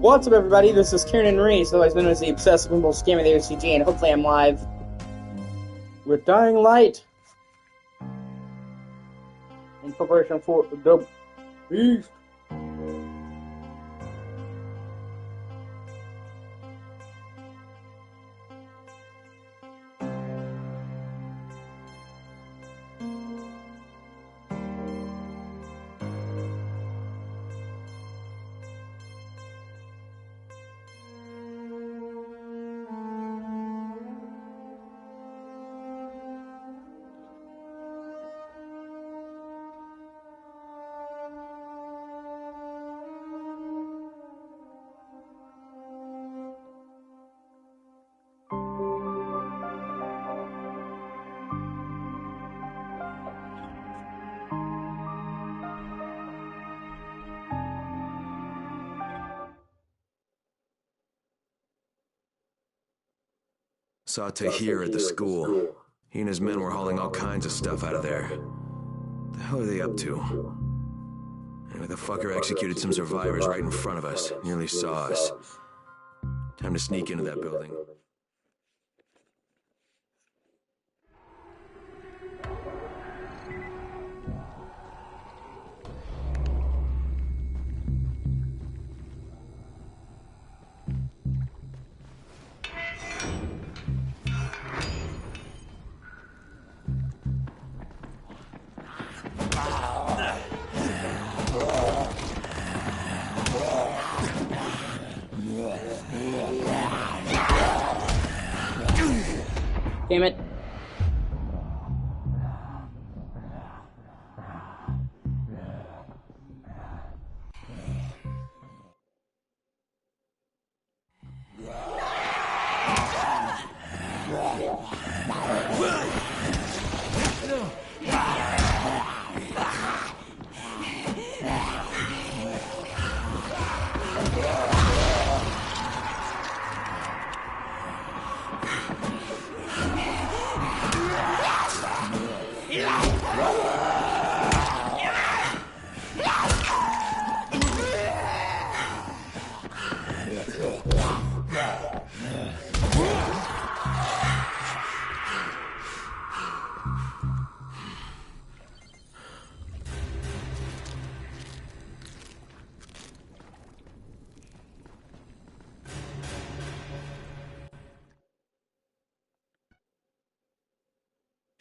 What's up, everybody? This is Kieran Reese, otherwise known as the obsessive compulsive gamer of the O.C.G, and hopefully I'm live with Dying Light in preparation for the Beast. Saw Tahir at the school. He and his men were hauling all kinds of stuff out of there. The hell are they up to? Anyway, the fucker executed some survivors right in front of us. Nearly saw us. Time to sneak into that building. Damn it.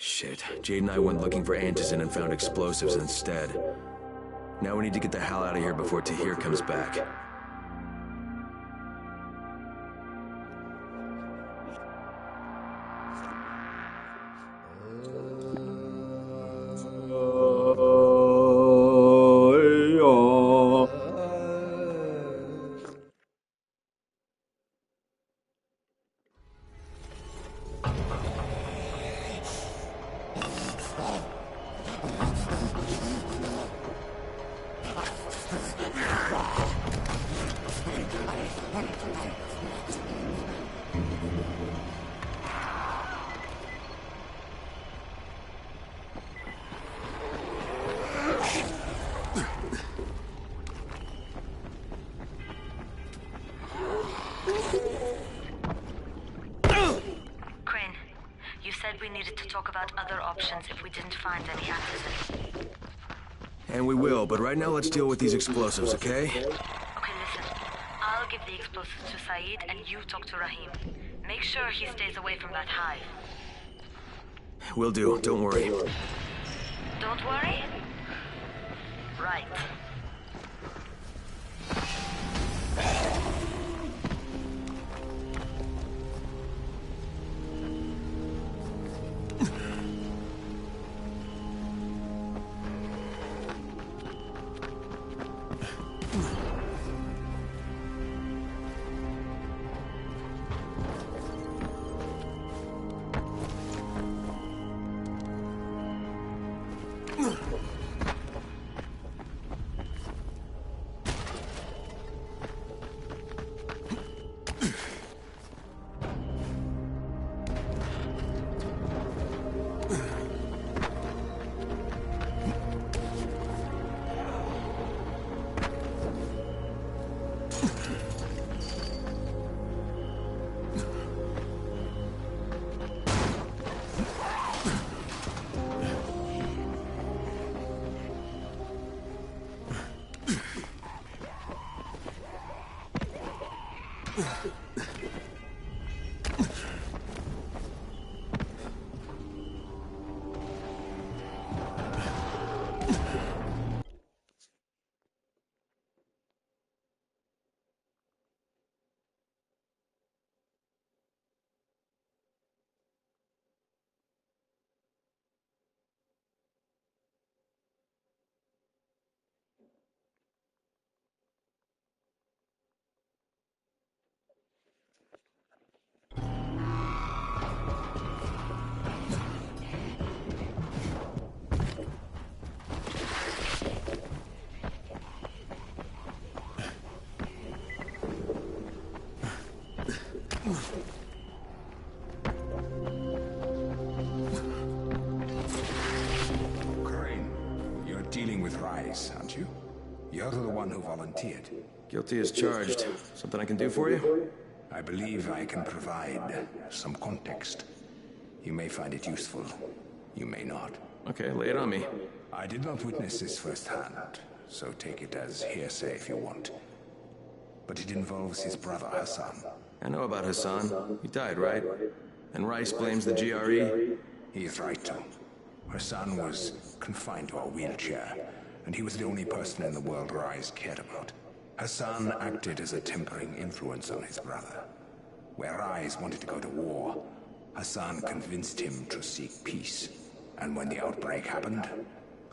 Shit, Jade and I went looking for antizin and found explosives instead. Now we need to get the hell out of here before Tahir comes back. We needed to talk about other options if we didn't find any antizin. And we will, but right now let's deal with these explosives, okay? Okay, listen. I'll give the explosives to Saeed and you talk to Rahim. Make sure he stays away from that hive. Will do, don't worry. Don't worry? Right. Aren't you? You're the one who volunteered. Guilty as charged. Something I can do for you? I believe I can provide some context. You may find it useful. You may not. Okay, lay it on me. I did not witness this firsthand, so take it as hearsay if you want. But it involves his brother, Hassan. I know about Hassan. He died, right? And Rice blames the GRE? He is right, too. Hassan was confined to a wheelchair, and he was the only person in the world Rice cared about. Hassan acted as a tempering influence on his brother. Where Rice wanted to go to war, Hassan convinced him to seek peace. And when the outbreak happened,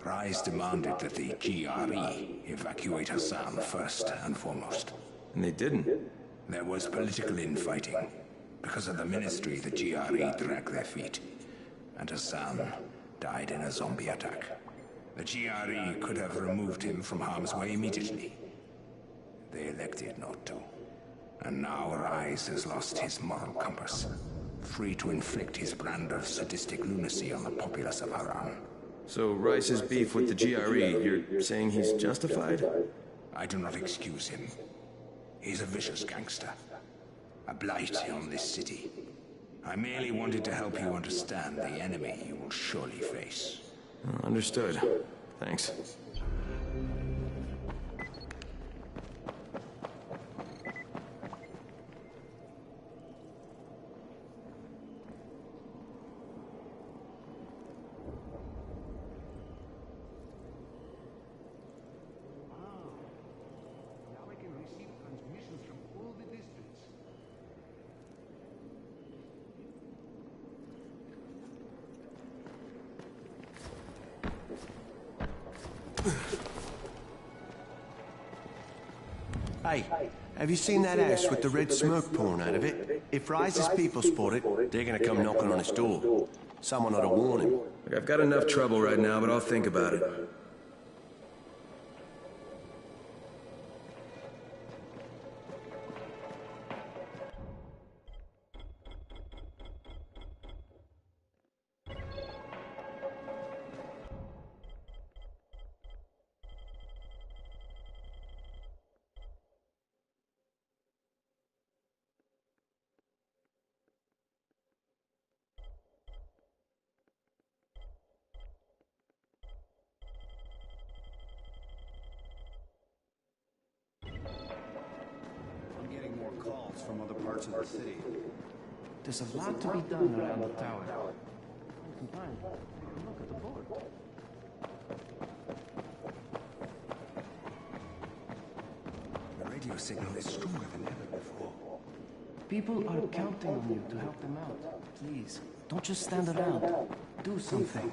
Rice demanded that the GRE evacuate Hassan first and foremost. And they didn't. There was political infighting. Because of the ministry, the GRE dragged their feet. And Hassan died in a zombie attack. The GRE could have removed him from harm's way immediately. They elected not to. And now Rice has lost his moral compass, free to inflict his brand of sadistic lunacy on the populace of Haran. So Rice's beef with the GRE, you're saying he's justified? I do not excuse him. He's a vicious gangster. A blight on this city. I merely wanted to help you understand the enemy you will surely face. Understood. Thanks. Hey, have you seen that house with the red smoke pouring out of it? If Rice's people spot it, they're gonna come knocking on his door. Someone ought to warn him. Look, I've got enough trouble right now, but I'll think about it. Calls from other parts of the city. There's a lot to be done around the tower. Sometimes, look at the board. The radio signal is stronger than ever before. People are counting on you to help them out. Please, don't just stand around. Do something.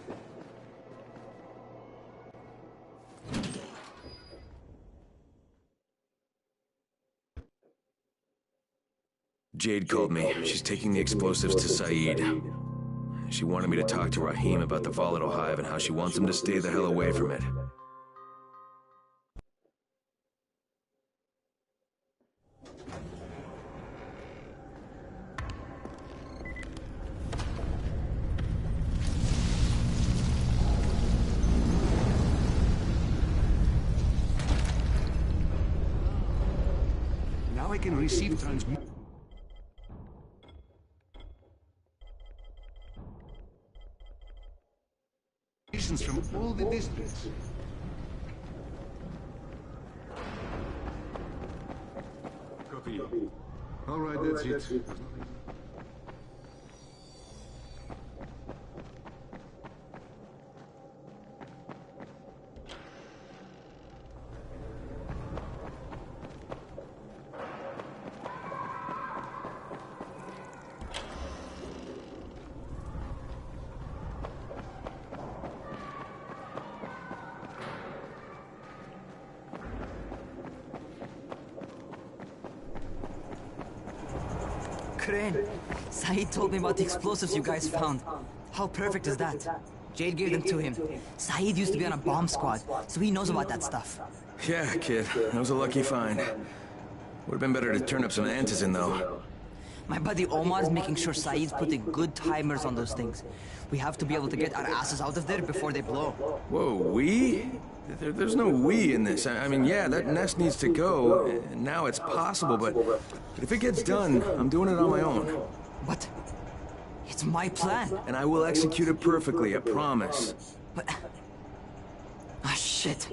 Jade called me. She's taking the explosives to Saeed. She wanted me to talk to Rahim about the volatile hive and how she wants him to stay the hell away from it. Now I can receive transmission from all the districts. Copy. All right, that's it. Crane, Saeed told me about the explosives you guys found. How perfect is that? Jade gave them to him. Saeed used to be on a bomb squad, so he knows about that stuff. Yeah, kid. That was a lucky find. Would have been better to turn up some antizin, though. My buddy Omar is making sure Saeed's putting good timers on those things. We have to be able to get our asses out of there before they blow. Whoa, we? There's no we in this. I mean, yeah, that nest needs to go. And now it's possible, but if it gets done, I'm doing it on my own. What? It's my plan. And I will execute it perfectly, I promise. But... ah, shit.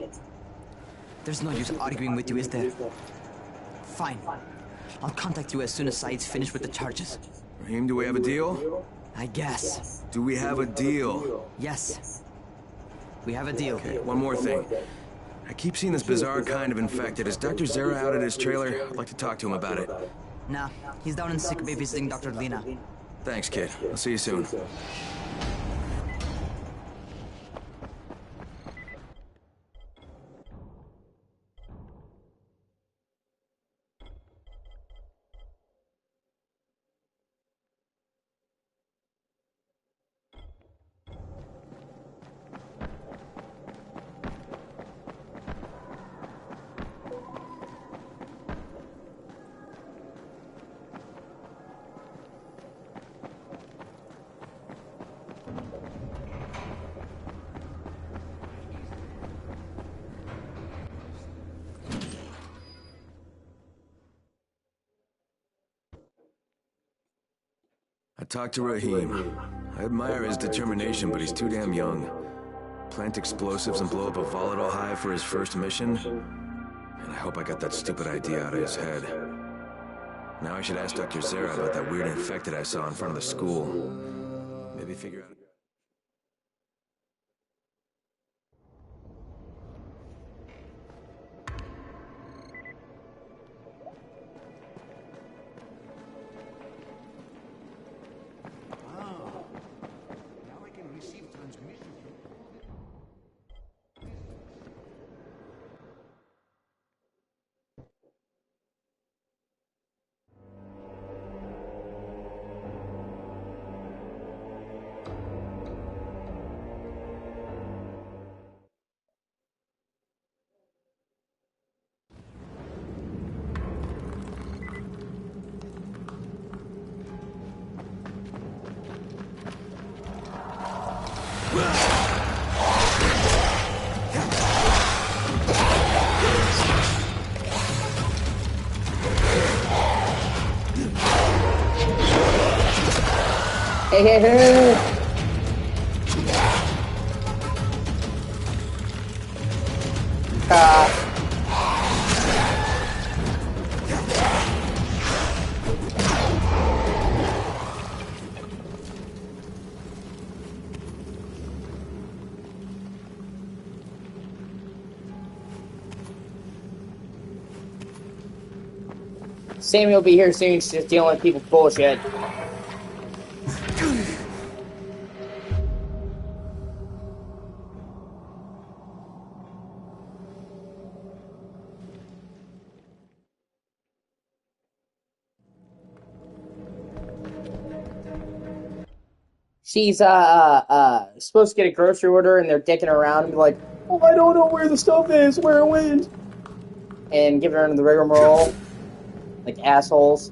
There's no use arguing with you, is there? Fine. I'll contact you as soon as Saeed's finished with the charges. Raheem, do we have a deal? I guess. Do we have a deal? Yes. We have a deal. Okay, one more thing. I keep seeing this bizarre kind of infected. Is Dr. Zera out at his trailer? I'd like to talk to him about it. Nah, he's down in sick bay visiting Dr. Lena. Thanks, kid. I'll see you soon. I talked to Raheem. I admire his determination, but he's too damn young. Plant explosives and blow up a volatile hive for his first mission? And I hope I got that stupid idea out of his head. Now I should ask Dr. Zera about that weird infected I saw in front of the school. Maybe figure out... Hey, hey, hey! Samuel will be here soon, just dealing with people's bullshit. She's supposed to get a grocery order, and they're dicking around and be like, "Oh, I don't know where the stuff is, where it went," and giving her the rigmarole, like assholes.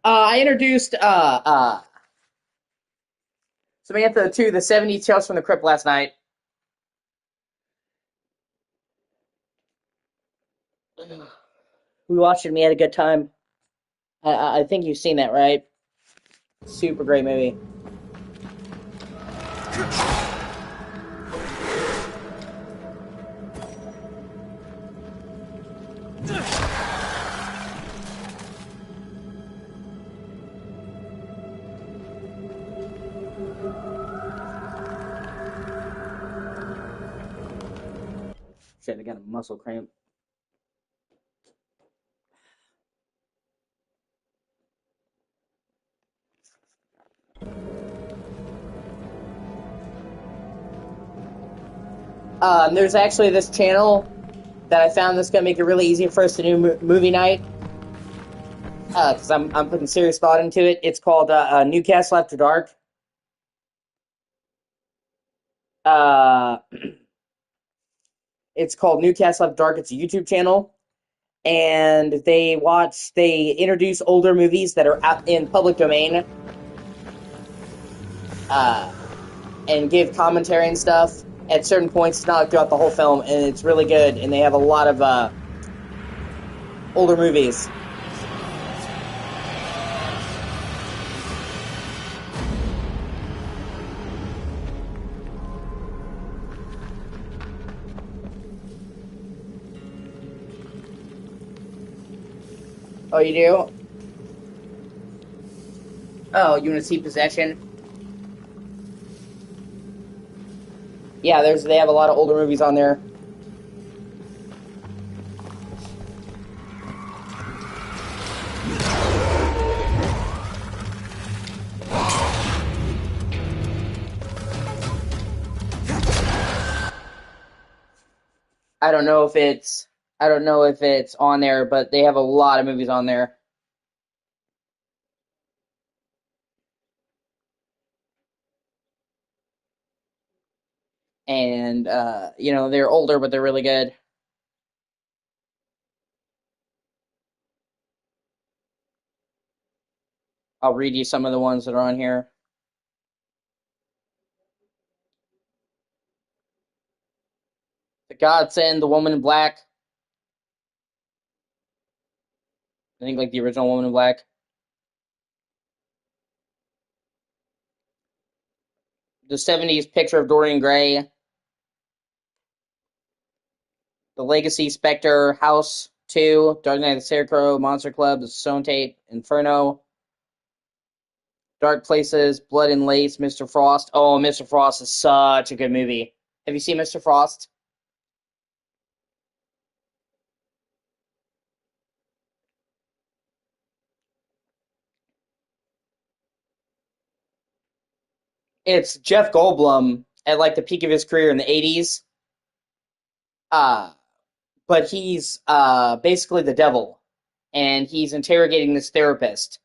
I introduced Samantha to the 70 Tales from the Crypt last night. We watched it and we had a good time. I think you've seen that, right? Super great movie. Shit, I got a muscle cramp. There's actually this channel that I found that's gonna make it really easy for us to do movie night. Because I'm putting serious thought into it. It's called Newcastle After Dark. It's called Newcastle After Dark. It's a YouTube channel, and they introduce older movies that are out in public domain, and give commentary and stuff at certain points. It's not like throughout the whole film, and it's really good. And they have a lot of older movies. Oh, you do? Oh, you want to see Possession? Yeah, they have a lot of older movies on there. I don't know if it's on there, but they have a lot of movies on there. And they're older, but they're really good. I'll read you some of the ones that are on here. The Godsend, The Woman in Black. I think like the original Woman in Black. The 70s Picture of Dorian Gray. The Legacy, Spectre, House 2, Dark Knight of the Scarecrow, Monster Club, The Stone Tape, Inferno, Dark Places, Blood and Lace, Mr. Frost. Oh, Mr. Frost is such a good movie. Have you seen Mr. Frost? It's Jeff Goldblum at like the peak of his career in the 80s. Uh, but he's basically the devil, and he's interrogating this therapist,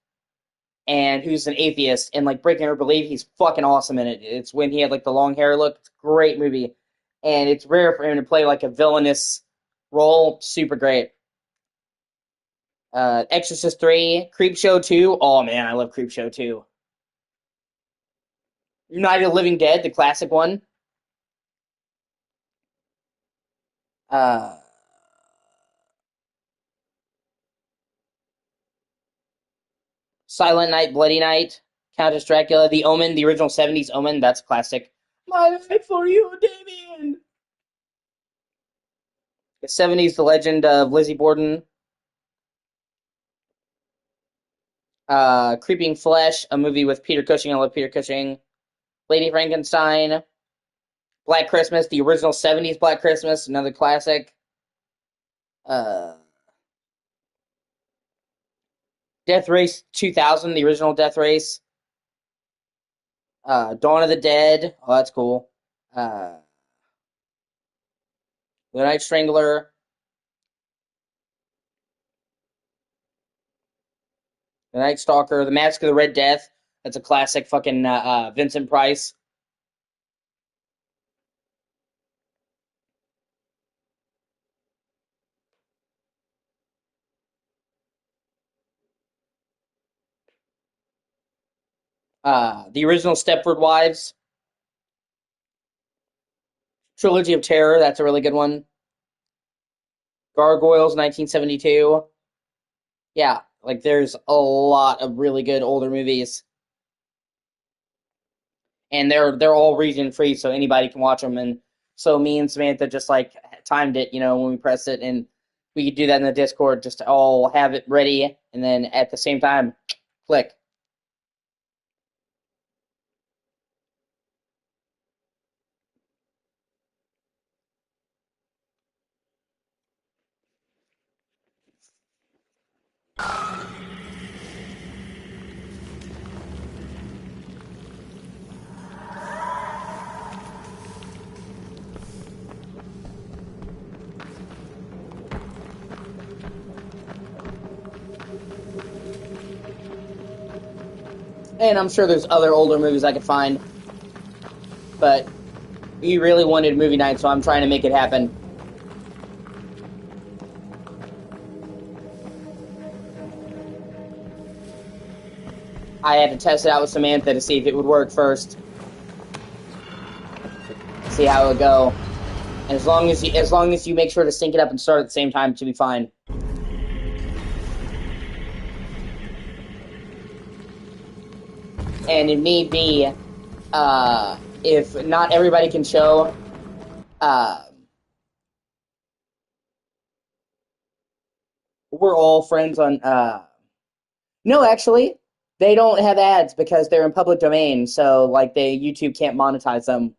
and who's an atheist, and like breaking her belief. He's fucking awesome in it. It's when he had like the long hair look. It's a great movie, and it's rare for him to play like a villainous role. Super great. Exorcist 3, Creepshow 2. Oh man, I love Creepshow 2. United of the Living Dead, the classic one. Uh, Silent Night, Bloody Night, Countess Dracula, The Omen, the original 70s Omen. That's a classic. My life for you, Damien. The 70s, The Legend of Lizzie Borden. Creeping Flesh, a movie with Peter Cushing. I love Peter Cushing. Lady Frankenstein. Black Christmas, the original 70s Black Christmas, another classic. Death Race 2000, the original Death Race. Dawn of the Dead. Oh, that's cool. The Night Strangler. The Night Stalker. The Mask of the Red Death. That's a classic fucking Vincent Price. The original Stepford Wives. Trilogy of Terror. That's a really good one. Gargoyles, 1972. Yeah, like there's a lot of really good older movies, and they're all region free, so anybody can watch them. And so me and Samantha just like timed it, when we pressed it, and we could do that in the Discord, just to all have it ready, and then at the same time, click. And I'm sure there's other older movies I could find. But you really wanted movie night, so I'm trying to make it happen. I had to test it out with Samantha to see if it would work first. See how it would go. And as long as you make sure to sync it up and start at the same time, it should be fine. And it may be, if not everybody can show, we're all friends on, no, actually, they don't have ads because they're in public domain, so, like, YouTube can't monetize them.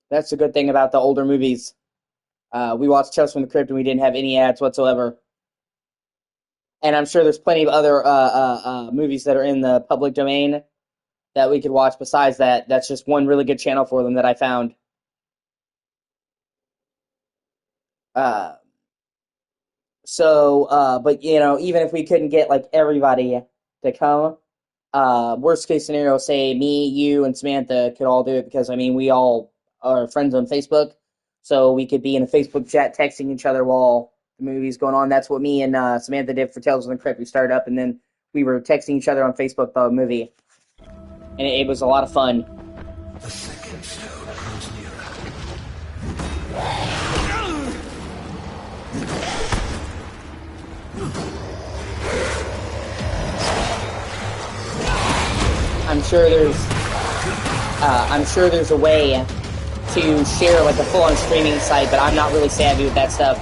That's the good thing about the older movies. We watched Tales from the Crypt and we didn't have any ads whatsoever. And I'm sure there's plenty of other movies that are in the public domain that we could watch besides that. That's just one really good channel for them that I found. But you know, even if we couldn't get like everybody to come, worst case scenario, say me, you, and Samantha could all do it because I mean we all are friends on Facebook, so we could be in a Facebook chat texting each other while the movie's going on. That's what me and Samantha did for Tales from the Crypt. We started up and then we were texting each other on Facebook the movie, and it was a lot of fun. The second stone grows nearer. I'm sure there's a way to share like a full-on streaming site, but I'm not really savvy with that stuff.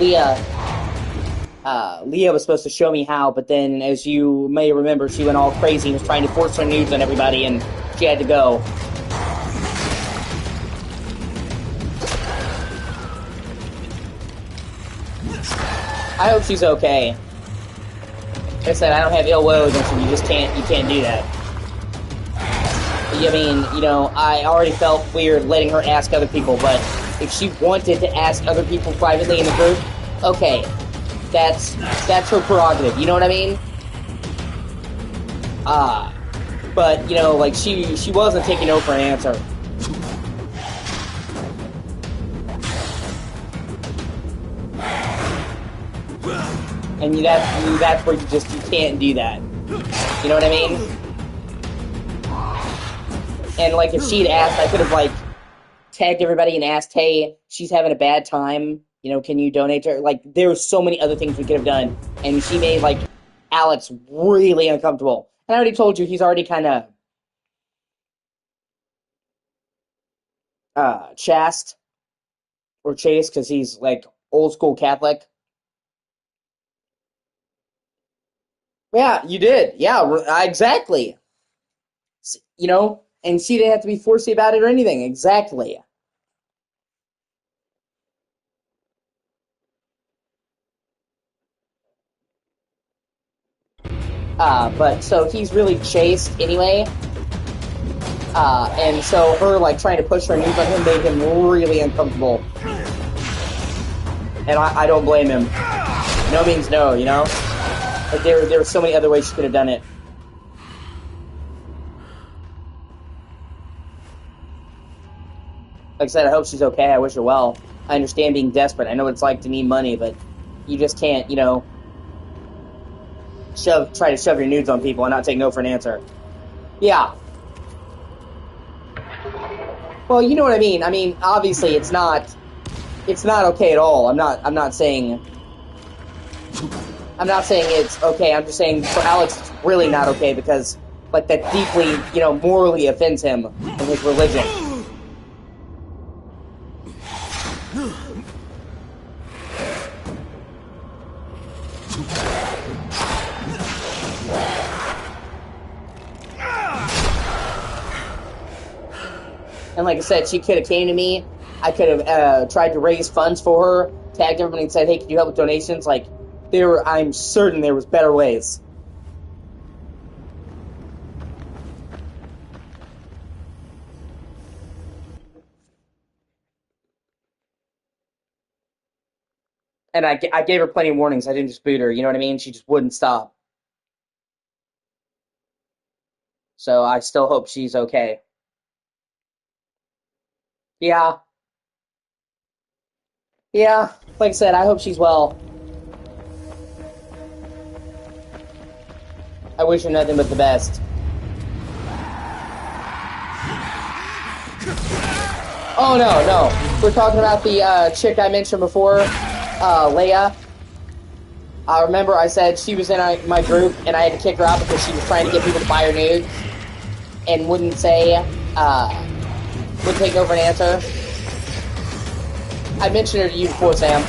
Leah was supposed to show me how, but then, as you may remember, she went all crazy and was trying to force her nudes on everybody, and she had to go. I hope she's okay. Like I said, I don't have ill will against her. You can't do that. I mean, you know, I already felt weird letting her ask other people, but if she wanted to ask other people privately in the group, okay, that's her prerogative. You know what I mean? But you know, like she wasn't taking no for an answer. And that's where you can't do that. You know what I mean? And like if she'd asked, I could have like tagged everybody and asked, "Hey, she's having a bad time. You know, can you donate to her?" Like there were so many other things we could have done, and she made like Alex really uncomfortable. And I already told you he's already kind of chaste or chaste because he's like old school Catholic. Yeah, you did. Yeah, exactly. You know, and she didn't have to be forcey about it or anything. Exactly. But so he's really chaste anyway. And so her like trying to push her news on him made him really uncomfortable. And I don't blame him. No means no, you know? Like there were so many other ways she could have done it. Like I said, I hope she's okay. I wish her well. I understand being desperate. I know what it's like to need money, but you just can't, you know, try to shove your nudes on people and not take no for an answer. Yeah. Well, you know what I mean. I mean, obviously, it's not okay at all. I'm not saying it's okay. I'm just saying for Alex, it's really not okay because, like, that deeply, you know, morally offends him in his religion. And like I said, she could have came to me. I could have tried to raise funds for her. tagged everybody and said, hey, can you help with donations? Like, I'm certain there was better ways. And I gave her plenty of warnings. I didn't just boot her, you know what I mean? She just wouldn't stop. So I still hope she's okay. Yeah. Yeah, like I said, I hope she's well. I wish her nothing but the best. Oh, no. We're talking about the chick I mentioned before, Leia. I remember I said she was in my group, and I had to kick her out because she was trying to get people to buy her nudes and wouldn't say, wouldn't take no for an answer. I mentioned her to you before, Sam.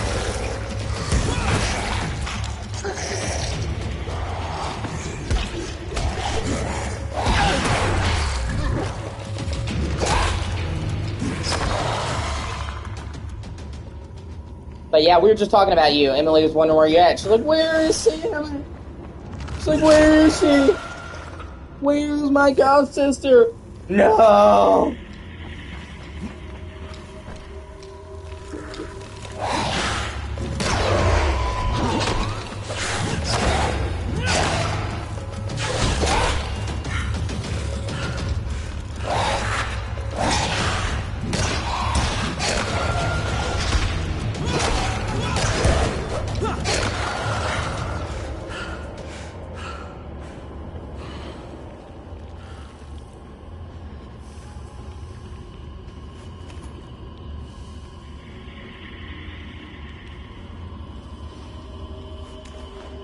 But yeah, we were just talking about you. Emily was wondering where you're at. She's like, where is Sam? She's like, where is she? Where's my god sister? No!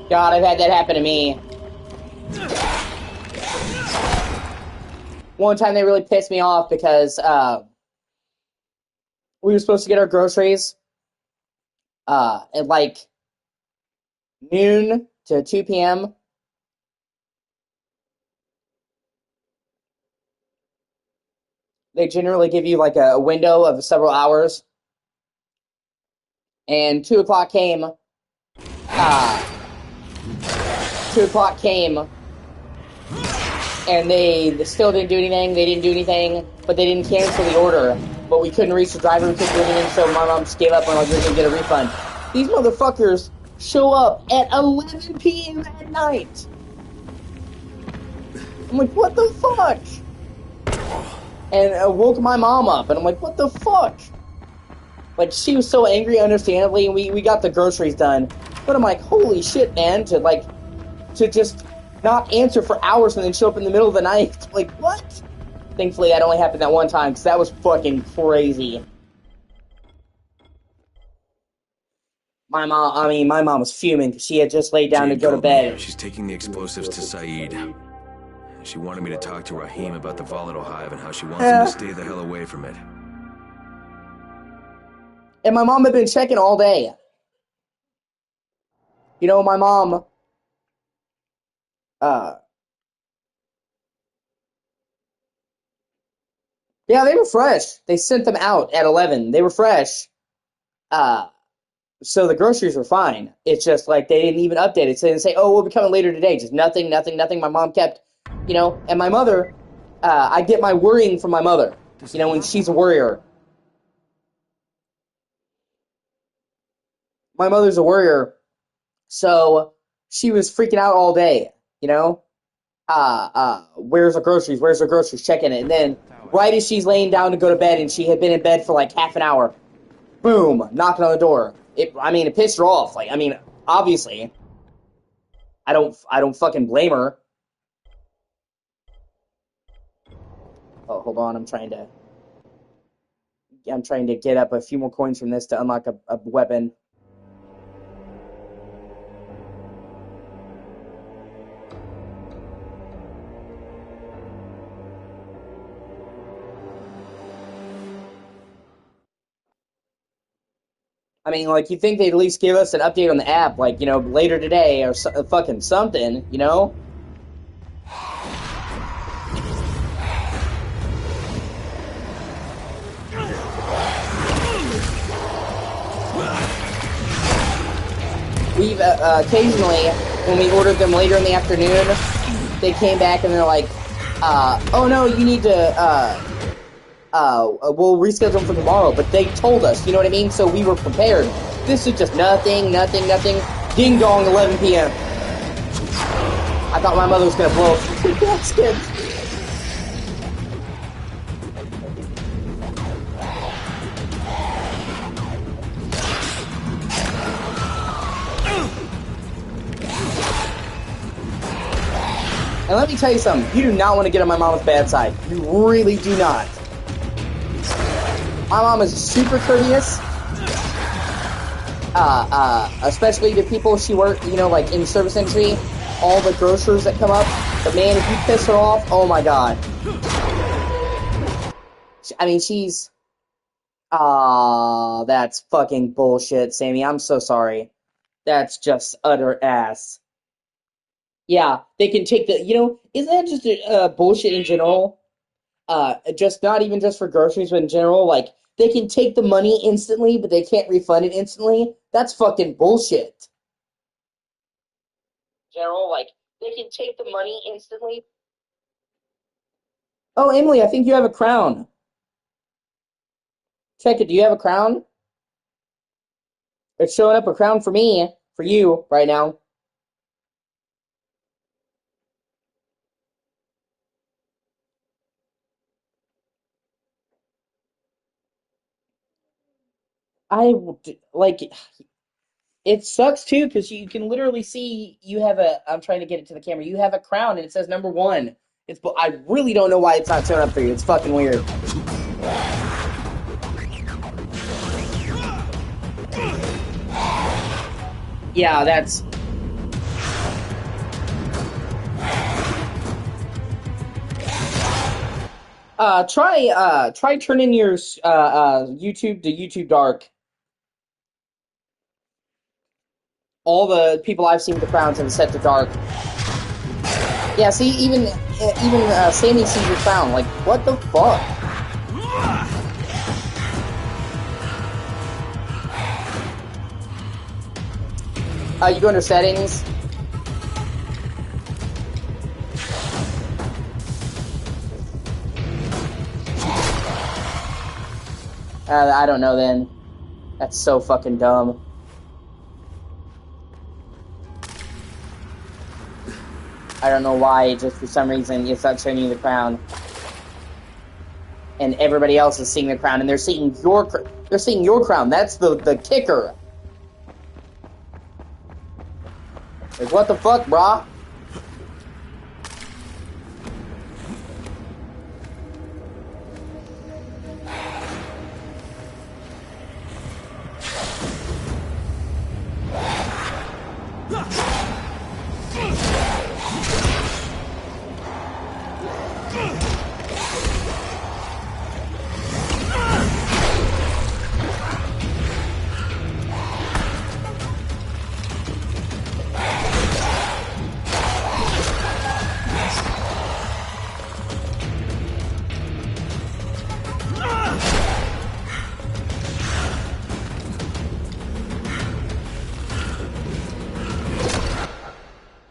God, I've had that happen to me. One time they really pissed me off because we were supposed to get our groceries at like noon to 2 p.m. They generally give you like a window of several hours. And 2 o'clock came. 2 o'clock came. And they still didn't do anything. They didn't do anything. But they didn't cancel the order. But we couldn't reach the driver. We couldn't do anything. So my mom just gave up and like, we're going to get a refund. These motherfuckers show up at 11 p.m. at night. I'm like, what the fuck? And I woke my mom up. And I'm like, what the fuck? Like, she was so angry, understandably, and we got the groceries done. But I'm like, holy shit, man, to just not answer for hours and then show up in the middle of the night. Like, what? Thankfully, that only happened that one time, because that was fucking crazy. My mom was fuming, because she had just laid down to go to bed. She's taking the explosives to Saeed. She wanted me to talk to Rahim about the volatile hive and how she wants him to stay the hell away from it. And my mom had been checking all day. You know, my mom, yeah, they were fresh. They sent them out at 11. They were fresh. So the groceries were fine. It's just like they didn't even update it. So they didn't say, oh, we'll be coming later today. Just nothing. My mom kept, and my mother, I get my worrying from my mother, when she's a worrier. My mother's a worrier. So she was freaking out all day, where's the groceries? Where's the groceries? Checking it. And then right as she's laying down to go to bed and she had been in bed for like half an hour, boom, knocking on the door. It pissed her off. Like, obviously, I don't fucking blame her. Oh, hold on. I'm trying to get up a few more coins from this to unlock a weapon. You'd think they'd at least give us an update on the app, later today or fucking something, we've occasionally, when we ordered them later in the afternoon, they came back and they're like, oh no, you need to, we'll reschedule them for tomorrow, but they told us, you know what I mean? So we were prepared. This is just nothing. Ding dong, 11 p.m. I thought my mother was gonna blow up the basket. And let me tell you something, you do not want to get on my mom's bad side. You really do not. My mom is super courteous. Especially to people she worked, you know, like in the service industry, all the grocers that come up. But man, if you piss her off, oh my god. I mean, she's... that's fucking bullshit, Sammy. I'm so sorry. That's just utter ass. Yeah, they can take the, you know, isn't that just bullshit in general? Just not even just for groceries, but in general, like, they can take the money instantly, but they can't refund it instantly? That's fucking bullshit. General, like, they can take the money instantly. Oh, Emily, I think you have a crown. Check it, do you have a crown? It's showing up a crown for me, for you, right now. Like, it sucks too, because you can literally see you have I'm trying to get it to the camera, you have a crown and it says number 1. I really don't know why it's not showing up for you, it's fucking weird. Yeah, that's... try turning your, YouTube to YouTube Dark. All the people I've seen with the crowns have set to dark. Yeah, see, even Sammy sees your crown. Like, what the fuck? You go under settings. I don't know then. That's so fucking dumb. I don't know why, just for some reason, it's not showing you the crown. And everybody else is seeing the crown, and they're seeing your crown. That's the kicker. Like, what the fuck, brah?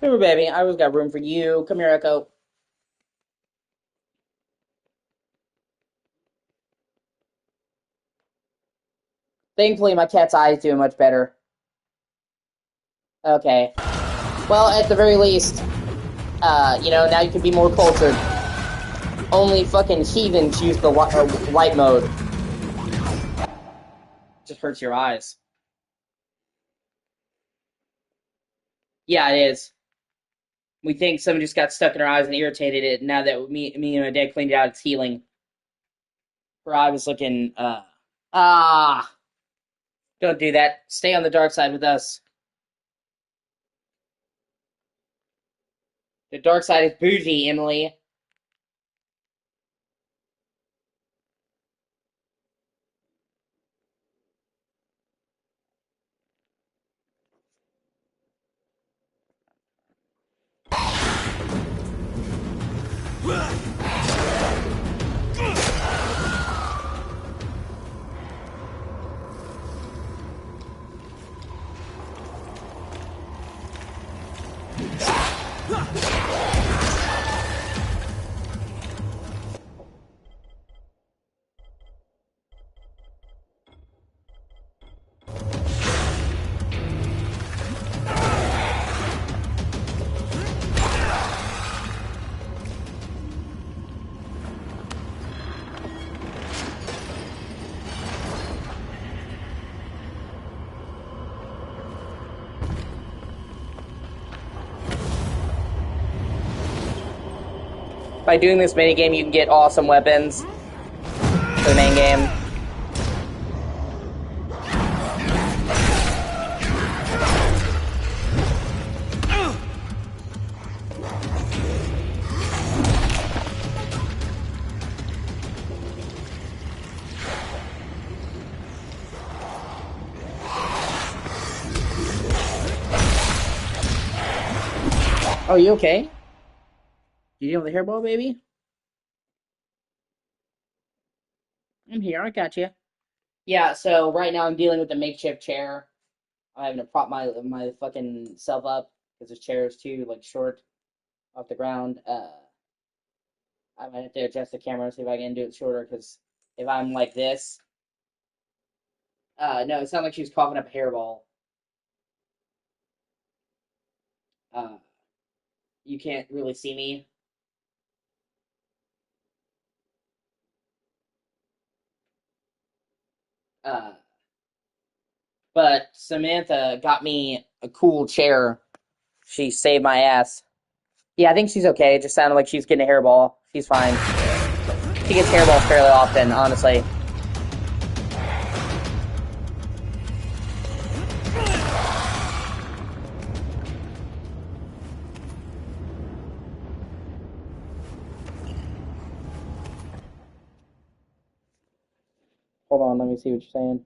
Come here, baby. I always got room for you. Come here, Echo. Thankfully, my cat's eye is doing much better. Okay. Well, at the very least, you know, now you can be more cultured. Only fucking heathens use the light mode. Just hurts your eyes. Yeah, it is. We think someone just got stuck in her eyes and irritated it. Now that me and my dad cleaned it out, it's healing. Her eye was looking, don't do that. Stay on the dark side with us. The dark side is bougie, Emily. By doing this minigame, you can get awesome weapons for the main game. Oh, you okay? You deal with the hairball, baby? I'm here. I got you. Yeah. So right now I'm dealing with the makeshift chair. I'm having to prop my fucking self up because this chair is too like short off the ground. I might have to adjust the camera see if I can do it shorter because if I'm like this, no, it sounded like she was coughing up a hairball. Uh, you can't really see me. Uh, but Samantha got me a cool chair. She saved my ass. Yeah, I think she's okay. It just sounded like she's getting a hairball. She's fine. She gets hairballs fairly often, honestly. Hold on, let me see what you're saying.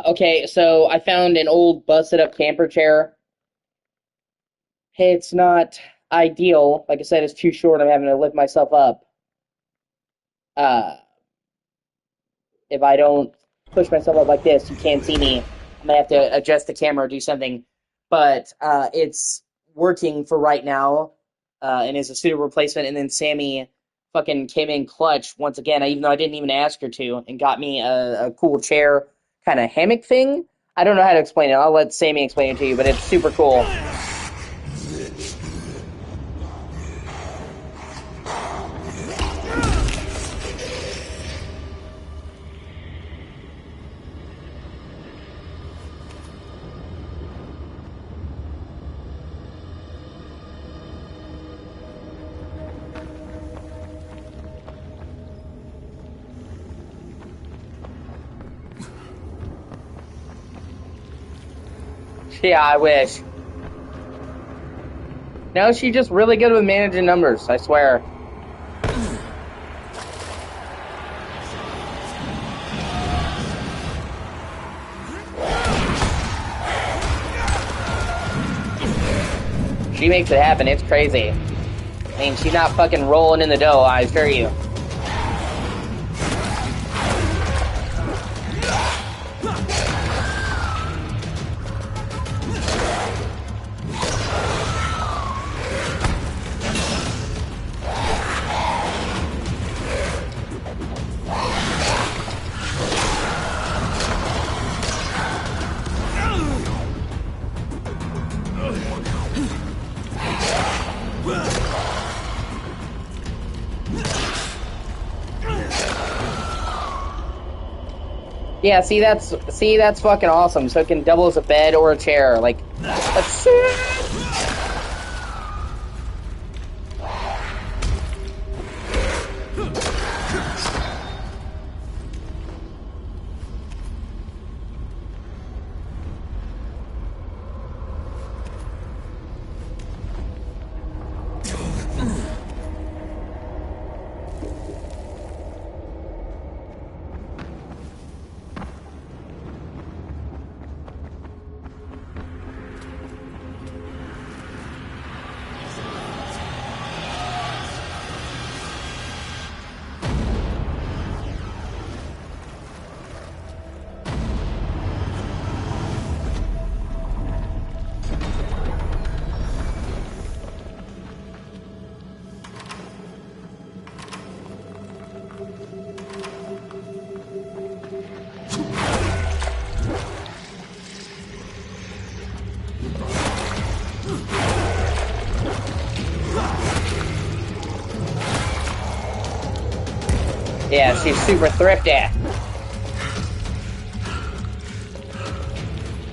Okay, so I found an old busted up camper chair. Hey, it's not ideal. Like I said, it's too short. I'm having to lift myself up. Uh, if I don't push myself up like this, you can't see me. I'm gonna have to adjust the camera or do something. But it's working for right now, and is a suitable replacement. And then Sammy fucking came in clutch once again, even though I didn't even ask her to, and got me a cool chair kind of hammock thing. I don't know how to explain it. I'll let Sammy explain it to you, but it's super cool. Yeah, I wish. No, she's just really good with managing numbers, I swear. She makes it happen, it's crazy. I mean, she's not fucking rolling in the dough, I assure you. Yeah, see that's fucking awesome. So it can double as a bed or a chair. Like, that's sick. Yeah, she's super thrifty.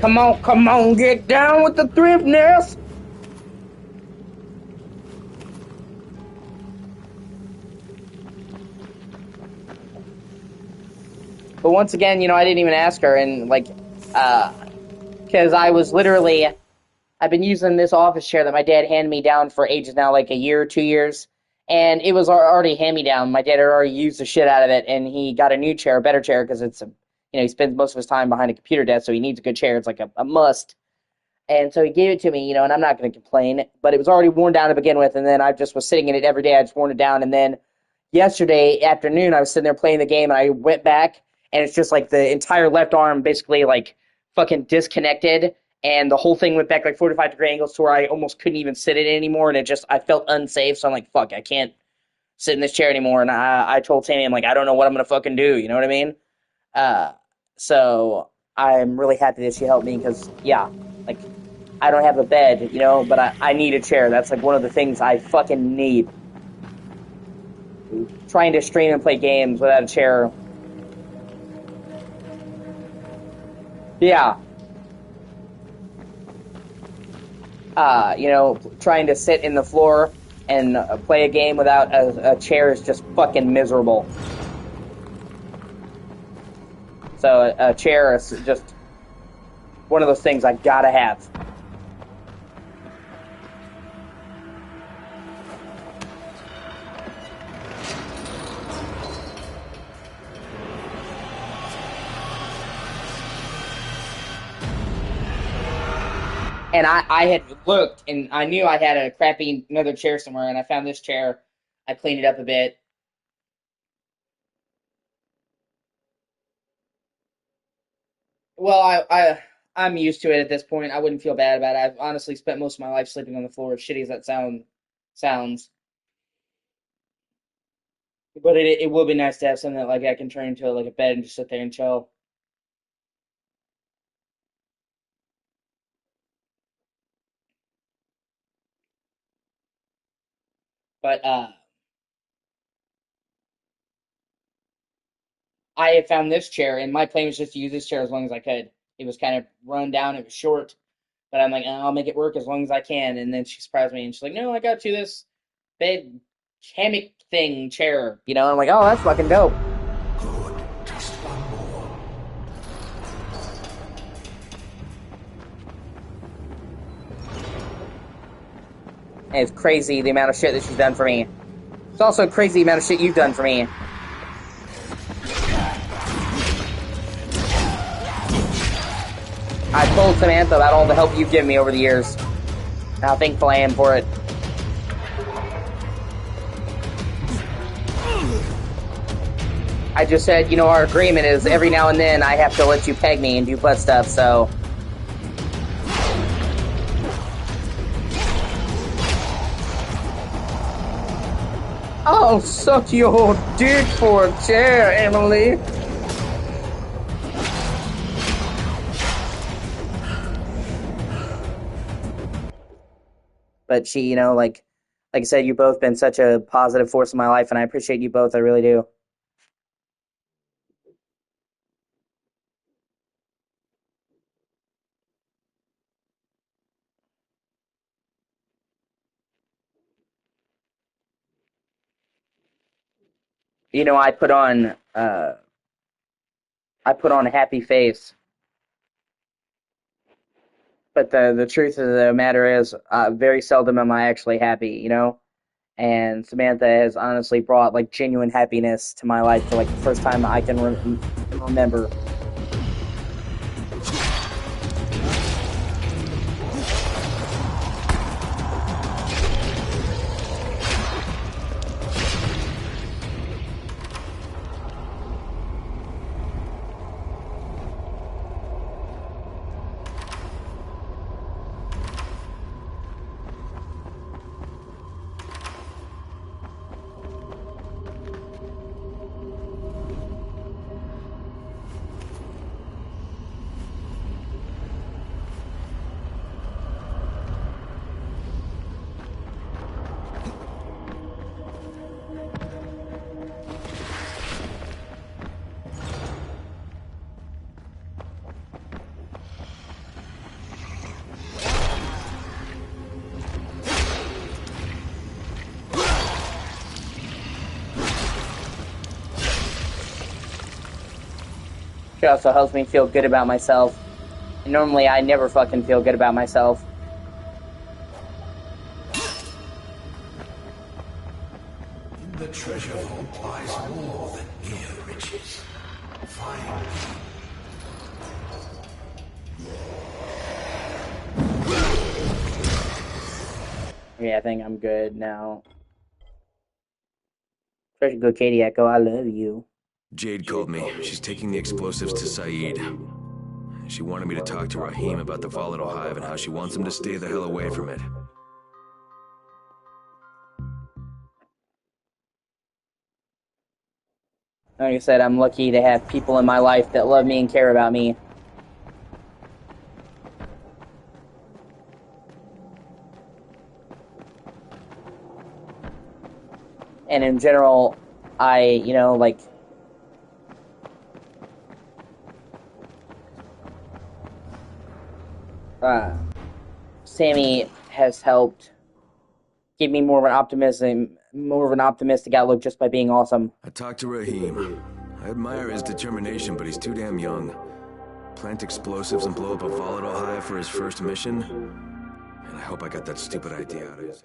Come on, get down with the thriftness. But once again, I didn't even ask her, and because I was literally, I've been using this office chair that my dad handed me down for ages now, like a year or 2 years, and it was already hand me down. My dad had already used the shit out of it, and he got a new chair, a better chair, because he spends most of his time behind a computer desk, so he needs a good chair. It's like a must. And so he gave it to me, and I'm not going to complain, but it was already worn down to begin with, and then I just was sitting in it every day. I just worn it down, and then yesterday afternoon, I was sitting there playing the game, and I went back, and it's just like the entire left arm basically like fucking disconnected, and the whole thing went back like 45-degree angles to where I almost couldn't even sit in it anymore, and I felt unsafe, so I'm like, fuck, I can't sit in this chair anymore, and I told Tammy, I'm like, I don't know what I'm going to fucking do, you know what I mean? Uh, so I'm really happy that she helped me, because, yeah, like, I don't have a bed, but I need a chair. That's like one of the things I fucking need. Trying to stream and play games without a chair. Yeah. Trying to sit in the floor and play a game without a chair is just fucking miserable. So a chair is just one of those things I gotta have. And I had looked, and I knew I had a crappy another chair somewhere, and I found this chair. I cleaned it up a bit. Well, I'm used to it at this point. I wouldn't feel bad about it. I've honestly spent most of my life sleeping on the floor, as shitty as that sounds. But it will be nice to have something that like I can turn into like a bed and just sit there and chill. But I had found this chair, and my plan was just to use this chair as long as I could. It was kind of run down, it was short, but I'm like, I'll make it work as long as I can. And then she surprised me, and she's like, no, I got you this bed hammock thing chair. I'm like, oh, that's fucking dope. Good. Just one more. And it's crazy the amount of shit that she's done for me. It's also crazy the amount of shit you've done for me. I told Samantha about all the help you've given me over the years. And how thankful I am for it. I just said, our agreement is every now and then I have to let you peg me and do butt stuff, so... I'll suck your dick for a chair, Emily. But she, like I said, you've both been such a positive force in my life, and I appreciate you both. I really do. I put on a happy face, but the truth of the matter is, very seldom am I actually happy. And Samantha has honestly brought like genuine happiness to my life for like the first time I can remember. She also helps me feel good about myself. And normally I never fucking feel good about myself. In the treasure vault lies more than mere riches. Find me. Yeah, I think I'm good now. Treasure good, Katie Echo. I love you. Jade called me. She's taking the explosives to Saeed. She wanted me to talk to Rahim about the volatile hive and how she wants him to stay the hell away from it. Like I said, I'm lucky to have people in my life that love me and care about me. And in general, I, like... Sammy has helped give me more of an optimistic outlook just by being awesome. I talked to Rahim. I admire his determination, but he's too damn young. Plant explosives and blow up a volatile hive for his first mission? And I hope I got that stupid idea out of his...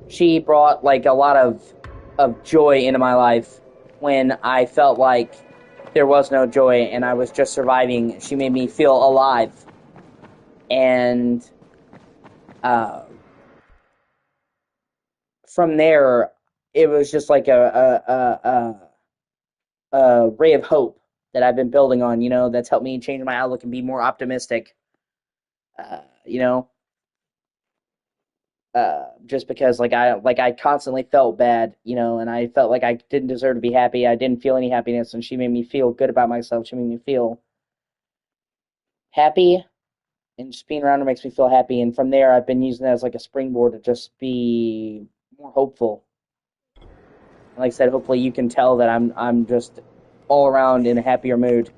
She brought, a lot of joy into my life when I felt like there was no joy and I was just surviving. She made me feel alive. And from there, it was just like a ray of hope that I've been building on, that's helped me change my outlook and be more optimistic. Just because I constantly felt bad, and I felt like I didn't deserve to be happy. I didn't feel any happiness, and she made me feel good about myself. She made me feel happy, and just being around her makes me feel happy. And from there, I've been using that as like a springboard to just be more hopeful. Like I said, hopefully you can tell that I'm just all around in a happier mood.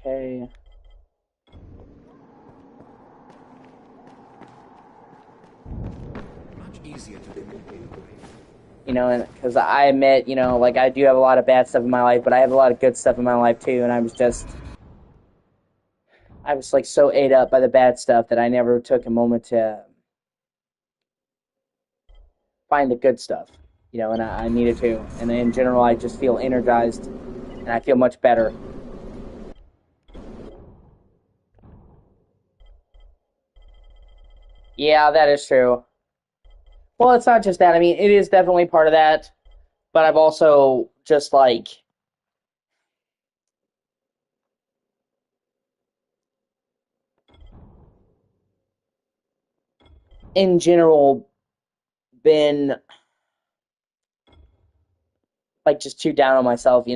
Okay. Much easier to communicate. And because I admit, I do have a lot of bad stuff in my life, but I have a lot of good stuff in my life too, and I was like so ate up by the bad stuff that I never took a moment to find the good stuff, and I needed to. And in general, I just feel energized, and I feel much better. Yeah, that is true. Well, it's not just that. I mean, it is definitely part of that, but I've also just in general, been just too down on myself,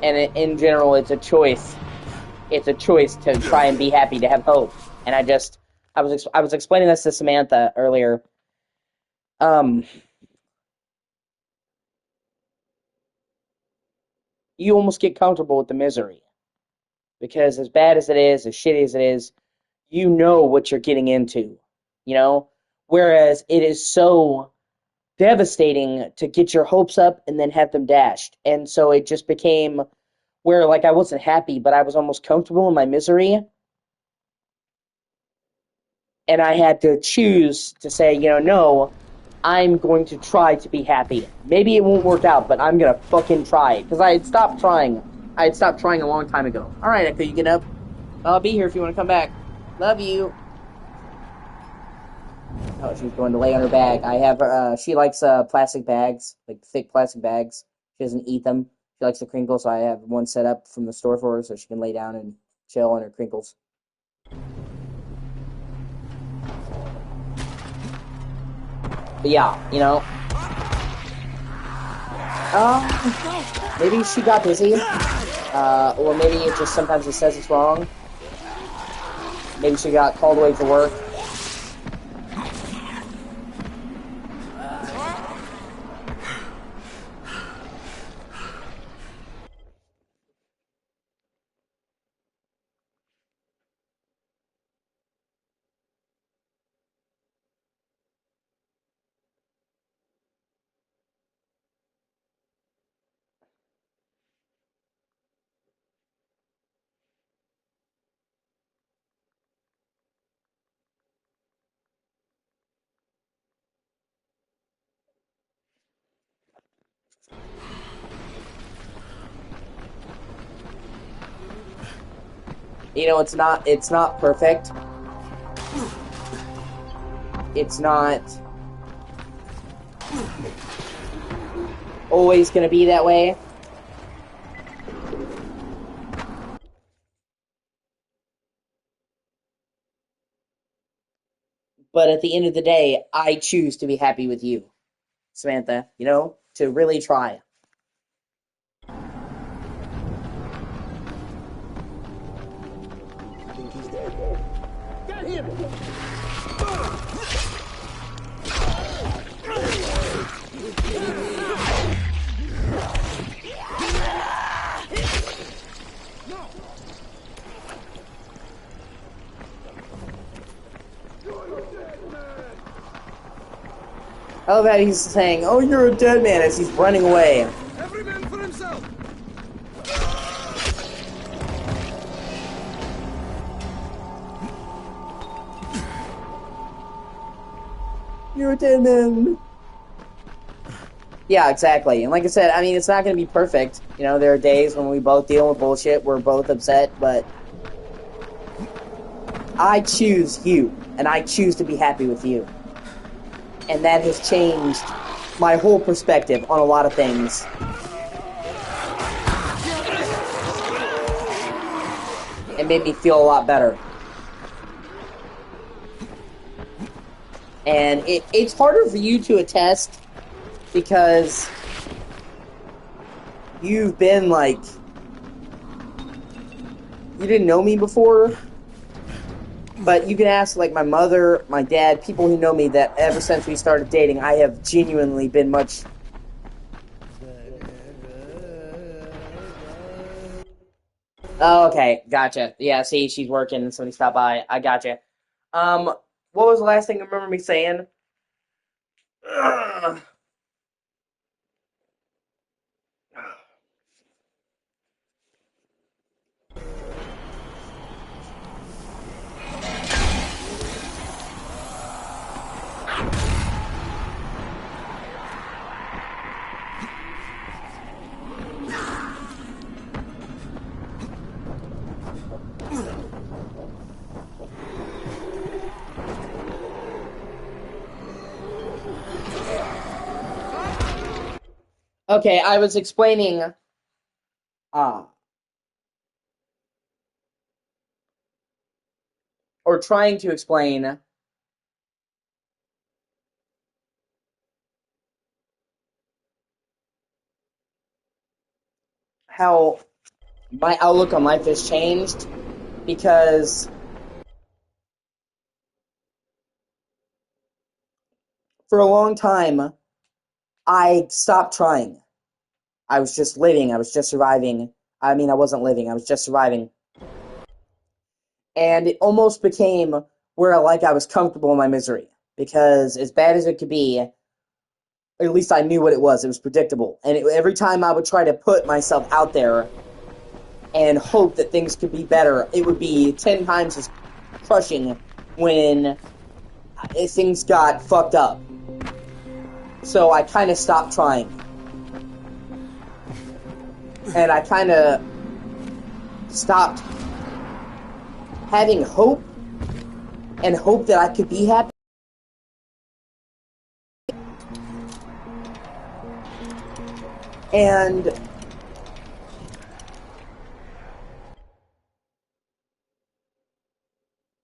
And in general, it's a choice. It's a choice to try and be happy, to have hope. And I was explaining this to Samantha earlier. You almost get comfortable with the misery because as bad as it is, as shitty as it is, you know what you're getting into, Whereas it is so devastating to get your hopes up and then have them dashed. And so it just became where, like, I wasn't happy, but I was almost comfortable in my misery. And I had to choose to say, no, I'm going to try to be happy. Maybe it won't work out, but I'm going to fucking try. Because I had stopped trying. I had stopped trying a long time ago. Alright, Echo, you get up. I'll be here if you want to come back. Love you. Oh, she's going to lay on her bag. I have she likes plastic bags, like thick plastic bags. She doesn't eat them. She likes the crinkles, so I have one set up from the store for her so she can lay down and chill on her crinkles. But yeah, maybe she got busy. Or maybe it just sometimes it says it's wrong. Maybe she got called away for work. It's not perfect. It's not always going to be that way. But at the end of the day, I choose to be happy with you, Samantha, to really try. Get him! I love how he's saying, "Oh, you're a dead man," as he's running away. Every man for himself! You're a dead man. Yeah, exactly. And like I said, I mean, it's not going to be perfect. There are days when we both deal with bullshit, we're both upset, but I choose you, and I choose to be happy with you. And that has changed my whole perspective on a lot of things. It made me feel a lot better. And it's harder for you to attest because you've been like, you didn't know me before, but you can ask like my mother, my dad, people who know me, that ever since we started dating, I have genuinely been much... Oh, okay, gotcha. Yeah, see, she's working and somebody stopped by. I gotcha. What was the last thing you remember me saying? Ugh. Okay, I was explaining, or trying to explain how my outlook on life has changed because for a long time, I stopped trying. I was just living. I was just surviving. I mean, I wasn't living. I was just surviving. And it almost became where I was comfortable in my misery. Because as bad as it could be, at least I knew what it was. It was predictable. And every time I would try to put myself out there and hope that things could be better, it would be 10 times as crushing when things got fucked up. So I kind of stopped trying. And I kind of stopped having hope and hope that I could be happy. And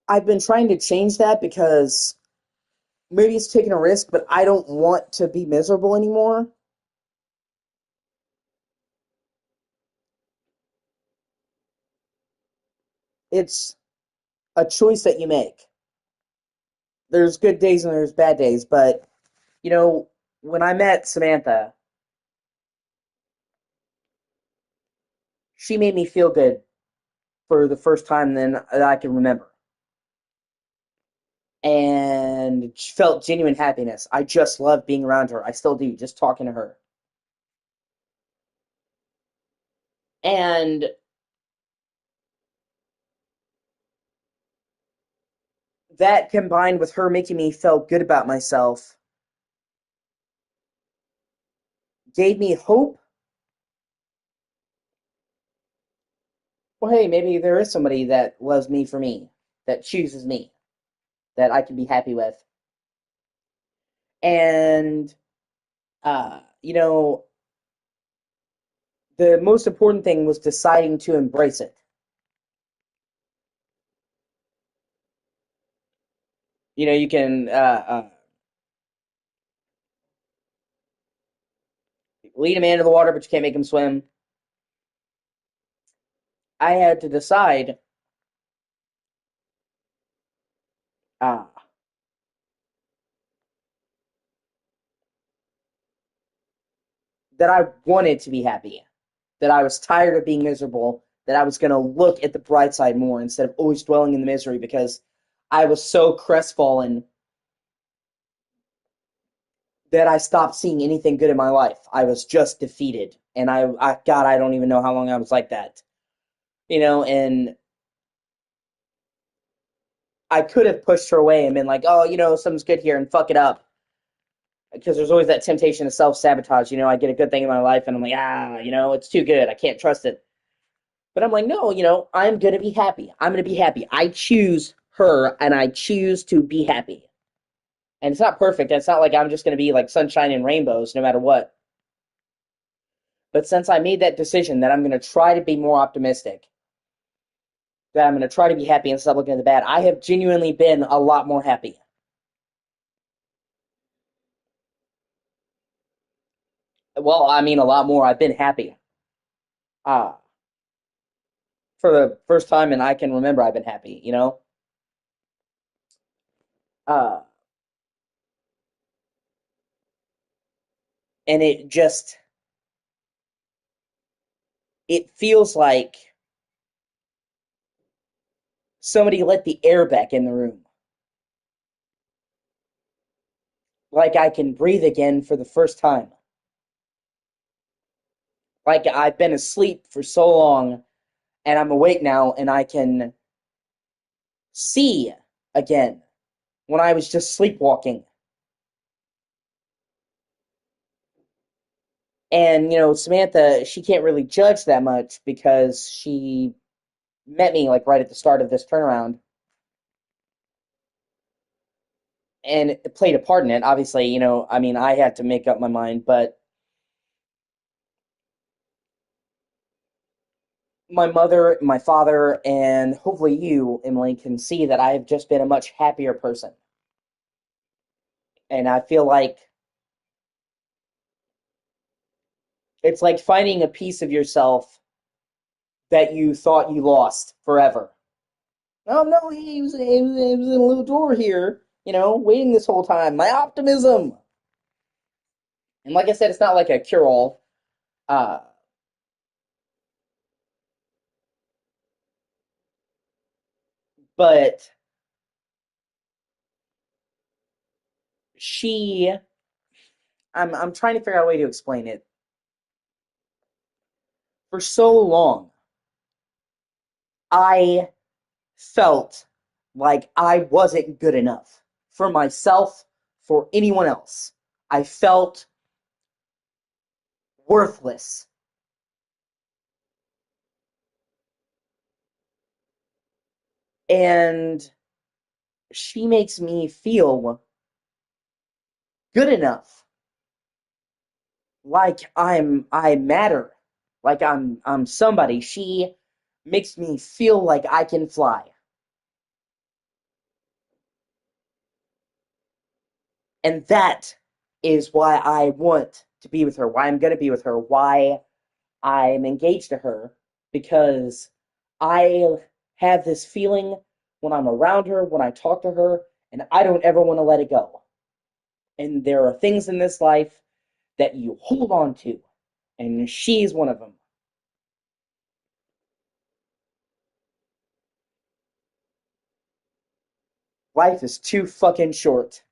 I've been trying to change that because maybe it's taking a risk, but I don't want to be miserable anymore. It's a choice that you make. There's good days and there's bad days, but, you know, when I met Samantha, she made me feel good for the first time that I can remember. And felt genuine happiness. I just love being around her. I still do, just talking to her. And that combined with her making me feel good about myself gave me hope. Well, hey, maybe there is somebody that loves me for me, that chooses me, that I can be happy with. And, you know, the most important thing was deciding to embrace it. You know, you can lead a man to the water, but you can't make him swim. I had to decide uh, that I wanted to be happy, that I was tired of being miserable, that I was going to look at the bright side more instead of always dwelling in the misery because I was so crestfallen that I stopped seeing anything good in my life. I was just defeated. And God, I don't even know how long I was like that. You know, and I could have pushed her away and been like, oh, you know, something's good here and fuck it up. Because there's always that temptation to self-sabotage. You know, I get a good thing in my life and I'm like, you know, it's too good. I can't trust it. But I'm like, no, you know, I'm going to be happy. I'm going to be happy. I choose her and I choose to be happy. And it's not perfect. It's not like I'm just going to be like sunshine and rainbows no matter what. But since I made that decision that I'm going to try to be more optimistic, that I'm going to try to be happy and stop looking at the bad, I have genuinely been a lot more happy. Well, I mean, a lot more. I've been happy. Uh, for the first time, and I can remember I've been happy, you know? Uh, and it feels like somebody let the air back in the room. Like I can breathe again for the first time. Like I've been asleep for so long, and I'm awake now, and I can see again when I was just sleepwalking. And, you know, Samantha, she can't really judge that much because she met me like right at the start of this turnaround and it played a part in it. Obviously, you know, I mean, I had to make up my mind, but my mother, my father, and hopefully you, Emily, can see that I've just been a much happier person. And I feel like it's like finding a piece of yourself that you thought you lost forever. Oh no, he was in a little drawer here, you know, waiting this whole time. My optimism. And like I said, it's not like a cure-all. Uh, but she, I'm trying to figure out a way to explain it. For so long, I felt like I wasn't good enough for myself, for anyone else. I felt worthless. And she makes me feel good enough, like I matter, like I'm somebody. She makes me feel like I can fly. And that is why I want to be with her, why I'm going to be with her, why I'm engaged to her, because I have this feeling when I'm around her, when I talk to her, and I don't ever want to let it go. And there are things in this life that you hold on to, and she's one of them. Life is too fucking short,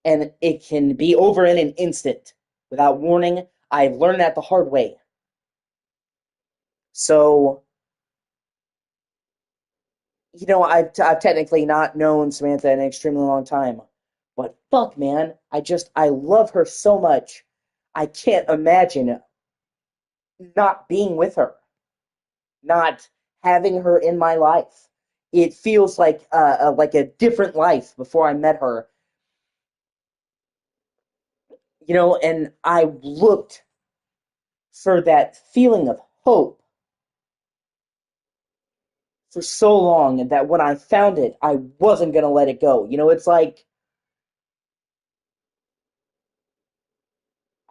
and it can be over in an instant. Without warning, I learned that the hard way. So, I've technically not known Samantha in an extremely long time, but fuck, man, I love her so much. I can't imagine not being with her, not having her in my life. It feels like a different life before I met her, and I looked for that feeling of hope for so long, and that when I found it, I wasn't going to let it go. It's like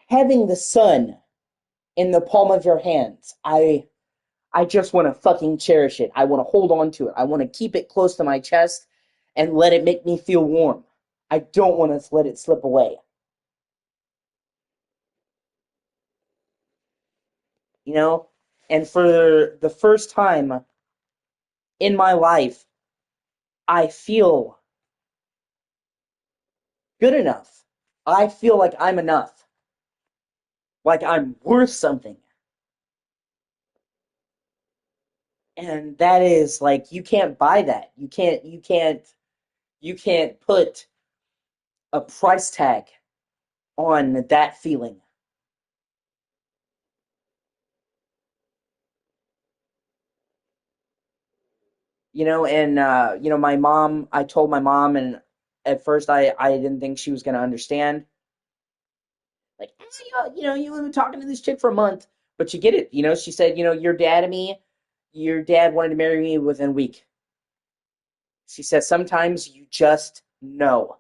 having the sun in the palm of your hands. I just want to fucking cherish it. I want to hold on to it. I want to keep it close to my chest and let it make me feel warm. I don't want to let it slip away. You know? And for the first time in my life, I feel good enough. I feel like I'm enough. Like I'm worth something. And that is like, you can't buy that. You can't put a price tag on that feeling. And my mom, I told my mom, and at first I didn't think she was going to understand. Like, you've been talking to this chick for a month, but you get it. She said, your dad wanted to marry me within a week. She said, sometimes you just know.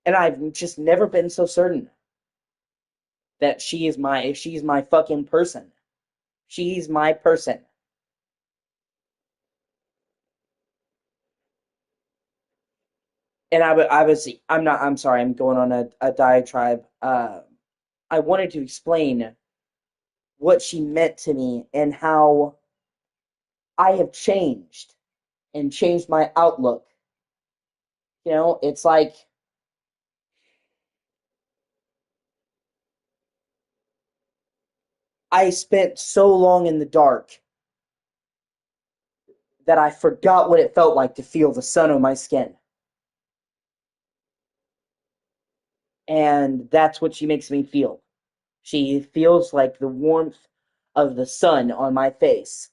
And I've just never been so certain that she's my fucking person. She's my person. And I'm sorry, I'm going on a diatribe. I wanted to explain what she meant to me and how I have changed and changed my outlook. It's like I spent so long in the dark that I forgot what it felt like to feel the sun on my skin. And that's what she makes me feel. She feels like the warmth of the sun on my face.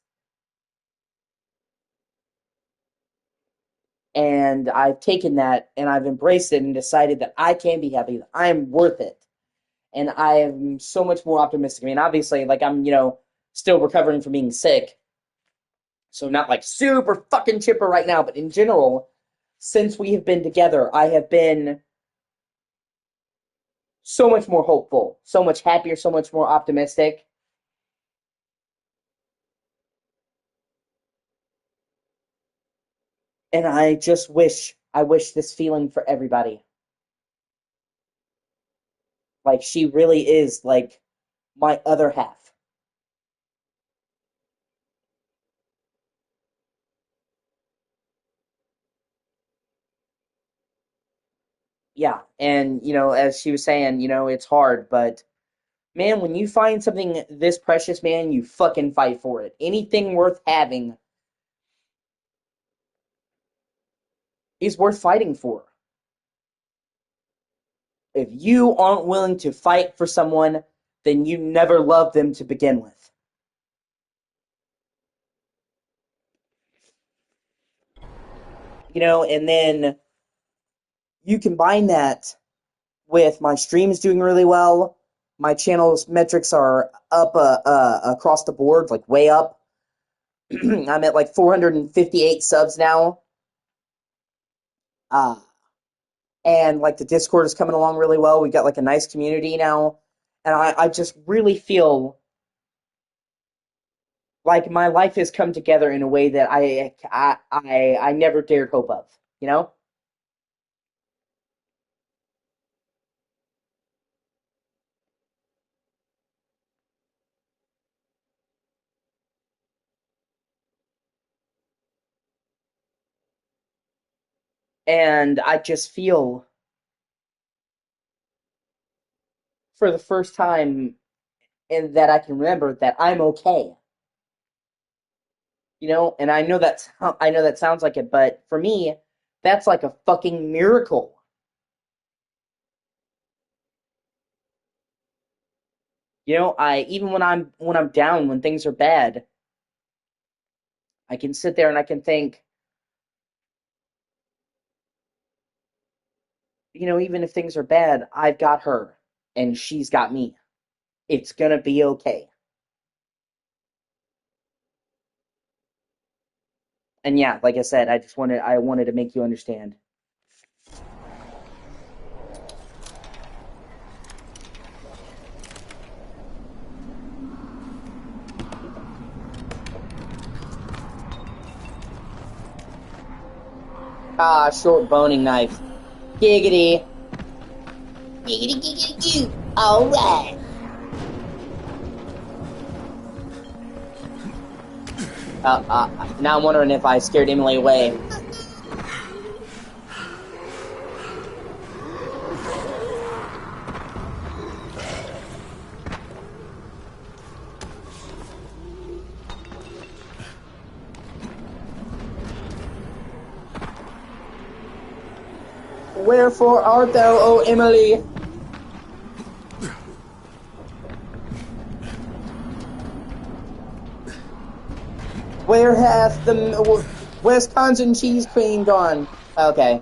And I've taken that and I've embraced it and decided that I can be happy, that I am worth it. And I am so much more optimistic. I mean, obviously, like, I'm, still recovering from being sick. So not like super fucking chipper right now, but in general, since we have been together, I have been so much more hopeful, so much happier, so much more optimistic. And I wish this feeling for everybody. Like, she really is like my other half. yeah, and, as she was saying, it's hard, but, man, when you find something this precious, man, you fucking fight for it. Anything worth having is worth fighting for. If you aren't willing to fight for someone, then you never loved them to begin with. And then you combine that with my streams doing really well. My channel's metrics are up across the board, like way up. I'm at like 458 subs now. And like the Discord is coming along really well. We've got like a nice community now. And I just really feel like my life has come together in a way that I never dared hope of, you know? And I just feel for the first time in that I can remember that I'm okay. And I know that sounds like it, but for me, that's like a fucking miracle. I even when I'm down, when things are bad, I can sit there and I can think, even if things are bad, I've got her and she's got me. It's gonna be okay. And yeah, like I said, I wanted to make you understand. Ah, short boning knife. Giggity. Giggity, giggity, goo. Alright. Now I'm wondering if I scared Emily away. Wherefore art thou, O Emily? Where hath the Wisconsin cheese cream gone? Okay.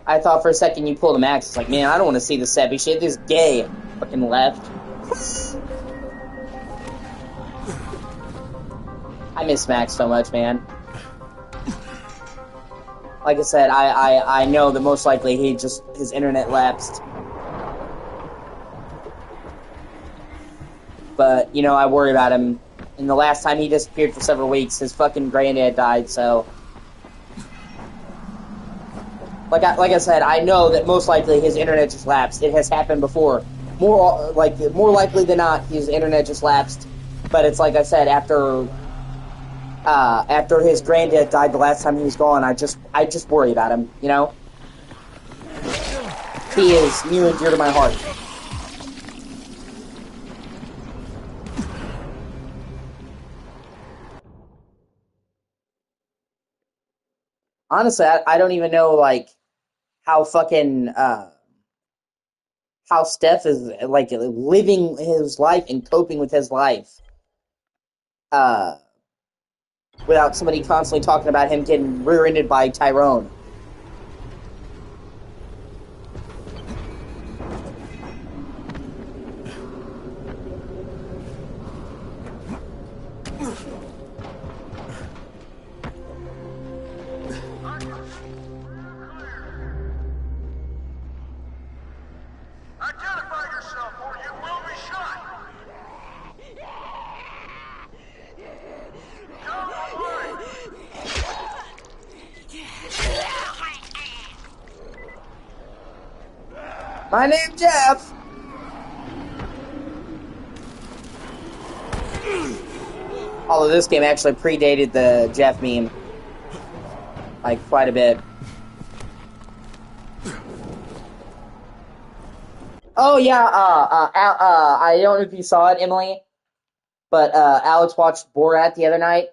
I thought for a second you pulled a Max. It's like, man, I don't want to see this sappy shit. This is gay. Fucking left. I miss Max so much, man. Like I said, I know that most likely his internet lapsed. But, I worry about him. And the last time he disappeared for several weeks, his fucking granddad died, so... Like I said, I know that most likely his internet just lapsed. It has happened before. More likely than not, his internet just lapsed. But it's like I said, after his granddad died the last time he was gone, I just worry about him, He is near and dear to my heart. Honestly, I don't even know, how fucking, how Steph is, living his life and coping with his life, without somebody constantly talking about him getting rear-ended by Tyrone. Identify yourself or you will be shot! Come on! My name's Jeff! Although this game actually predated the Jeff meme. Quite a bit. Oh yeah, I don't know if you saw it, Emily, but Alex watched Borat the other night,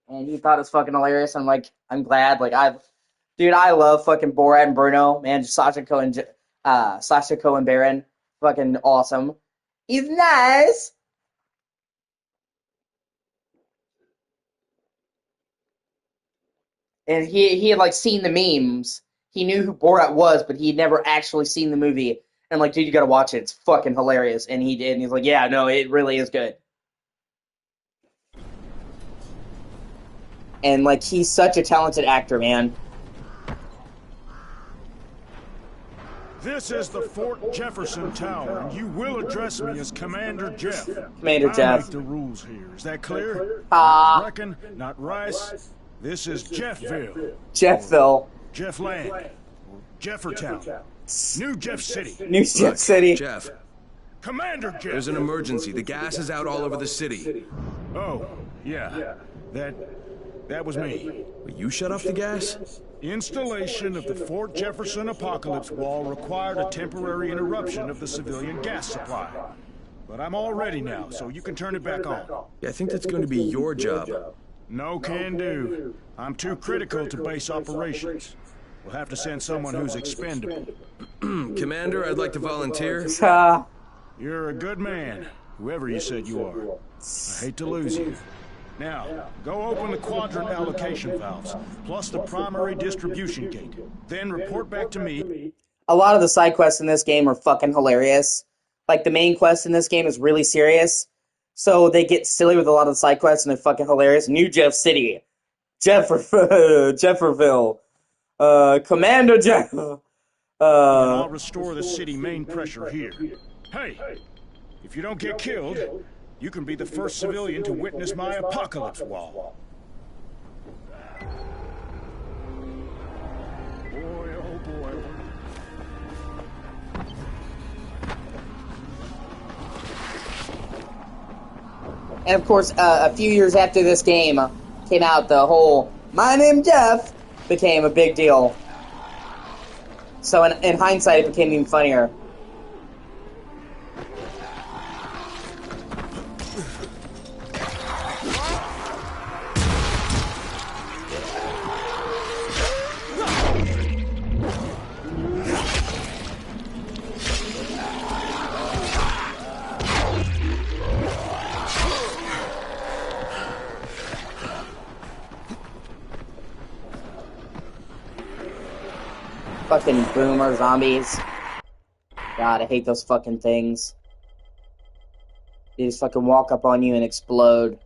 and he thought it was fucking hilarious. I'm like, I'm glad. Like, dude, I love fucking Borat and Bruno, man. Sacha Cohen Baron, fucking awesome. He's nice. And he had like seen the memes. He knew who Borat was, but he'd never actually seen the movie. And I'm like, dude, you gotta watch it. It's fucking hilarious. And he did, and he's like, yeah, no, it really is good. And like, he's such a talented actor, man. This is the Fort Jefferson Tower, and you will address me as Commander Jeff. Commander I Jeff. make the rules here. Is that clear? Ah. Not Brecken, not Rice. This is Jeffville. Jeffville. Jeff Land. Or Jeffertown. New Jeff City. New Jeff City. Jeff, Commander Jeff! there's an emergency. The gas is out all over the city. Oh, yeah. That was me. Will you shut off the gas? Installation of the Fort Jefferson Apocalypse Wall required a temporary interruption of the civilian gas supply. But I'm all ready now, so you can turn it back on. Yeah, I think that's going to be your job. No can do. I'm too critical to base operations. We'll have to send someone who's expendable. Commander, I'd like to volunteer. You're a good man, whoever you said you are. I hate to lose you. Now, go open the quadrant allocation valves, plus the primary distribution gate. Then report back to me. A lot of the side quests in this game are fucking hilarious. Like, the main quest in this game is really serious. So they get silly with a lot of the side quests, and they're fucking hilarious. New Jeff City. Jefferville. Commander Jeff. And I'll restore the city main pressure here. Hey, if you don't get killed, you can be the first civilian to witness my apocalypse wall. Boy, oh boy. And of course, a few years after this game came out, the whole "My name Jeff" became a big deal. So in hindsight, it became even funnier. Fucking boomer zombies. God, I hate those fucking things. They just fucking walk up on you and explode.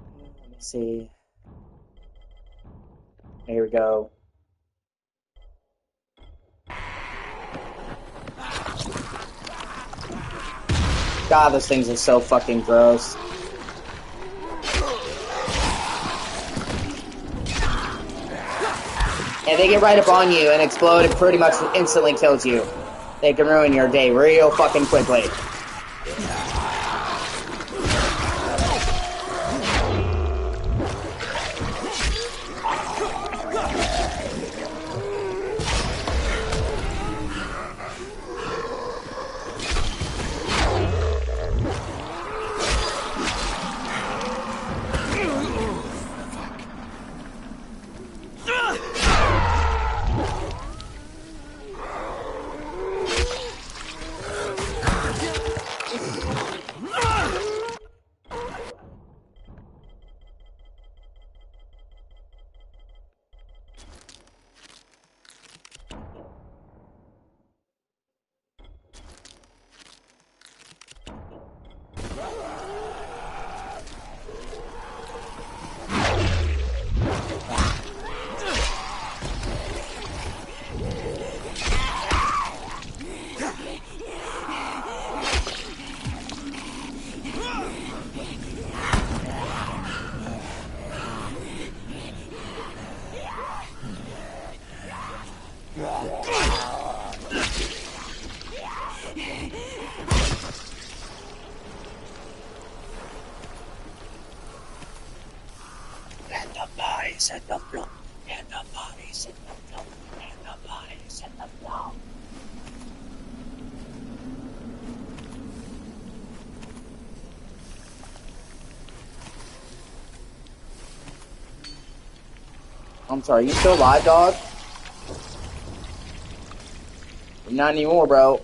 Let me see. Here we go. God, those things are so fucking gross. And they get right up on you and explode and pretty much instantly kills you. They can ruin your day real fucking quickly. I'm sorry, you still alive, dog? Not anymore, bro.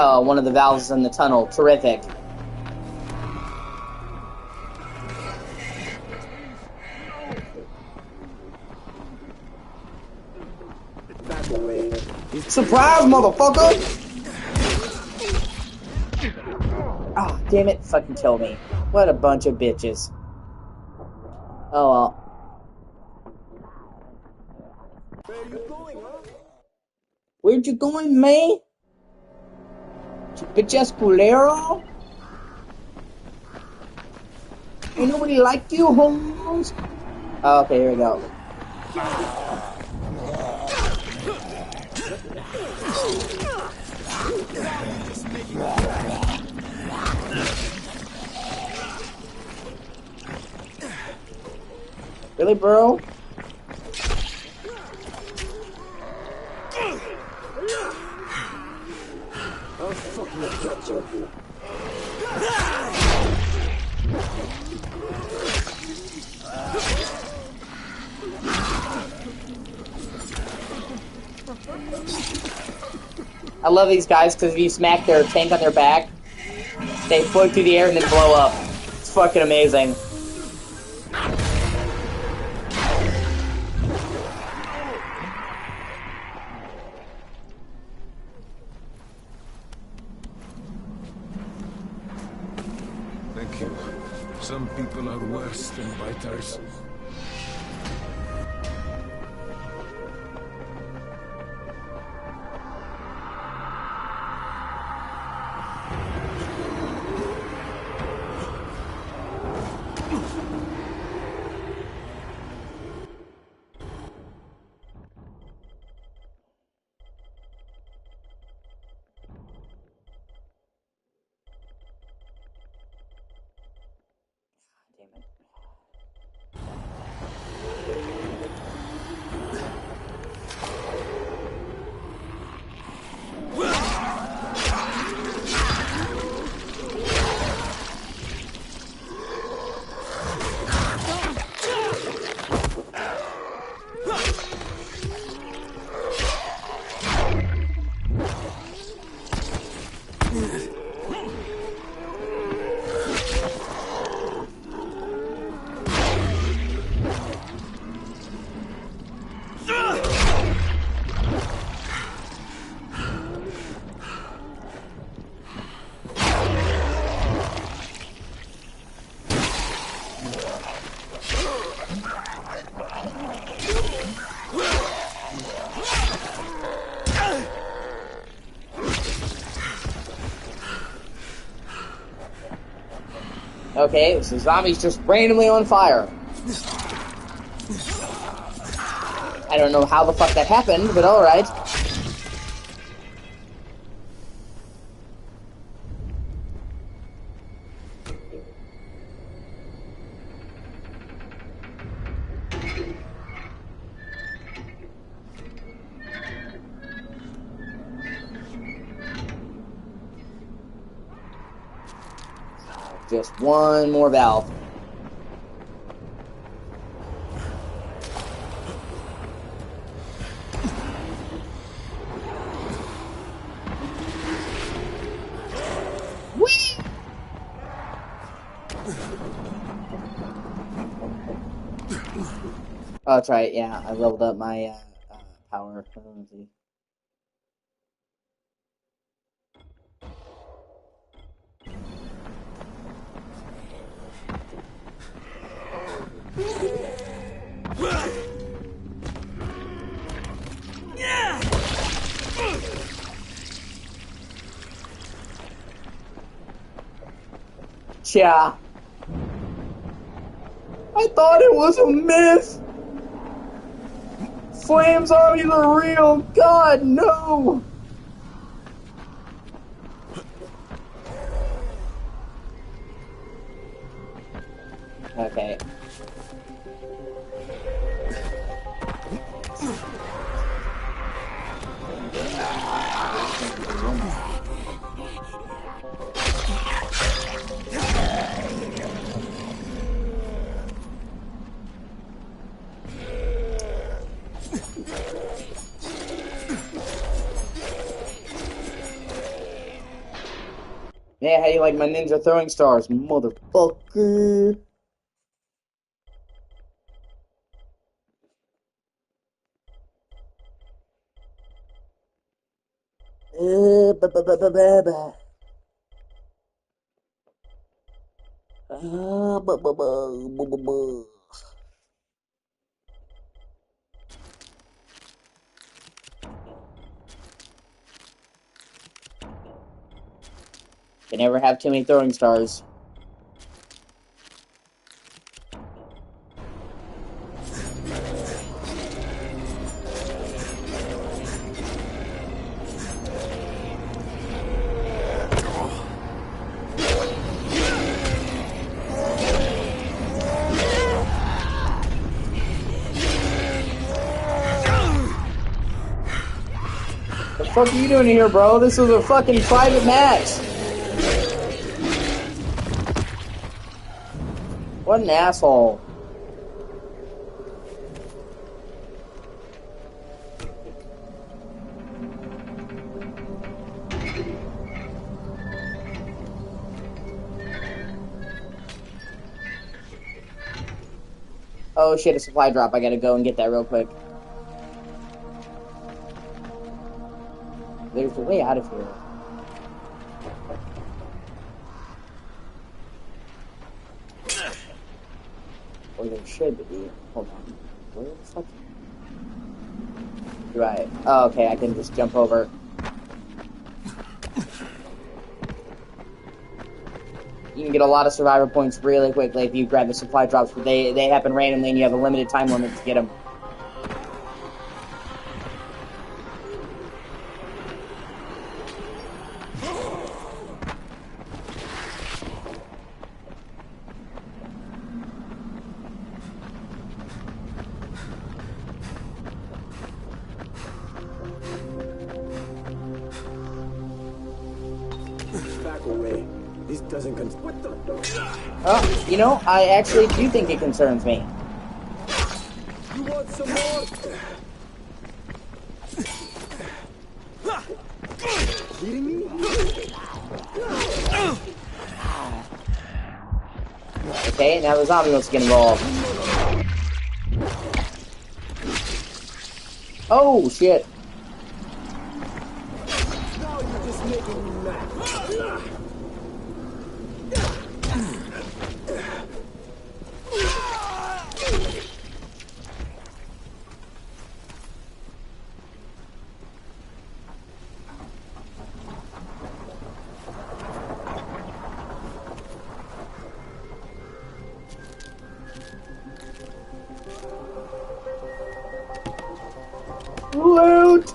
Oh, one of the valves in the tunnel. Terrific. Surprise, motherfucker! Ah, oh, damn it. Fucking kill me. What a bunch of bitches. Oh, well. Where'd you going, man? Bitch-ass culero? Ain't nobody like you, Holmes? Oh, okay, here we go. Really, bro? I'll fucking get you. I love these guys because if you smack their tank on their back, they float through the air and then blow up. It's fucking amazing. Thank you. Some people are worse than biters. Okay, so zombies just randomly on fire. I don't know how the fuck that happened, but alright. Just one more valve. Whee! Oh, that's right, yeah, I leveled up my power. Yeah. I thought it was a myth. Flame zombies are real. God, no. Okay. Yeah, how you like my ninja throwing stars, motherfucker? Ba ba ba ba ba ba. Ba ba ba ba ba ba. Can never have too many throwing stars. The fuck are you doing here, bro? This was a fucking private match. What an asshole. Oh shit, a supply drop. I gotta go and get that real quick. There's a way out of here. Or there should be. Hold on. Where the fuck? Right. Oh, okay, I can just jump over. You can get a lot of survivor points really quickly if you grab the supply drops, but they happen randomly and you have a limited time limit to get them. This doesn't what the? Oh, you know, I actually do think it concerns me. You want some more? Kidding me? Okay, now the zombie wants to get involved. Oh, shit. Now you're just making me mad. Loot!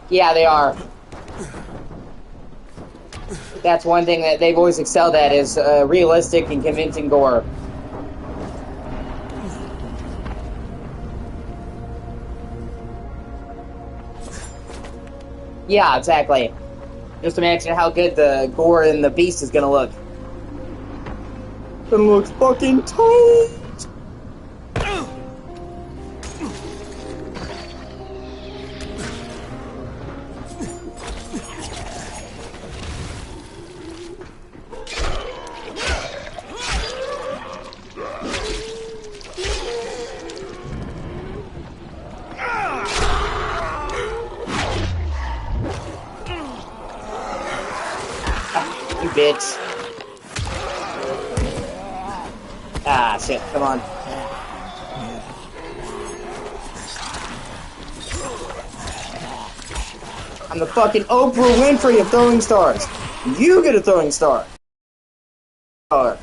Yeah, they are. That's one thing that they've always excelled at is realistic and convincing gore. Yeah, exactly. Just imagine how good the gore in the beast is gonna look. It looks fucking tight! You bitch. Ah, shit, come on. I'm the fucking Oprah Winfrey of throwing stars. You get a throwing star. Oh.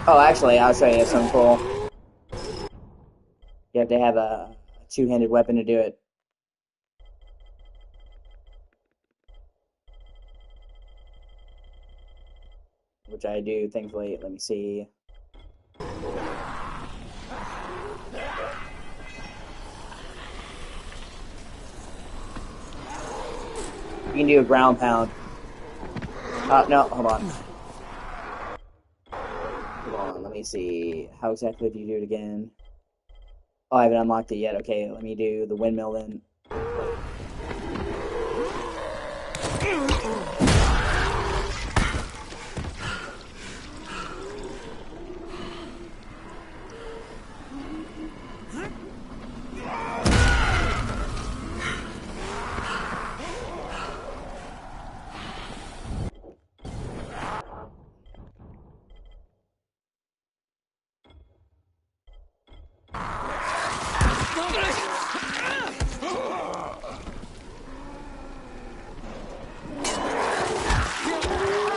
Oh, actually, I'll show you something cool. You have to have a two-handed weapon to do it. Which I do, thankfully. Let me see. You can do a ground pound. No, hold on. Hold on, let me see. How exactly do you do it again? Oh, I haven't unlocked it yet. Okay, let me do the windmill then.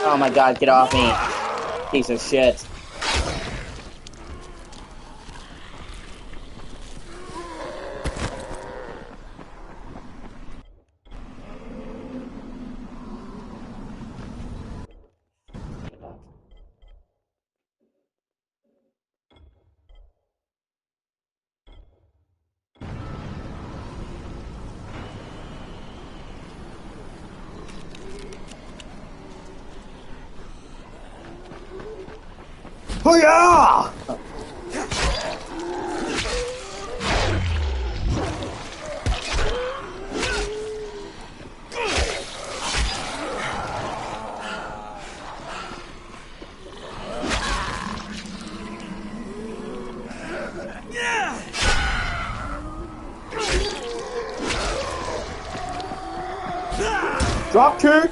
Oh my god, get off me. Piece of shit. Hoo-yah! Drop kick!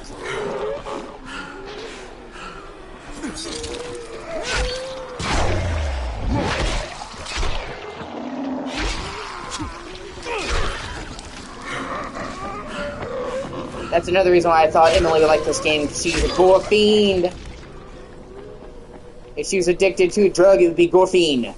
That's another reason why I thought Emily would like this game, because she's a gore fiend. If she was addicted to a drug, it would be gore fiend.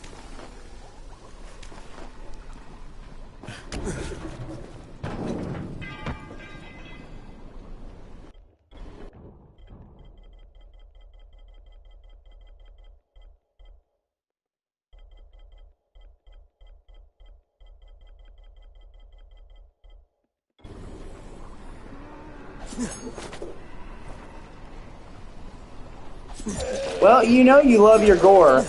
Well, you know you love your gore.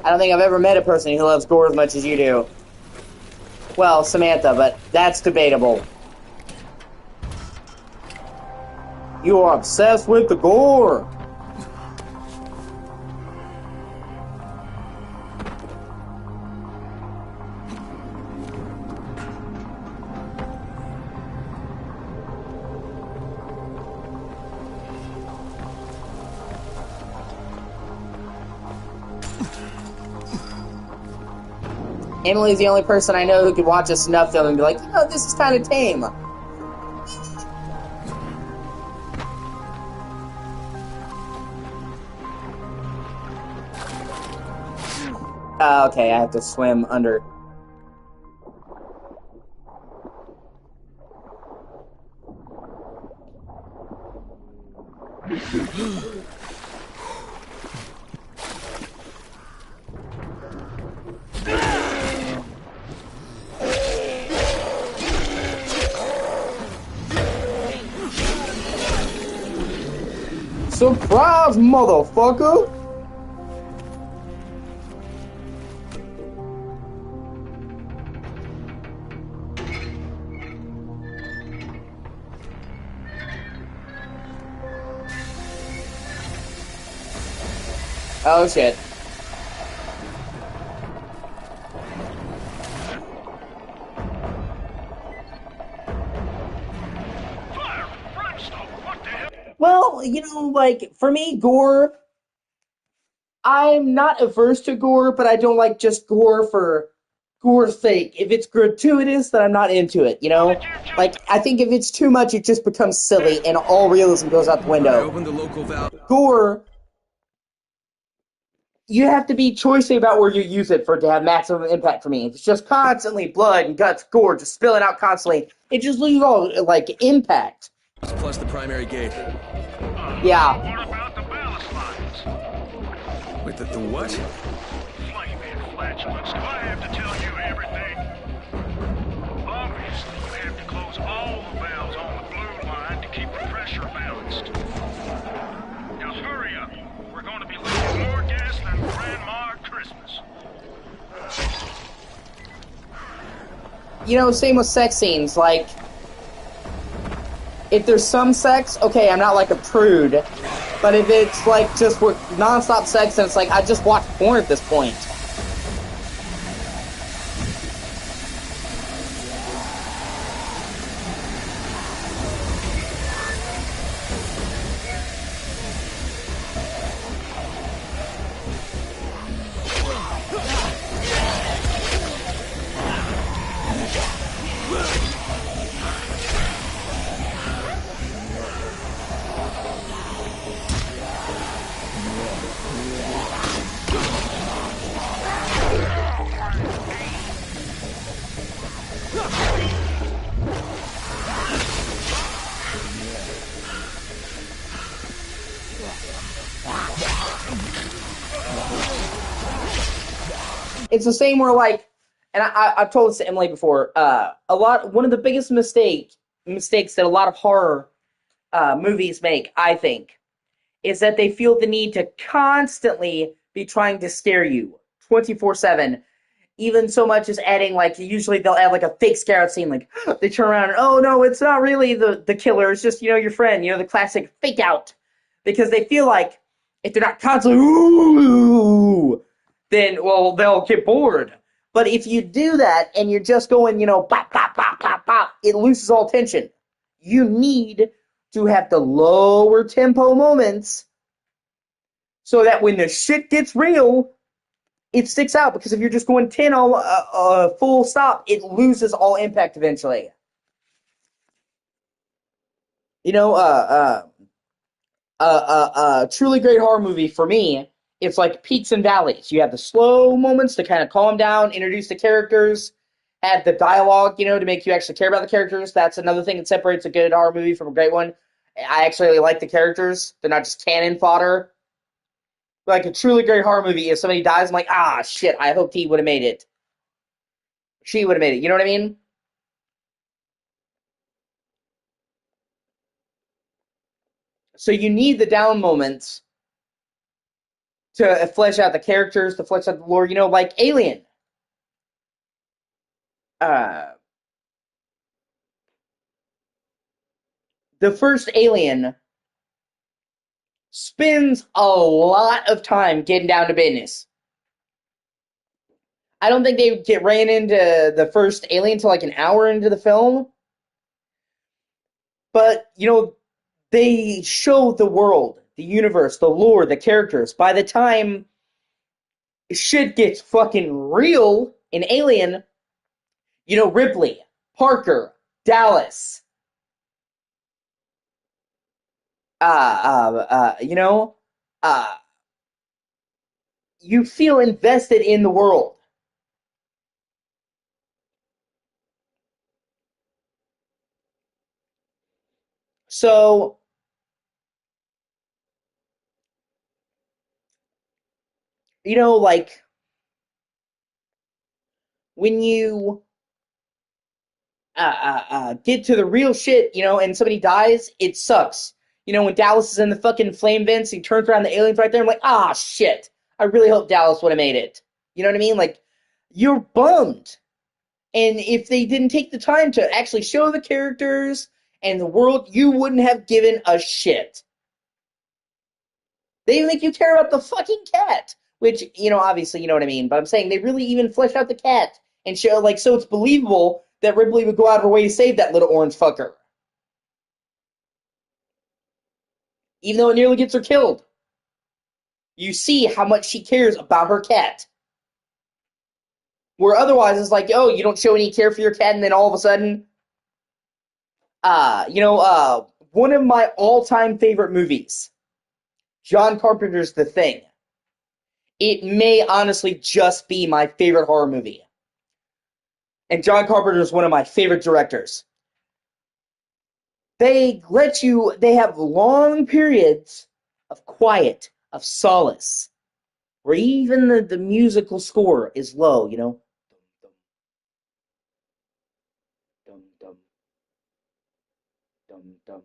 I don't think I've ever met a person who loves gore as much as you do. Well, Samantha, but that's debatable. You are obsessed with the gore. Emily's the only person I know who could watch a snuff film and be like, oh, this is kind of tame. Okay, I have to swim under. Surprise, motherfucker! Oh shit. Well, you know, like, for me, gore, I'm not averse to gore, but I don't like just gore for gore's sake. If it's gratuitous, then I'm not into it, you know? Like, I think if it's too much, it just becomes silly, and all realism goes out the I window. opened the local valve. Gore, you have to be choosy about where you use it for it to have maximum impact for me. If it's just constantly blood and guts, gore, just spilling out constantly, it just loses all, like, impact. Plus the primary gate. Yeah. What about the ballast lines? Wait, the what? Flaming flatulence. Do I have to tell you everything? Obviously, you have to close all the valves on the blue line to keep the pressure balanced. Now hurry up. We're going to be losing more gas than Grandma at Christmas. You know, same with sex scenes, like, if there's some sex, okay, I'm not like a prude, but if it's like just non-stop sex, then it's like, I just watch porn at this point. It's the same where, like, and I've told this to Emily before, one of the biggest mistakes that a lot of horror movies make, I think, is that they feel the need to constantly be trying to scare you 24/7. Even so much as adding, like, usually they'll add, like, a fake scare out scene, like, they turn around and, oh, no, it's not really the killer, it's just, you know, your friend, you know, the classic fake out. Because they feel like if they're not constantly, ooh, then, well, they'll get bored. But if you do that and you're just going, you know, bop, bop, bop, bop, bop, it loses all tension. You need to have the lower tempo moments so that when the shit gets real, it sticks out. Because if you're just going 10 all full stop, it loses all impact eventually. You know, truly great horror movie for me, it's like peaks and valleys. You have the slow moments to kind of calm down, introduce the characters, add the dialogue, you know, to make you actually care about the characters. That's another thing that separates a good horror movie from a great one. I actually really like the characters. They're not just cannon fodder. Like a truly great horror movie, if somebody dies, I'm like, ah, shit, I hoped he would have made it. She would have made it. You know what I mean? So you need the down moments to flesh out the characters, to flesh out the lore. You know, like Alien. The first Alien spends a lot of time getting down to business. I don't think they ran into the first Alien until like an hour into the film. But, you know, they show the world, the universe, the lore, the characters. By the time shit gets fucking real in Alien, you know, Ripley, Parker, Dallas, you know, you feel invested in the world. So, you know, like, when you get to the real shit, you know, and somebody dies, it sucks. You know, when Dallas is in the fucking flame vents, he turns around, the alien's right there, I'm like, ah, shit. I really hope Dallas would have made it. You know what I mean? Like, you're bummed. And if they didn't take the time to actually show the characters and the world, you wouldn't have given a shit. They make you care about the fucking cat, which, obviously, you know what I mean, but I'm saying they really even flesh out the cat and show, so it's believable that Ripley would go out of her way to save that little orange fucker. Even though it nearly gets her killed. You see how much she cares about her cat. Where otherwise it's like, oh, you don't show any care for your cat, and then all of a sudden, one of my all-time favorite movies, John Carpenter's The Thing. It may honestly just be my favorite horror movie. And John Carpenter is one of my favorite directors. They have long periods of quiet, of solace, where even the musical score is low, Dum, dum, dum, dum, dum.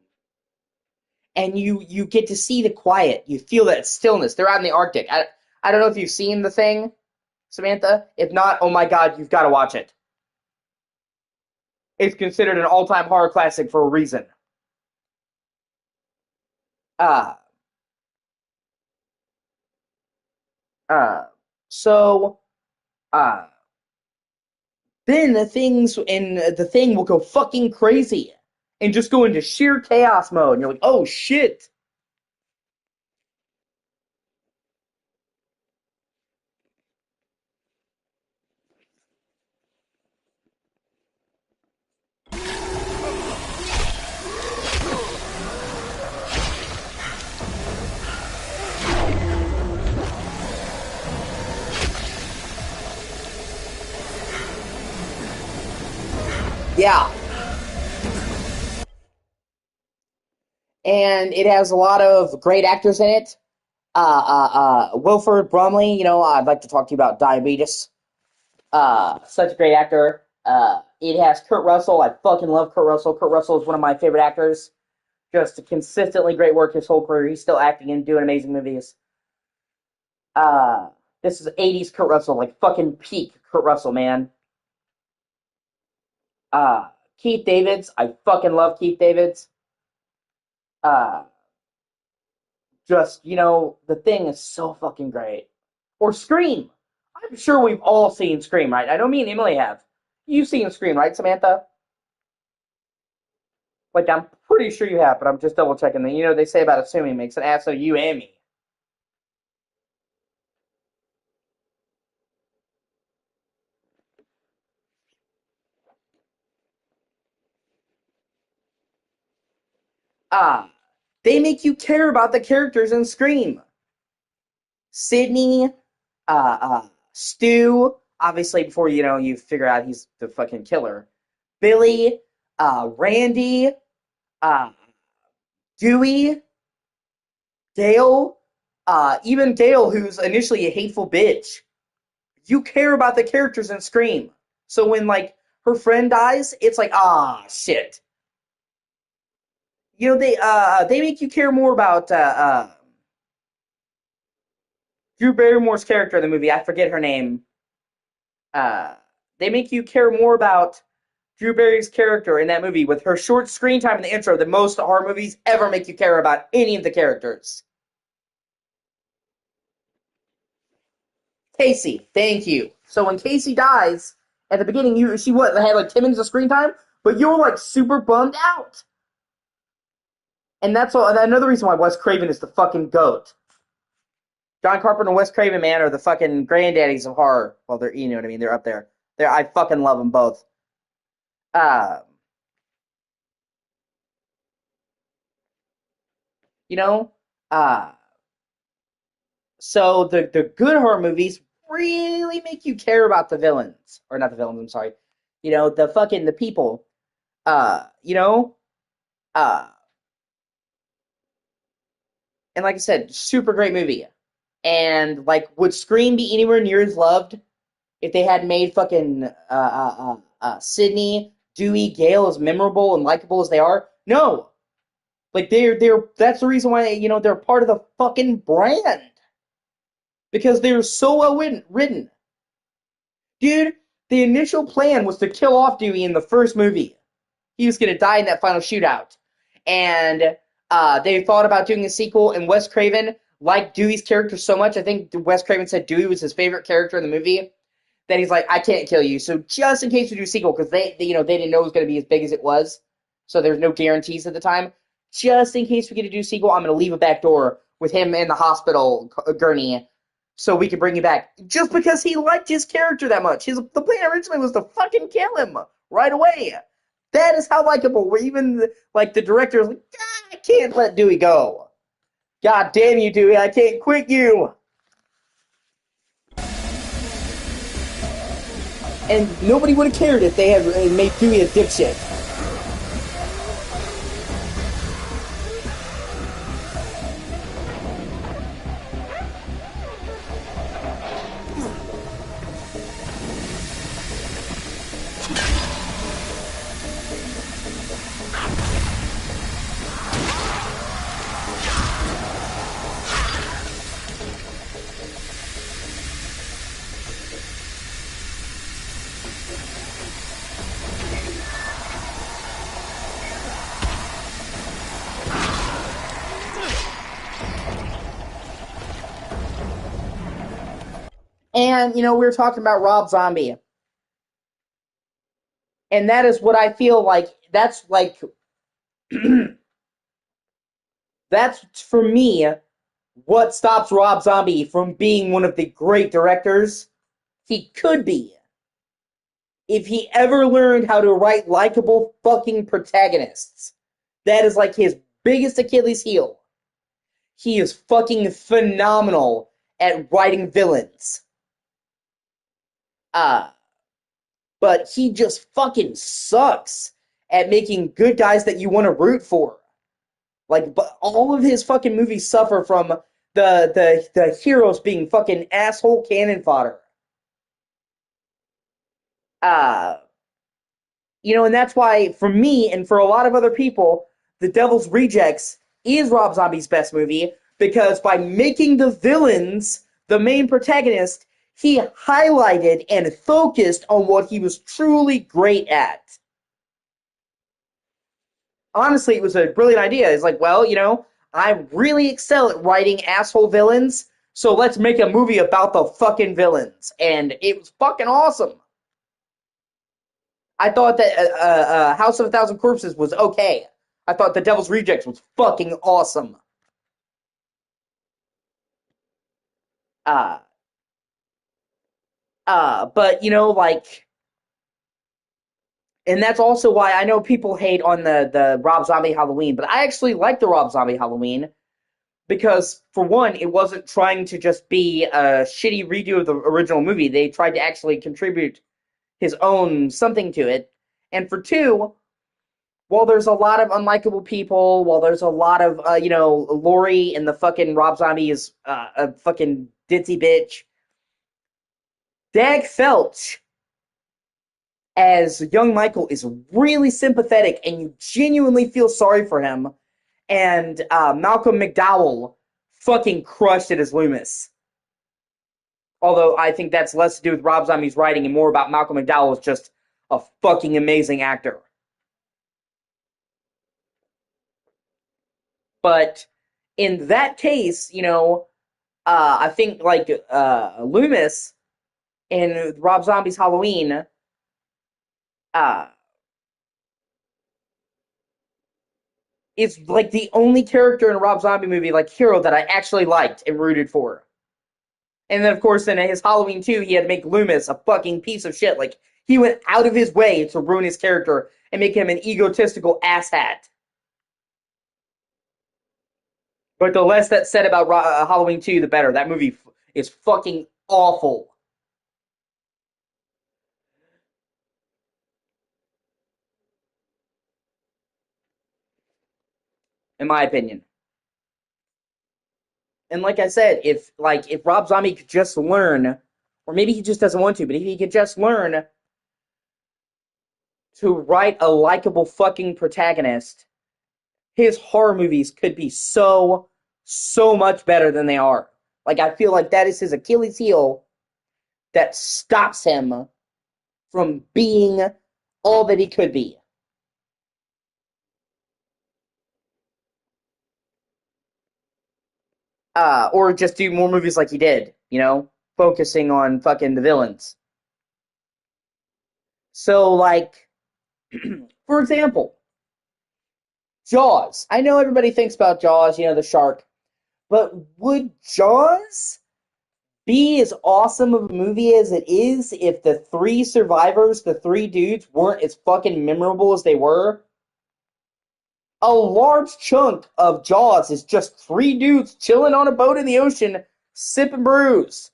And you get to see the quiet. You feel that stillness. They're out in the Arctic. I don't know if you've seen The Thing, Samantha. If not, oh my god, you've got to watch it. It's considered an all-time horror classic for a reason. Uh, so, then the thing will go fucking crazy and just go into sheer chaos mode. And you're like, oh shit. Yeah. And it has a lot of great actors in it. Wilford Brumley, I'd like to talk to you about Diabetes. Such a great actor. It has Kurt Russell. I fucking love Kurt Russell. Kurt Russell is one of my favorite actors. Just consistently great work his whole career. He's still acting and doing amazing movies. This is 80s Kurt Russell, fucking peak Kurt Russell, man. Keith Davids. I fucking love Keith Davids. The Thing is so fucking great. Or Scream. I'm sure we've all seen Scream, right? I know me and Emily have. You've seen Scream, right, Samantha? I'm pretty sure you have, but I'm just double checking. They say about assuming makes an ass of you and me. They make you care about the characters in Scream. Sydney, Stu, obviously before you figure out he's the fucking killer. Billy, Randy, Dewey, Gail, even Gail, who's initially a hateful bitch. You care about the characters in Scream. So when her friend dies, it's like, shit. They make you care more about Drew Barrymore's character in the movie. I forget her name. They make you care more about Drew Barry's character in that movie with her short screen time in the intro than most horror movies ever make you care about any of the characters. Casey, thank you. So when Casey dies, at the beginning, she had 10 minutes of screen time, but you were super bummed out. And that's another reason why Wes Craven is the fucking GOAT. John Carpenter and Wes Craven, man, are the fucking granddaddies of horror. Well, they're, you know what I mean, they're up there. I fucking love them both. So the good horror movies really make you care about the villains. Or not the villains, I'm sorry. The people. And like I said, super great movie. And would Scream be anywhere near as loved if they had made fucking Sydney, Dewey, Gale as memorable and likable as they are? No. They're that's the reason why they're part of the fucking brand. Because they're so well written. Dude, the initial plan was to kill off Dewey in the first movie. He was going to die in that final shootout. And they thought about doing a sequel, and Wes Craven liked Dewey's character so much. I think Wes Craven said Dewey was his favorite character in the movie. That he's like, I can't kill you. So just in case we do a sequel, because they didn't know it was going to be as big as it was, so there's no guarantees at the time. Just in case we get to do a sequel, I'm going to leave a back door with him in the hospital gurney, so we can bring you back. Just because he liked his character that much. The plan originally was to fucking kill him right away. That is how likable. Where even the director is like, I can't let Dewey go. God damn you, Dewey! I can't quit you. And nobody would have cared if they had made Dewey a dipshit. And, we were talking about Rob Zombie. And that is what I feel like, that's for me, what stops Rob Zombie from being one of the great directors he could be. If he ever learned how to write likable fucking protagonists. That is his biggest Achilles heel. He is fucking phenomenal at writing villains. But he just fucking sucks at making good guys that you want to root for. But all of his fucking movies suffer from the heroes being fucking asshole cannon fodder. And that's why, for me and for a lot of other people, The Devil's Rejects is Rob Zombie's best movie, because by making the villains the main protagonist, he highlighted and focused on what he was truly great at. Honestly, it was a brilliant idea. It's I really excel at writing asshole villains, so let's make a movie about the fucking villains. And it was fucking awesome. I thought that House of a Thousand Corpses was okay. I thought The Devil's Rejects was fucking awesome. But, and that's also why I know people hate on the Rob Zombie Halloween, but I actually like the Rob Zombie Halloween because, for one, it wasn't trying to just be a shitty redo of the original movie. They tried to actually contribute his own something to it. And for two, while there's a lot of unlikable people, while there's a lot of, Laurie and the fucking Rob Zombie is a fucking ditzy bitch, Dag Felch as young Michael is really sympathetic, and you genuinely feel sorry for him. And Malcolm McDowell fucking crushed it as Loomis. Although I think that's less to do with Rob Zombie's writing and more about Malcolm McDowell as just a fucking amazing actor. But in that case, I think Loomis in Rob Zombie's Halloween, is the only character in a Rob Zombie movie, hero, that I actually liked and rooted for. And then, of course, in his Halloween 2, he had to make Loomis a fucking piece of shit. He went out of his way to ruin his character and make him an egotistical asshat. But the less that's said about Halloween 2, the better. That movie is fucking awful. In my opinion. And like I said, if Rob Zombie could just learn, or maybe he just doesn't want to, but if he could just learn to write a likable fucking protagonist, his horror movies could be so much better than they are. I feel like that is his Achilles heel that stops him from being all that he could be. Or just do more movies like he did, focusing on fucking the villains. So, like, for example, Jaws. I know everybody thinks about Jaws, the shark, but would Jaws be as awesome of a movie as it is if the three survivors, the three dudes, weren't as fucking memorable as they were? A large chunk of Jaws is just three dudes chilling on a boat in the ocean, sipping brews.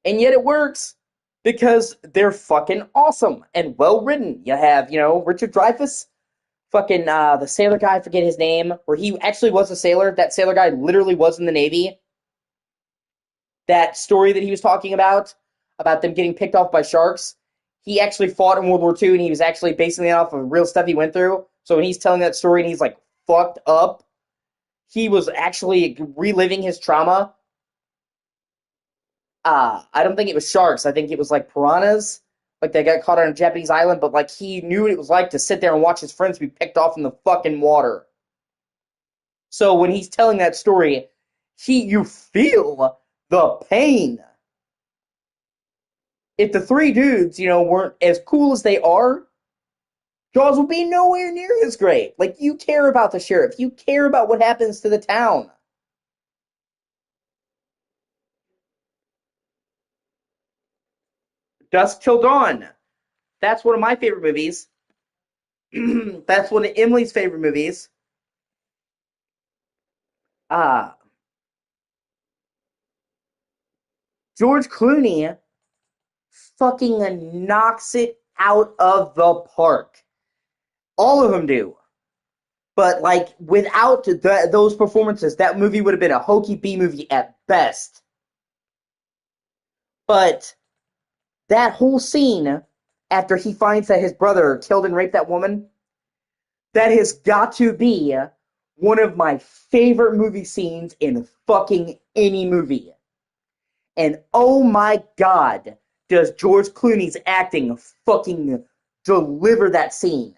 And yet it works because they're fucking awesome and well written. You have, Richard Dreyfuss, fucking the sailor guy, I forget his name, where he actually was a sailor. That sailor guy literally was in the Navy. That story that he was talking about them getting picked off by sharks, he actually fought in World War II, and he was actually basing it off of real stuff he went through. So when he's telling that story and he's like fucked up, he was actually reliving his trauma. I don't think it was sharks. I think it was like piranhas. Like they got caught on a Japanese island, but like he knew what it was like to sit there and watch his friends be picked off in the fucking water. So when he's telling that story, you feel the pain. If the three dudes, weren't as cool as they are, Jaws would be nowhere near as great. Like, you care about the sheriff. You care about what happens to the town. Dusk Till Dawn. That's one of my favorite movies. That's one of Emily's favorite movies. George Clooney fucking knocks it out of the park. All of them do. But, like, without those performances, that movie would have been a hokey B movie at best. But that whole scene, after he finds that his brother killed and raped that woman, that has got to be one of my favorite movie scenes in fucking any movie. And oh my god, does George Clooney's acting fucking deliver that scene.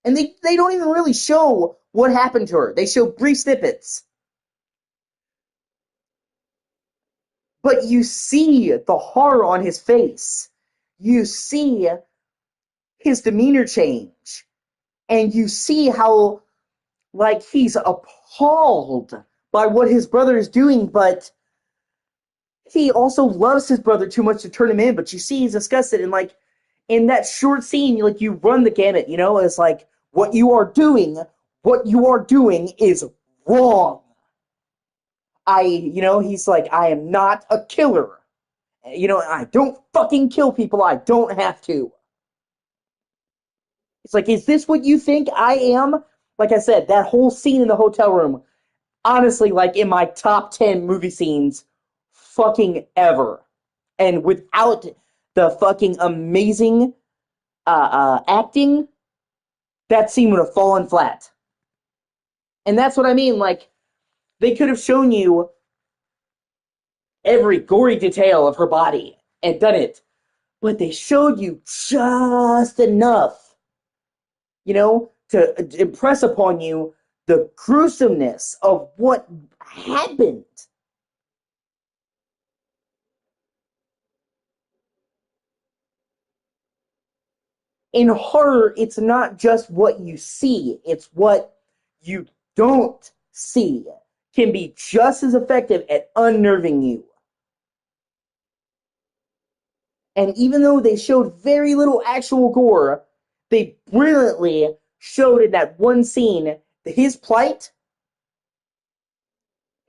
And they don't even really show what happened to her. They show brief snippets. But you see the horror on his face. You see his demeanor change. And you see how, like, he's appalled by what his brother is doing, but he also loves his brother too much to turn him in. But you see he's disgusted. And, like, in that short scene, like, you run the gamut, It's like, what you are doing is wrong. He's like, I am not a killer. I don't fucking kill people. I don't have to. It's like, is this what you think I am? Like I said, that whole scene in the hotel room, honestly, like, in my top 10 movie scenes fucking ever. And without the fucking amazing acting, that scene would have fallen flat. And that's what I mean, like, they could have shown you every gory detail of her body and done it, but they showed you just enough, to impress upon you the gruesomeness of what happened. In horror, it's not just what you see, it's what you don't see can be just as effective at unnerving you. And even though they showed very little actual gore, they brilliantly showed in that one scene his plight,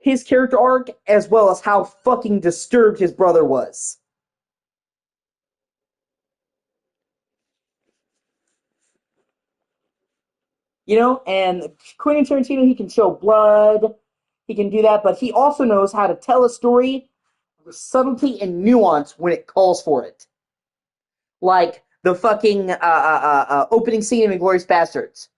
his character arc, as well as how fucking disturbed his brother was. And Quentin Tarantino, he can show blood, he can do that, but he also knows how to tell a story with subtlety and nuance when it calls for it. Like the fucking opening scene in Inglourious Basterds,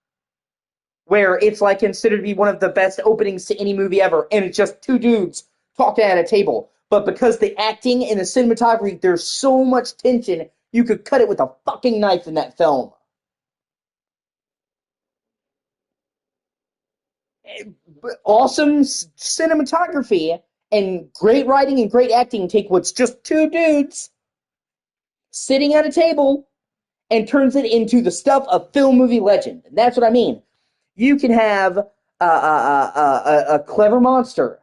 where it's like considered to be one of the best openings to any movie ever, and it's just two dudes talking at a table. But because the acting and the cinematography, there's so much tension, you could cut it with a fucking knife in that film. Awesome cinematography and great writing and great acting take what's just two dudes sitting at a table and turns it into the stuff of film movie legend. And that's what I mean. You can have a clever monster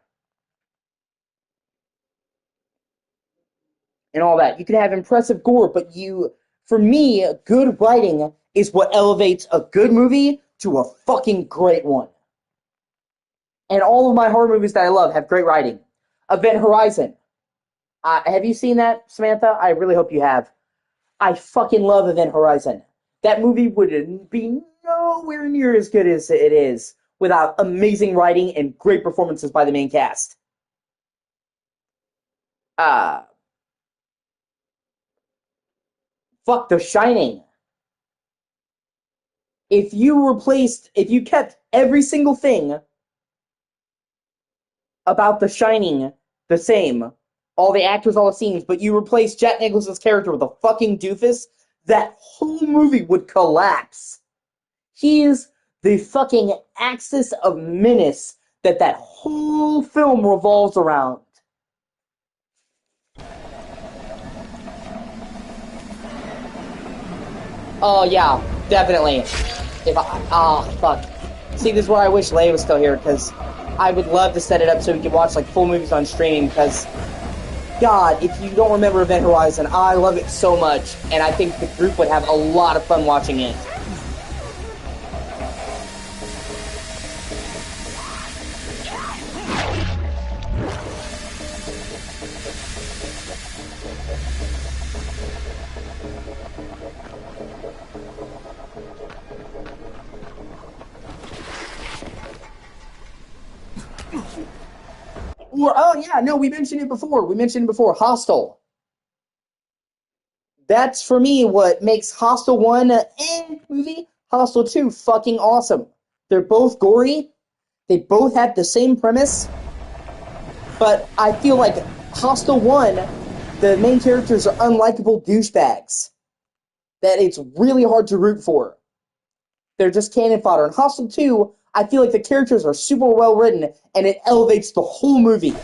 and all that. You can have impressive gore, but for me, good writing is what elevates a good movie to a fucking great one. And all of my horror movies that I love have great writing. Event Horizon. Have you seen that, Samantha? I really hope you have. I fucking love Event Horizon. That movie would be nowhere near as good as it is without amazing writing and great performances by the main cast. Fuck The Shining. If you kept every single thing about The Shining the same, all the actors, all the scenes, but you replaced Jack Nicholson's character with a fucking doofus, that whole movie would collapse. He is the fucking axis of menace that whole film revolves around. Oh yeah, definitely. Fuck. See, this is where I wish Leia was still here, because I would love to set it up so we could watch like full movies on streaming, because God, if you don't remember Event Horizon, I love it so much, and I think the group would have a lot of fun watching it. Oh yeah, no, we mentioned it before. Hostel. That's for me what makes Hostel 1 movie, Hostel 2 fucking awesome. They're both gory. They both have the same premise. But I feel like Hostel 1, the main characters are unlikable douchebags that it's really hard to root for. They're just cannon fodder. In Hostel 2, I feel like the characters are super well written and it elevates the whole movie.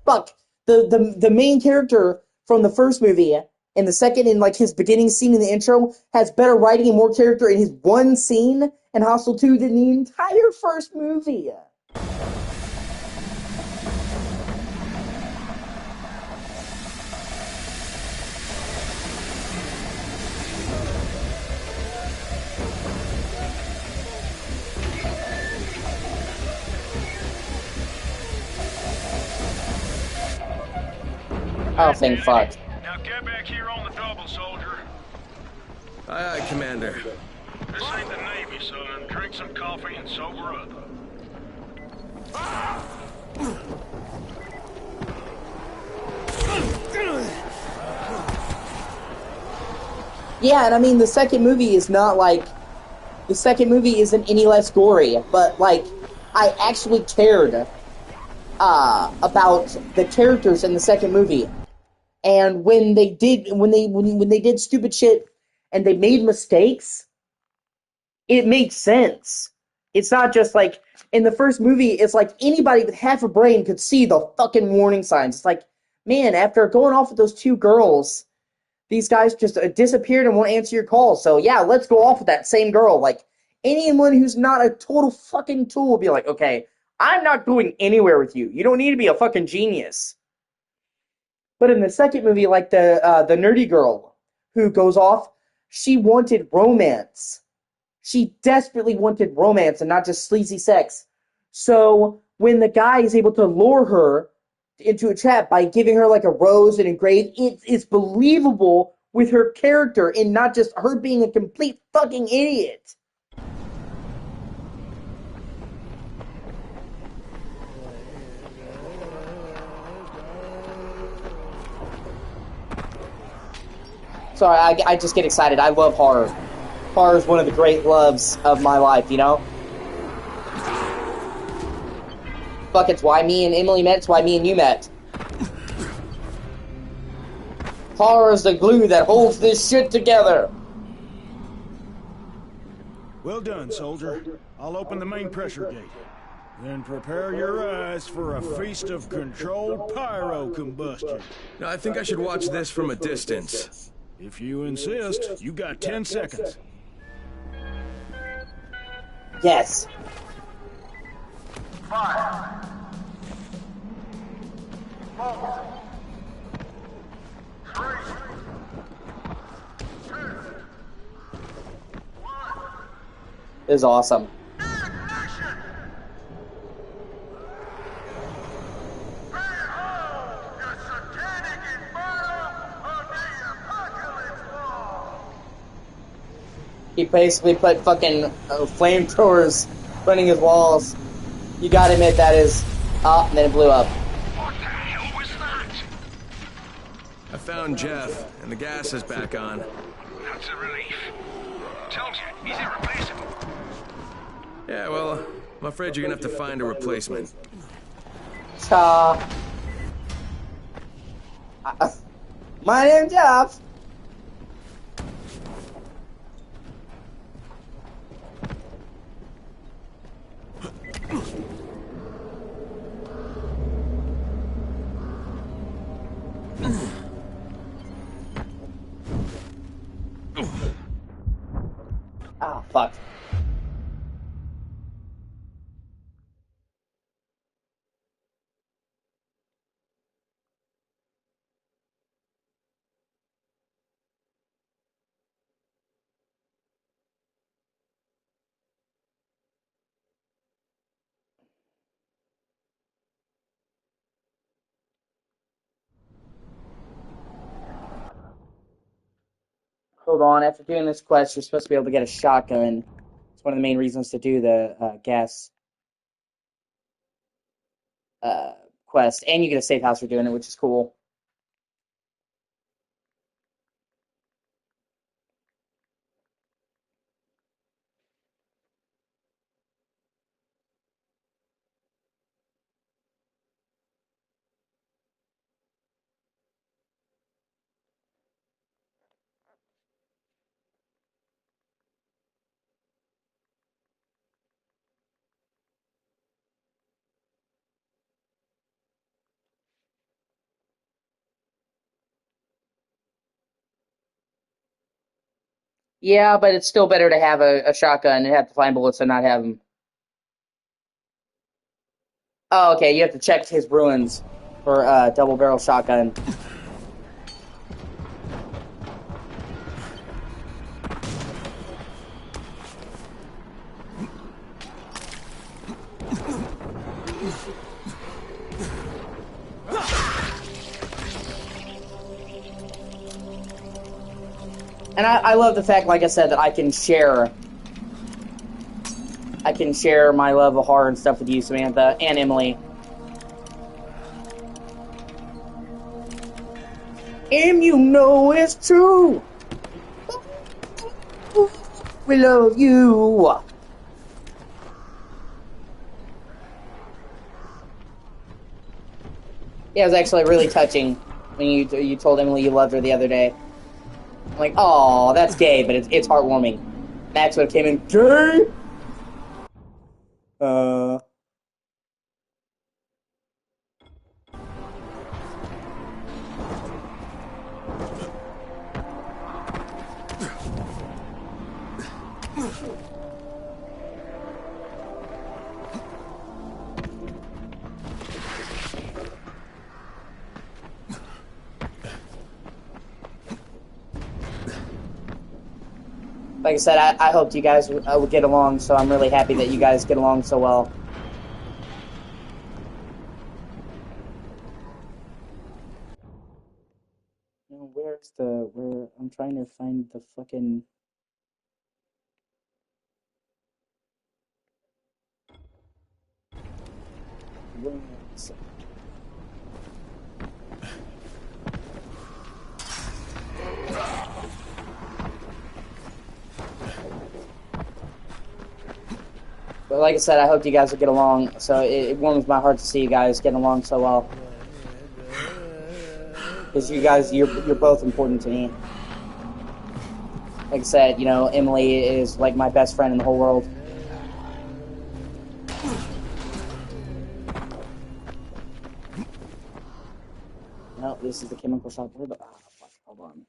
Fuck. The main character from the first movie and the second, in like his beginning scene in the intro, has better writing and more character in his one scene in Hostel 2 than the entire first movie. Oh, thank fuck. Now get back here on the double, soldier. Aye, aye, Commander. This ain't the Navy, son. Drink some coffee and sober up. Yeah, and I mean, the second movie isn't any less gory, but like, I actually cared about the characters in the second movie. And when they did stupid shit and they made mistakes, it made sense. It's not just like in the first movie, it's like anybody with half a brain could see the fucking warning signs. It's like, man, after going off with those two girls, these guys just disappeared and won't answer your calls. So yeah, let's go off with that same girl. Like, anyone who's not a total fucking tool will be like, okay, I'm not going anywhere with you. You don't need to be a fucking genius. But in the second movie, like the nerdy girl who goes off, she wanted romance. She desperately wanted romance and not just sleazy sex. So when the guy is able to lure her into a trap by giving her like a rose and engraved, it's believable with her character and not just her being a complete fucking idiot. Sorry, I just get excited. I love horror. Horror is one of the great loves of my life, you know? Fuck, it's why me and Emily met, it's why me and you met. Horror is the glue that holds this shit together. Well done, soldier. I'll open the main pressure gate. Then prepare your eyes for a feast of controlled pyro combustion. I think I should watch this from a distance. If you insist, you got 10 seconds. Yes. 5, 4, 3, 2, 1. This is awesome. He basically put fucking flamethrowers running his walls. You gotta admit that is... Oh, and then it blew up. What the hell was that? I found Jeff, and the gas is back on. That's a relief. Told you, he's irreplaceable. Yeah, well, I'm afraid you're gonna have to find a replacement. Ta. My name's Jeff. Oh, fuck. Hold on, after doing this quest, you're supposed to be able to get a shotgun. It's one of the main reasons to do the gas quest. And you get a safe house for doing it, which is cool. Yeah, but it's still better to have a shotgun and have to find bullets and not have them. Oh, okay, you have to check his ruins for double barrel shotgun. And I love the fact, like I said, that I can share my love of horror and stuff with you, Samantha, and Emily. Em, you know it's true. We love you. Yeah, it was actually really touching when you told Emily you loved her the other day. I'm like, oh, that's gay, but it's heartwarming. Max would have came in gay. Like I said, I hoped you guys would get along, so I'm really happy that you guys get along so well. Now, where I'm trying to find the fucking... ruins. But like I said, I hope you guys will get along. So it warms my heart to see you guys getting along so well. Because you guys, you're both important to me. Like I said, you know, Emily is like my best friend in the whole world. No, this is the chemical shop. Where the... Oh, fuck, hold on.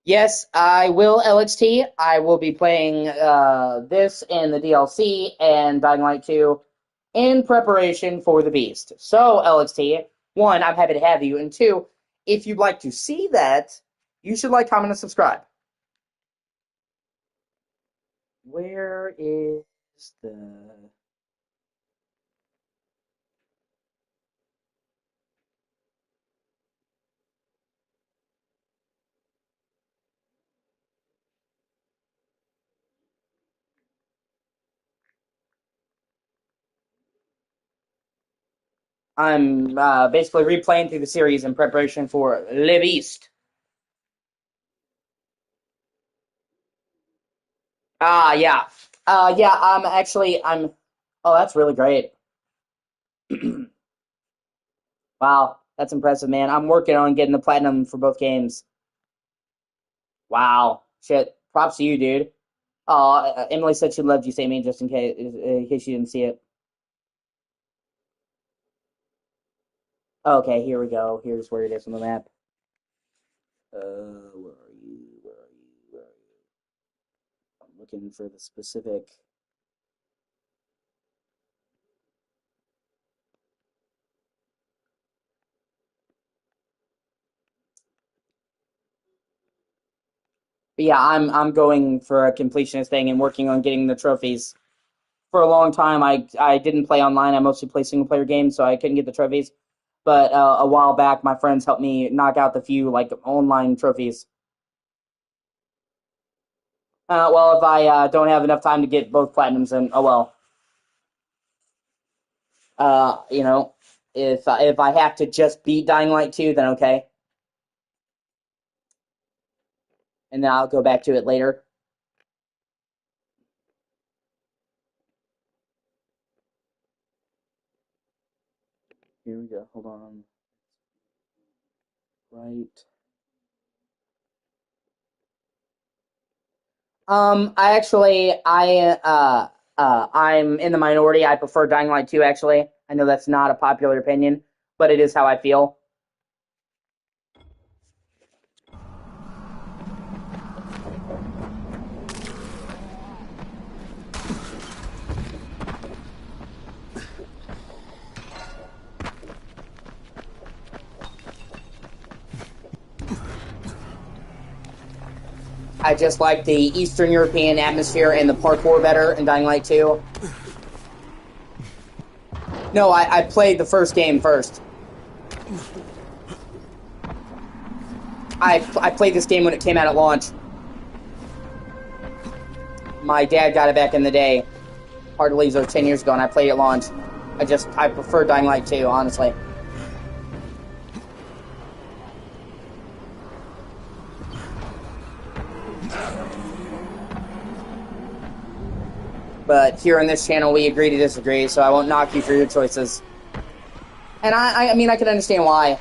Yes, I will, LXT. I will be playing this and the DLC and Dying Light 2 in preparation for the Beast. So, LXT, one, I'm happy to have you, and two, if you'd like to see that, you should like, comment, and subscribe. Where is the... I'm basically replaying through the series in preparation for Le Beast. Yeah. Yeah, I'm... Oh, that's really great. Wow, that's impressive, man. I'm working on getting the platinum for both games. Wow. Shit. Props to you, dude. Emily said she loved you, Sammy, just in case you didn't see it. Okay, here we go. Here's where it is on the map. Where are you? Where are you? Where are you? I'm looking for the specific... But yeah, I'm going for a completionist thing and working on getting the trophies. For a long time, I didn't play online. I mostly play single player games, so I couldn't get the trophies. But a while back, my friends helped me knock out the few like online trophies. Well, if I don't have enough time to get both platinums, then oh well. You know, if I have to just beat Dying Light 2, then okay. And then I'll go back to it later. Here we go. Hold on. Right. I'm in the minority. I prefer Dying Light 2, actually. I know that's not a popular opinion, but it is how I feel. I just like the Eastern European atmosphere and the parkour better in Dying Light 2. No, I played the first game first. I played this game when it came out at launch. My dad got it back in the day. Hard to believe it was 10 years ago, and I played it at launch. I prefer Dying Light 2, honestly. But here on this channel, we agree to disagree, so I won't knock you for your choices. And I mean, I can understand why.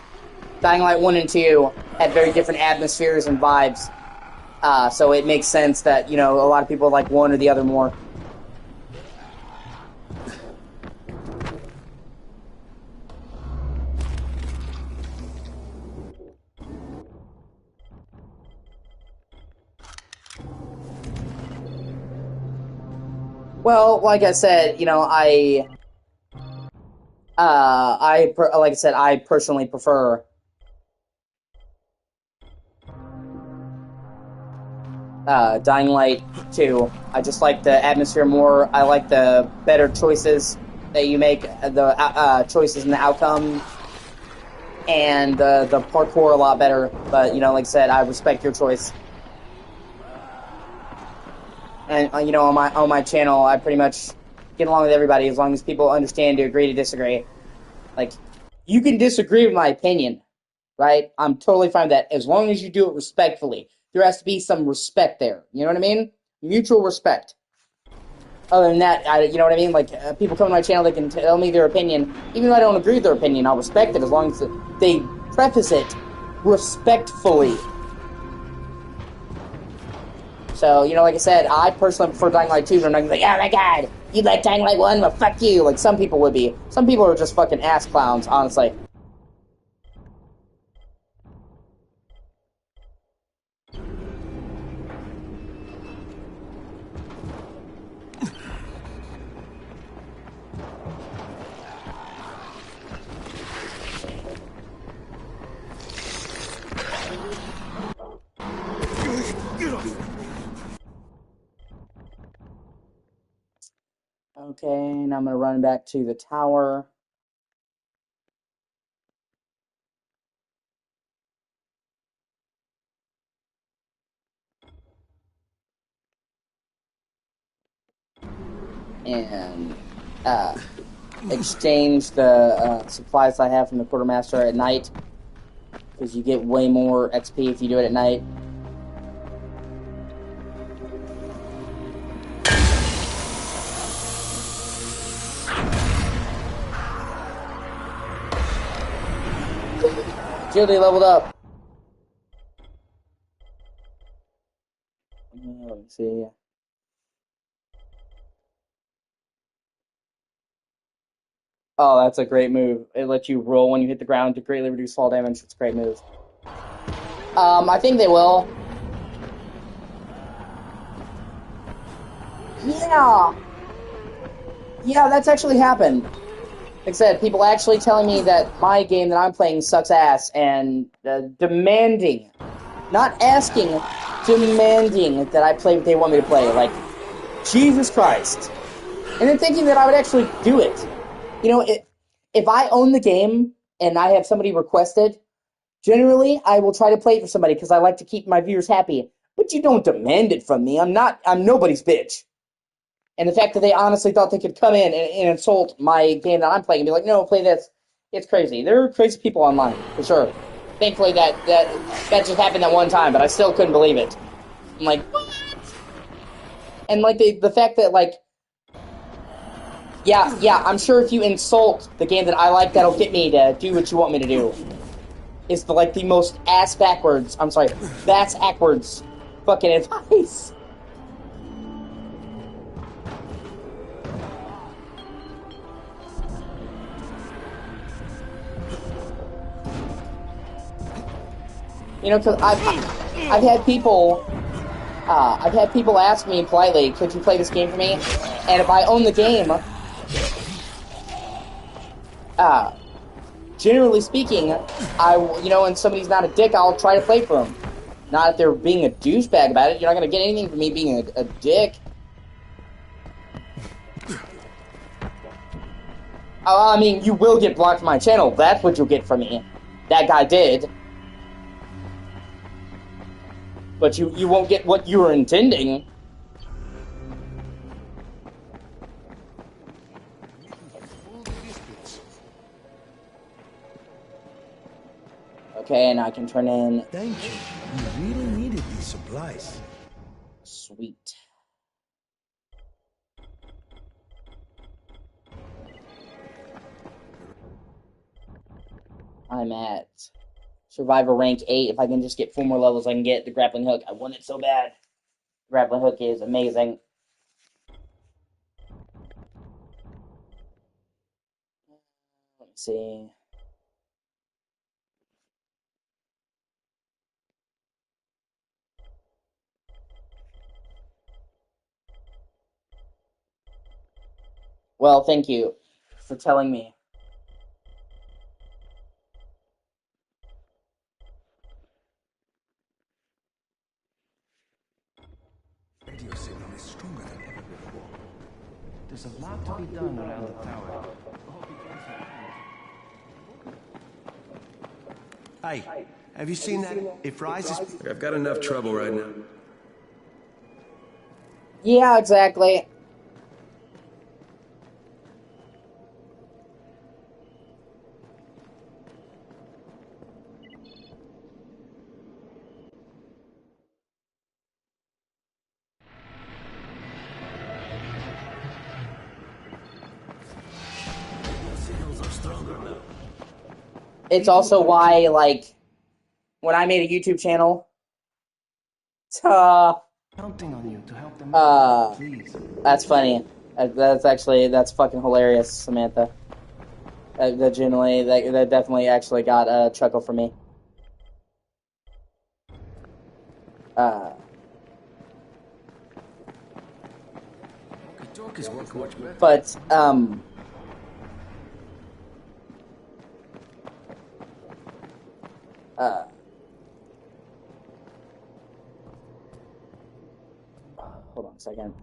Dying Light 1 and 2 had very different atmospheres and vibes. So it makes sense that, you know, a lot of people like one or the other more. Well, like I said, you know, like I said, I personally prefer Dying Light 2. I just like the atmosphere more. I like the better choices that you make, the choices in the outcome, and the parkour a lot better. But, you know, like I said, I respect your choice. And, you know, on my channel, I pretty much get along with everybody as long as people understand to agree to disagree. Like, you can disagree with my opinion, right? I'm totally fine with that, as long as you do it respectfully. There has to be some respect there. You know what I mean? Mutual respect. Other than that, you know what I mean? Like, people come to my channel, they can tell me their opinion. Even though I don't agree with their opinion, I'll respect it as long as they preface it respectfully. So, you know, like I said, I personally prefer Dying Light 2, but I'm not gonna be like, oh my god, you like Dying Light 1? Well, fuck you. Like, some people would be. Some people are just fucking ass clowns, honestly. Okay, now I'm gonna run back to the tower. And, exchange the, supplies I have from the quartermaster at night. Because you get way more XP if you do it at night. Julie leveled up. Let me see. Oh, that's a great move. It lets you roll when you hit the ground to greatly reduce fall damage. It's a great move. I think they will. Yeah. Yeah, that's actually happened. Like I said, people actually telling me that my game that I'm playing sucks ass and demanding, not asking, demanding that I play what they want me to play. Like, Jesus Christ. And then thinking that I would actually do it. You know, if I own the game and I have somebody request it, generally I will try to play it for somebody because I like to keep my viewers happy. But you don't demand it from me. I'm nobody's bitch. And the fact that they honestly thought they could come in and insult my game that I'm playing and be like, no, play this. It's crazy. There are crazy people online, for sure. Thankfully that just happened that one time, but I still couldn't believe it. I'm like, what? And like the fact that like, yeah, I'm sure if you insult the game that I like, that'll get me to do what you want me to do. It's the most ass backwards fucking advice. You know, because I've had people ask me politely, could you play this game for me? And if I own the game, generally speaking, and somebody's not a dick, I'll try to play for them. Not if they're being a douchebag about it. You're not going to get anything from me being a dick. I mean, you will get blocked from my channel. That's what you'll get from me. That guy did. But you won't get what you were intending. Okay, and I can turn in... Thank you. You really needed these supplies. Sweet. I'm at Survivor rank 8. If I can just get 4 more levels, I can get the grappling hook. I want it so bad. The grappling hook is amazing. Let me see. Well, thank you for telling me. Radio signal is stronger than ever before. There's a lot to be done around the tower. Hey, have you seen that? If Rise is... I've got enough trouble right now. Yeah, exactly. It's also why, like, when I made a YouTube channel, counting on you to help them out. Please. That's funny. That's fucking hilarious, Samantha. That definitely actually got a chuckle from me. But hold on a second.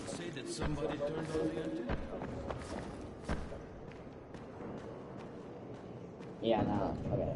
Say that somebody turned on the antenna. Yeah, no, okay.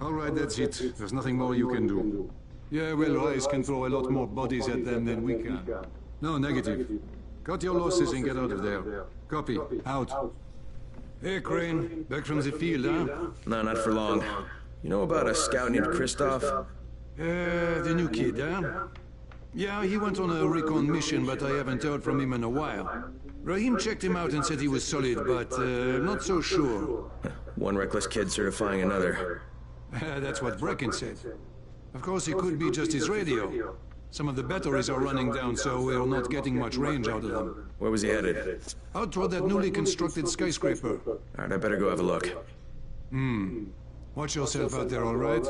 All right, that's it. There's nothing more you can do. Yeah, well, Rice can throw a lot more bodies at them than we can. No, negative. Cut your losses and get out of there. Copy. Out. Hey, Crane. Back from the field, huh? No, not for long. You know about a scout named Christoph? The new kid, huh? Yeah, he went on a recon mission, but I haven't heard from him in a while. Rahim checked him out and said he was solid, but not so sure. One reckless kid certifying another. That's what Brecken said. Of course, it could be just his radio. Some of the batteries are running down, so we're not getting much range out of them. Where was he headed? Out toward that newly constructed skyscraper. Alright, I better go have a look. Watch yourself out there, all right?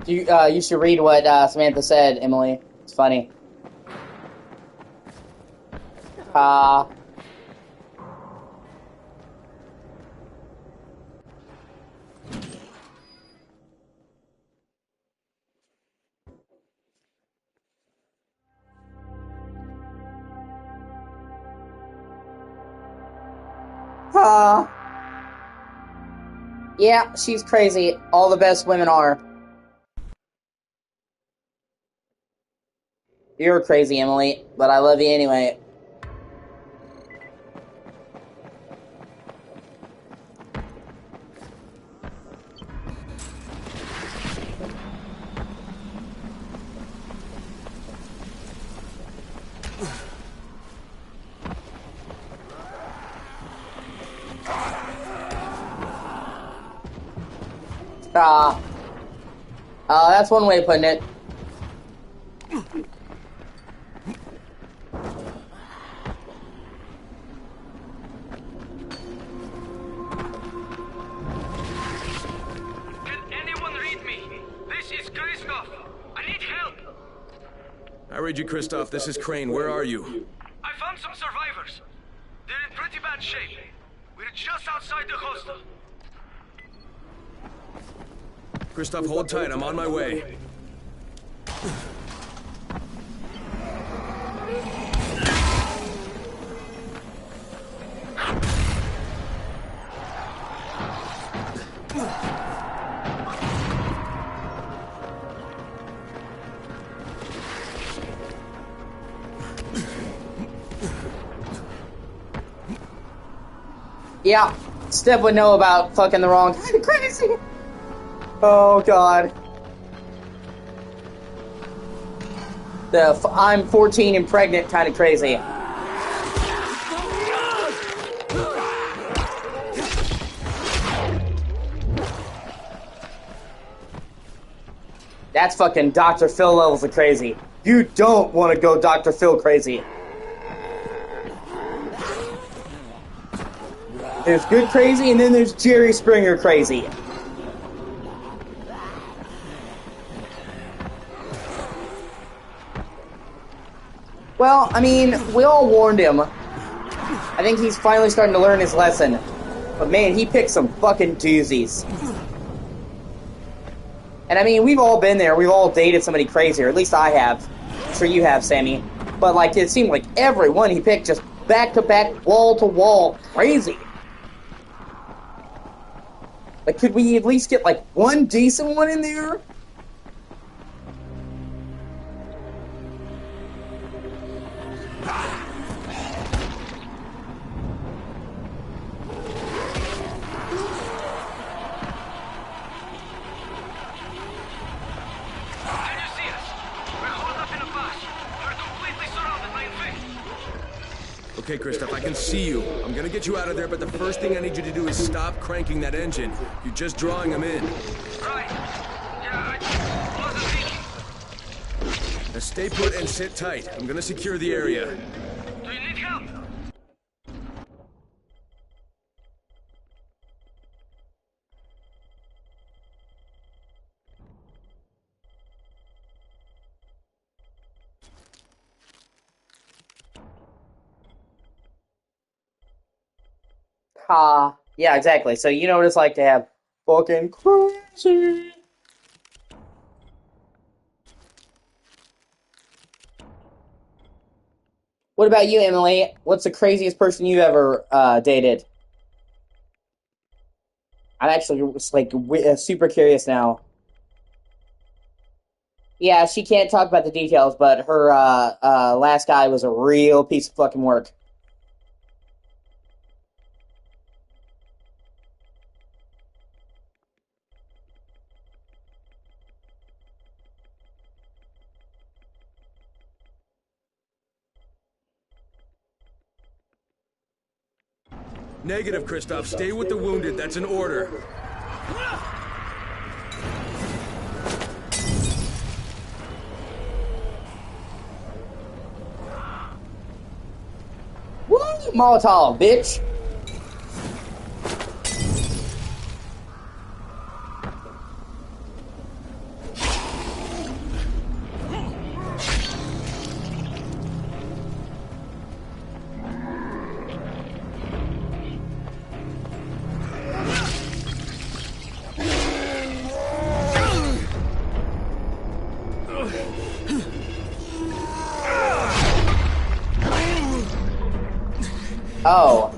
You should read what Samantha said, Emily. It's funny. Yeah, she's crazy. All the best women are. You're crazy, Emily, but I love you anyway. That's one way of putting it. I read you, Christoph. This is Crane. Where are you? I found some survivors. They're in pretty bad shape. We're just outside the hostel. Christoph, hold tight. I'm on my way. Yeah, Steph would know about fucking the wrong kind of crazy. Oh god. I'm 14 and pregnant kind of crazy. That's fucking Dr. Phil levels of crazy. You don't want to go Dr. Phil crazy. There's good crazy, and then there's Jerry Springer crazy. Well, I mean, we all warned him. I think he's finally starting to learn his lesson. But man, he picked some fucking doozies. And I mean, we've all been there. We've all dated somebody crazy, or at least I have. I'm sure you have, Sammy. But like, it seemed like everyone he picked just back-to-back, wall-to-wall crazy. Like, could we at least get like one decent one in there? Okay, Kristoff, I can see you. I'm gonna get you out of there, but the first thing I need you to do is stop cranking that engine. You're just drawing them in. Right. Yeah, I wasn't thinking. Now stay put and sit tight. I'm gonna secure the area. Do you need help? Yeah, exactly. So you know what it's like to have fucking crazy. What about you, Emily? What's the craziest person you ever dated? I'm actually just, like super curious now. Yeah, she can't talk about the details, but her last guy was a real piece of fucking work. Negative, Kristoff. Stay with the wounded. That's an order. Woo! Molotov, bitch! Oh.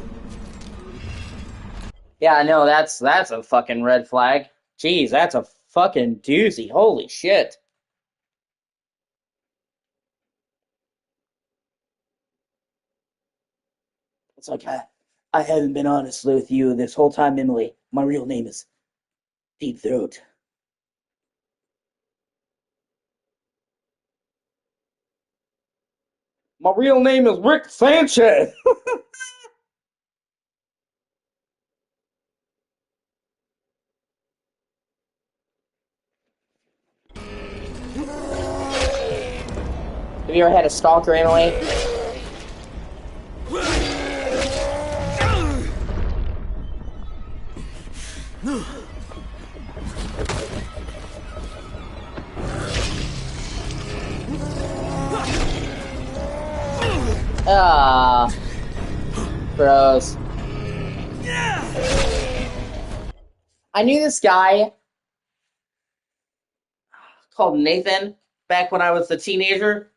Yeah, no, that's a fucking red flag. Jeez, that's a fucking doozy. Holy shit. It's like, I haven't been honest with you this whole time, Emily. My real name is Deep Throat. My real name is Rick Sanchez. Have you ever had a stalker, Emily? Ah, gross. I knew this guy called Nathan back when I was a teenager,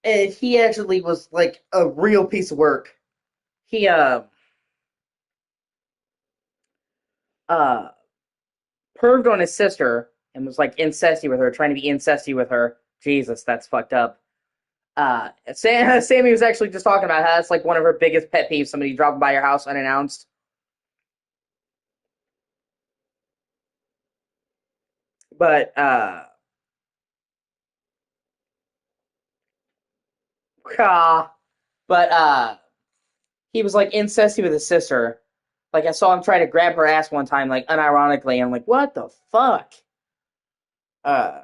and he actually was like a real piece of work. He uh perved on his sister and was like incesty with her, trying to be incesty with her. Jesus, that's fucked up. Sammy was actually just talking about how that's like one of her biggest pet peeves, somebody dropping by your house unannounced. But but he was like incesty with his sister. Like I saw him try to grab her ass one time, like unironically. I'm like, what the fuck? Uh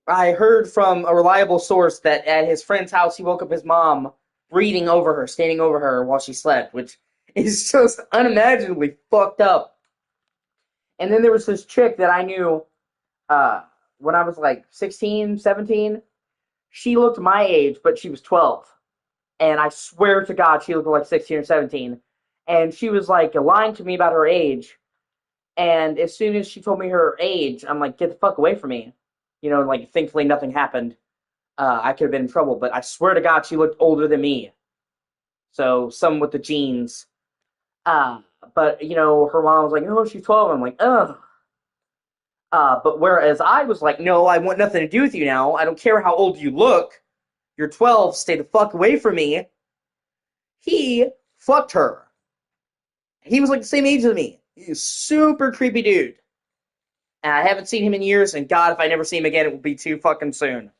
I heard from a reliable source that at his friend's house, he woke up his mom breathing over her, standing over her while she slept, which is just unimaginably fucked up. And then there was this chick that I knew when I was like 16, 17. She looked my age, but she was 12. And I swear to God, she looked like 16 or 17. And she was like lying to me about her age. And as soon as she told me her age, I'm like, get the fuck away from me. You know, like, thankfully nothing happened. I could have been in trouble, but I swear to God, she looked older than me. So, some with the genes. But, you know, her mom was like, oh, she's 12. I'm like, ugh. But whereas I was like, no, I want nothing to do with you now. I don't care how old you look. You're 12, stay the fuck away from me. He fucked her. He was like the same age as me. He's a super creepy dude. And I haven't seen him in years, and God, if I never see him again, it will be too fucking soon.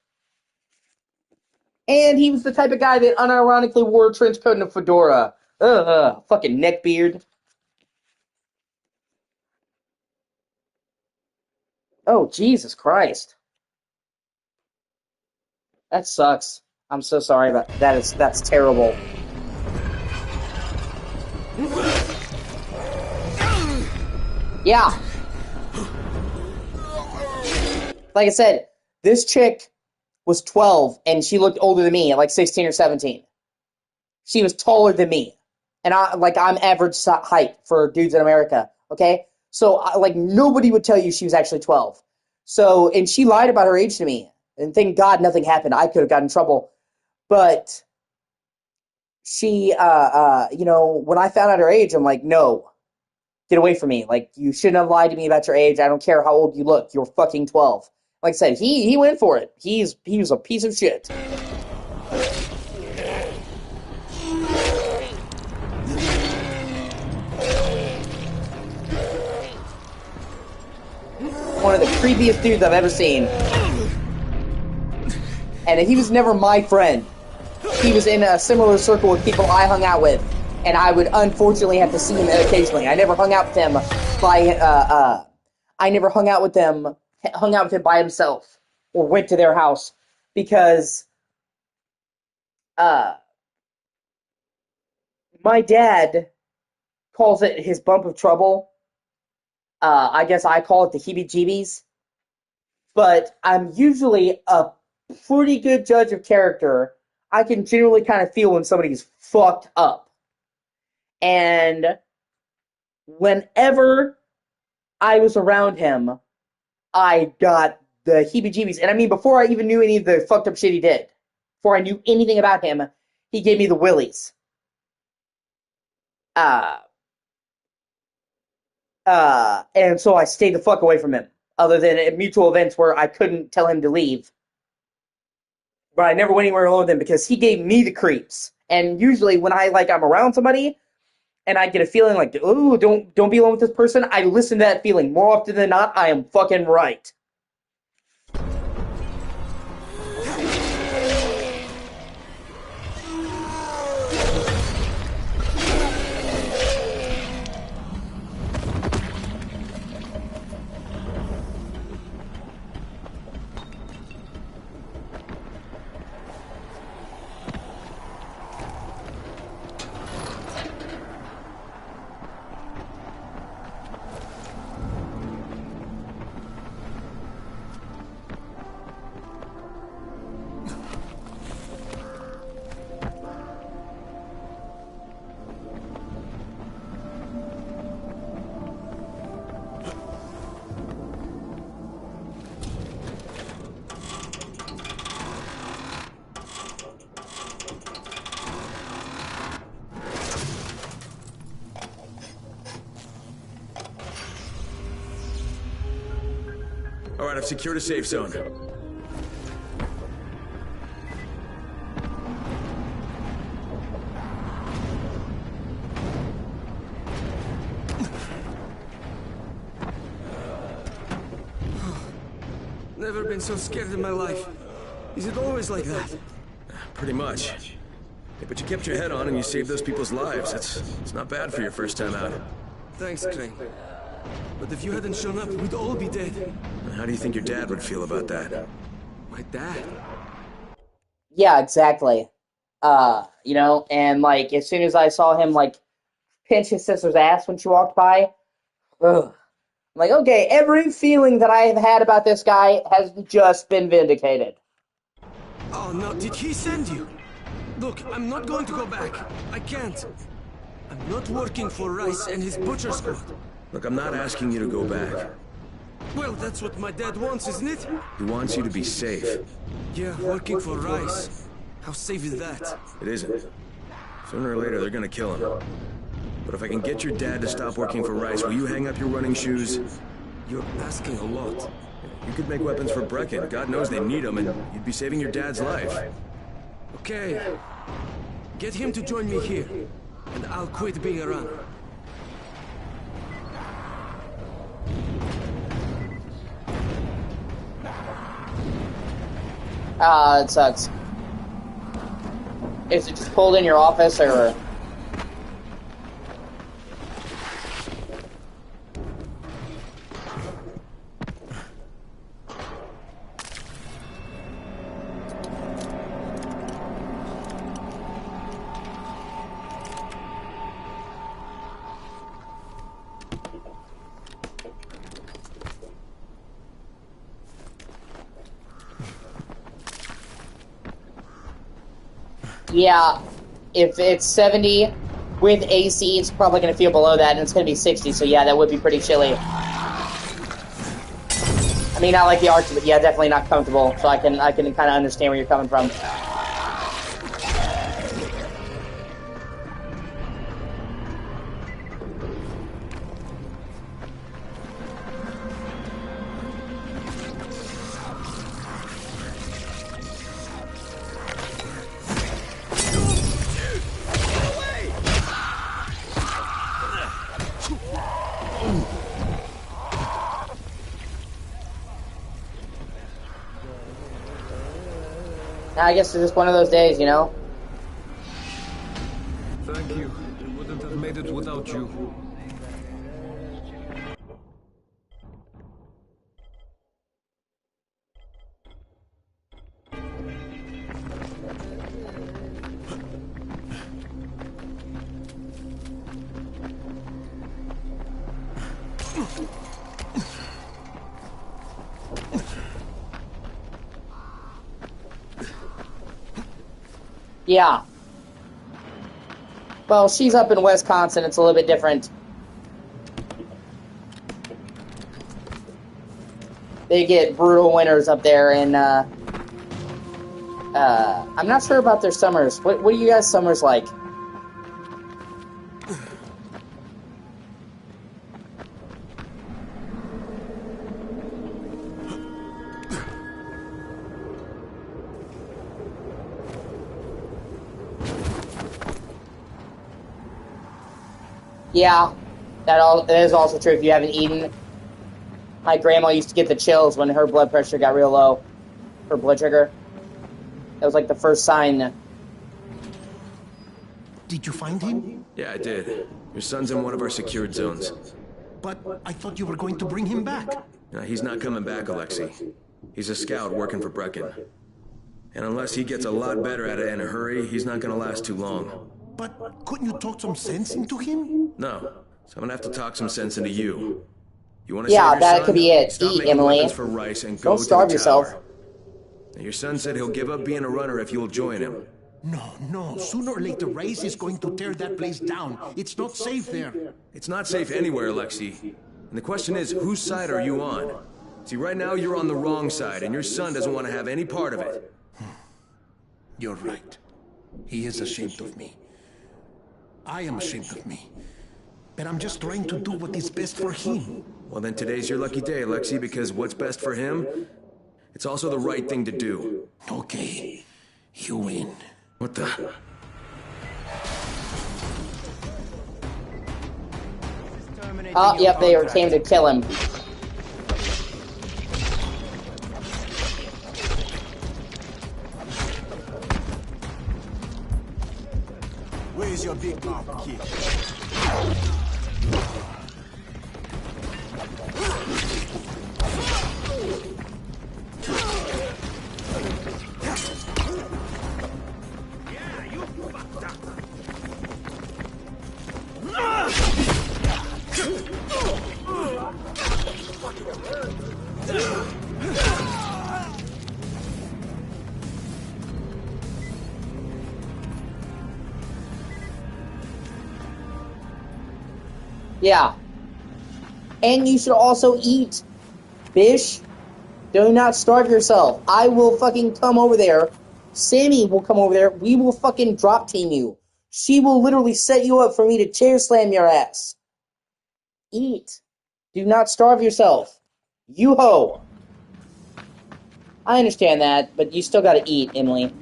And he was the type of guy that unironically wore a trench coat and a fedora. Fucking neckbeard. Oh, Jesus Christ. That sucks. I'm so sorry about that. That's terrible. Yeah. Like I said, this chick was 12, and she looked older than me at like 16 or 17. She was taller than me. And I'm average height for dudes in America, okay? So, nobody would tell you she was actually 12. So, and she lied about her age to me. And thank God nothing happened. I could have gotten in trouble. But she, when I found out her age, I'm like, no, get away from me. Like, you shouldn't have lied to me about your age. I don't care how old you look. You're fucking 12. Like I said, he went for it. He was a piece of shit. One of the creepiest dudes I've ever seen. And he was never my friend. He was in a similar circle with people I hung out with. And I would unfortunately have to see him occasionally. I never hung out with him by himself or went to their house because my dad calls it his bump of trouble. I guess I call it the heebie-jeebies. But I'm usually a pretty good judge of character. I can generally kind of feel when somebody's fucked up. And whenever I was around him, I got the heebie-jeebies. And I mean, before I even knew any of the fucked up shit he did, before I knew anything about him, he gave me the willies. And so I stayed the fuck away from him, other than at mutual events where I couldn't tell him to leave. But I never went anywhere alone with him because he gave me the creeps. And usually when I'm around somebody and I get a feeling like, ooh, don't be alone with this person, I listen to that feeling. More often than not, I am fucking right. All right, I've secured a safe zone. Never been so scared in my life. Is it always like that? Pretty much. Yeah, but you kept your head on and you saved those people's lives. It's not bad for your first time out. Thanks, Crane. But if you hadn't shown up, we'd all be dead. How do you think your dad would feel about that? My dad? Yeah, exactly. You know, and like as soon as I saw him like pinch his sister's ass when she walked by, ugh. I'm like, okay, every feeling that I have had about this guy has just been vindicated. Oh no, did he send you? Look, I'm not going to go back. I can't. I'm not working for Rice and his butcher squad. Look, I'm not asking you to go back. Well, that's what my dad wants, isn't it? He wants you to be safe. Yeah, working for Rice. How safe is that? It isn't. Sooner or later, they're gonna kill him. But if I can get your dad to stop working for Rice, will you hang up your running shoes? You're asking a lot. You could make weapons for Brecken. God knows they need them, and you'd be saving your dad's life. Okay. Get him to join me here, and I'll quit being a runner. It sucks. Is it just pulled in your office, or...? Yeah, if it's 70 with AC, it's probably going to feel below that, and it's going to be 60, so yeah, that would be pretty chilly. I mean, not like the Arctic, but yeah, definitely not comfortable, so I can kind of understand where you're coming from. I guess it's just one of those days, you know? Thank you. I wouldn't have made it without you. Yeah. Well, she's up in Wisconsin. It's a little bit different. They get brutal winters up there, and I'm not sure about their summers. What are you guys' summers like? Yeah, that is also true if you haven't eaten. My grandma used to get the chills when her blood pressure got real low. Her blood sugar. That was like the first sign. Did you find him? Yeah, I did. Your son's in one of our secured zones. But I thought you were going to bring him back. No, he's not coming back, Alexei. He's a scout working for Brecken. And unless he gets a lot better at it in a hurry, he's not gonna last too long. But couldn't you talk some sense into him? No. So I'm gonna have to talk some sense into you. You wanna yeah, save your that son? could be it. Stop Eat, making Emily. weapons for Rice and go Don't starve to the yourself. tower. Now, your son said he'll give up being a runner if you'll join him. No. Sooner or later, Rice is going to tear that place down. It's not safe there. It's not safe anywhere, Alexei. And the question is, whose side are you on? See, right now you're on the wrong side, and your son doesn't want to have any part of it. You're right. He is ashamed of me. I am ashamed of me. But I'm just trying to do what is best for him. Well, then today's your lucky day, Alexei, because what's best for him, it's also the right thing to do. Okay. You win. What the... Oh, yep, they came to kill him. Where's your big mouth, kid? Yeah. And you should also eat, fish. Do not starve yourself. I will fucking come over there. Sammy will come over there. We will fucking drop team you. She will literally set you up for me to chair slam your ass. Eat. Do not starve yourself. You ho. I understand that, but you still gotta eat, Emily.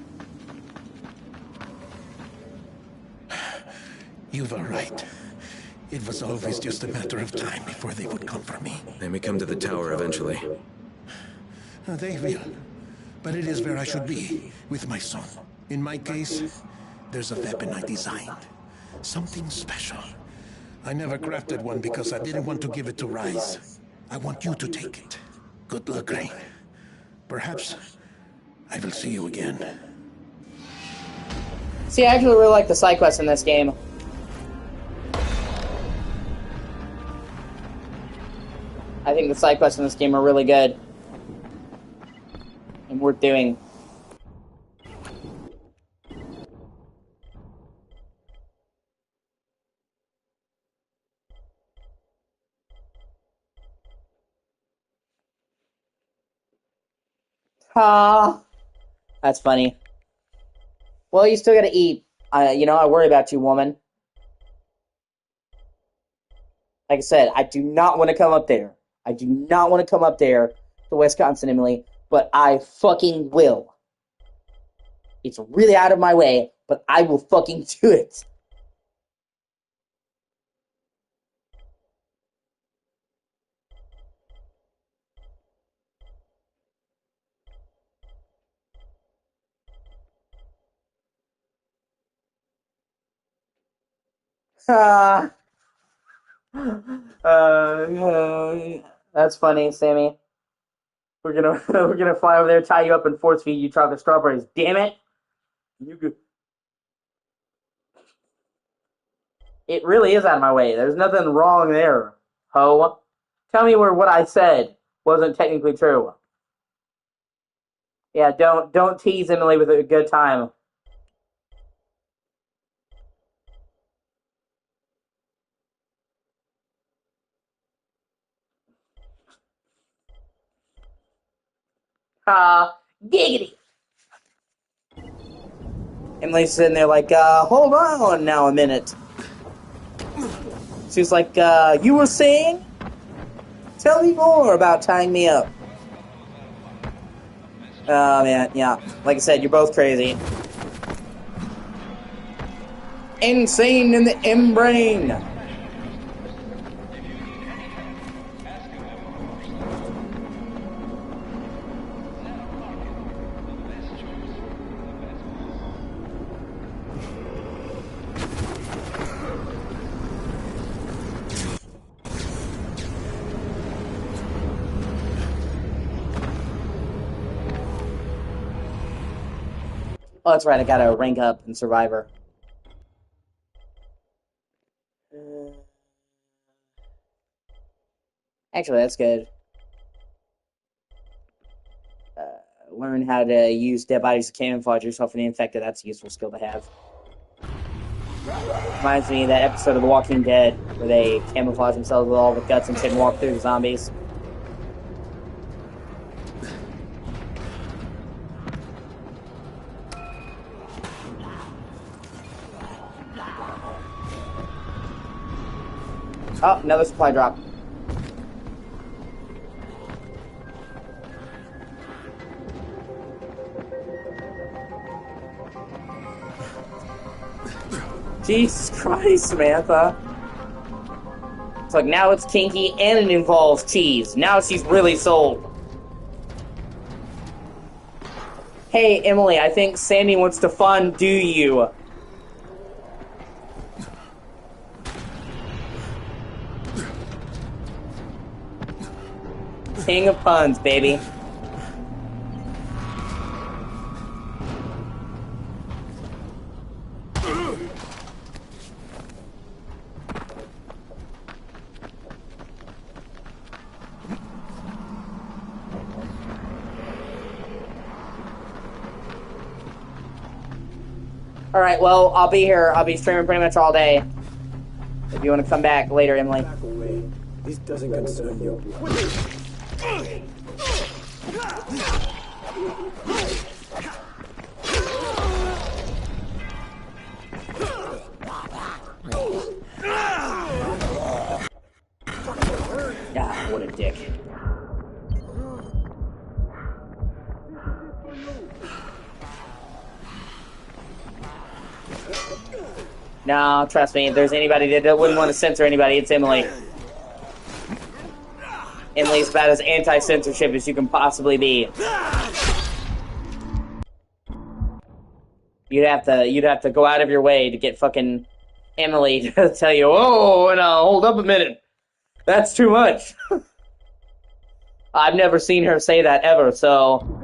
You were right. It was always just a matter of time before they would come for me. They may come to the tower eventually. They will. But it is where I should be, with my son. In my case, there's a weapon I designed. Something special. I never crafted one because I didn't want to give it to Rise. I want you to take it. Good luck, Rain. Perhaps I will see you again. See, I actually really like the side quests in this game. I think the side quests in this game are really good. And worth doing. Ah, that's funny. Well, you still gotta eat. You know, I worry about you, woman. Like I said, I do not want to come up there. I do not want to come up there to Wisconsin, Emily, but I fucking will. It's really out of my way, but I will fucking do it. That's funny, Sammy. We're gonna fly over there, tie you up, and force feed you chocolate strawberries. Damn it! It really is out of my way. There's nothing wrong there, ho. Tell me where what I said wasn't technically true. Yeah, don't tease Emily with a good time. Giggity. Emily's sitting there like, hold on now a minute. She's like, you were saying? Tell me more about tying me up. Oh, man, yeah. Like I said, you're both crazy. Insane in the M-brain. Oh, that's right, I gotta rank up in Survivor. Actually, that's good. Learn how to use dead bodies to camouflage yourself from the infected. That's a useful skill to have. Reminds me of that episode of The Walking Dead where they camouflage themselves with all the guts and shit and walk through the zombies. Oh, another supply drop. Jesus Christ, Samantha. It's like now it's kinky and it involves cheese. Now she's really sold. Hey, Emily, I think Sammy wants to fondue you. King of puns, baby. Alright, well, I'll be here. I'll be streaming pretty much all day. If you want to come back later, Emily. Back away. This doesn't concern you. Ah, what a dick. No, trust me, if there's anybody that wouldn't want to censor anybody, it's Emily. Emily's about as anti-censorship as you can possibly be. You'd have to go out of your way to get fucking Emily to tell you, oh, no, hold up a minute. That's too much. I've never seen her say that ever, so...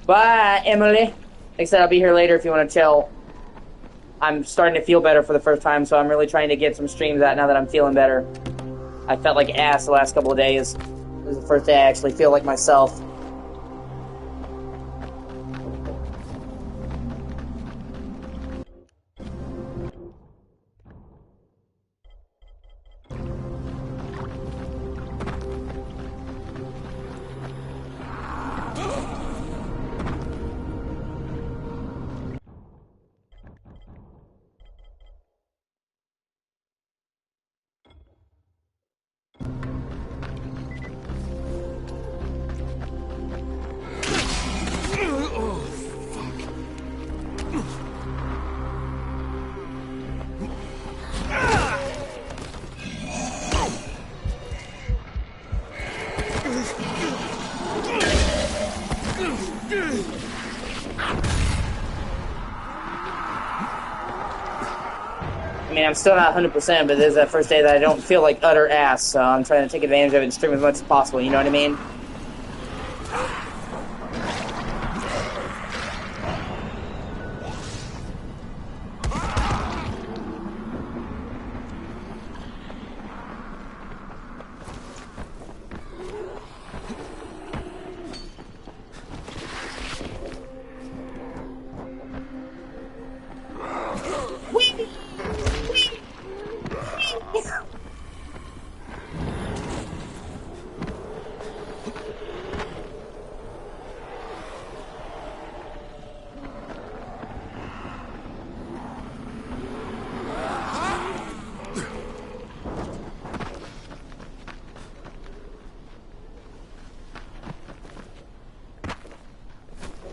Bye, Emily. Like I said, I'll be here later if you want to chill. I'm starting to feel better for the first time, so I'm really trying to get some streams out now that I'm feeling better. I felt like ass the last couple of days. It was the first day I actually feel like myself. I mean, I'm still not 100%, but this is the first day that I don't feel like utter ass, so I'm trying to take advantage of it and stream as much as possible, you know what I mean?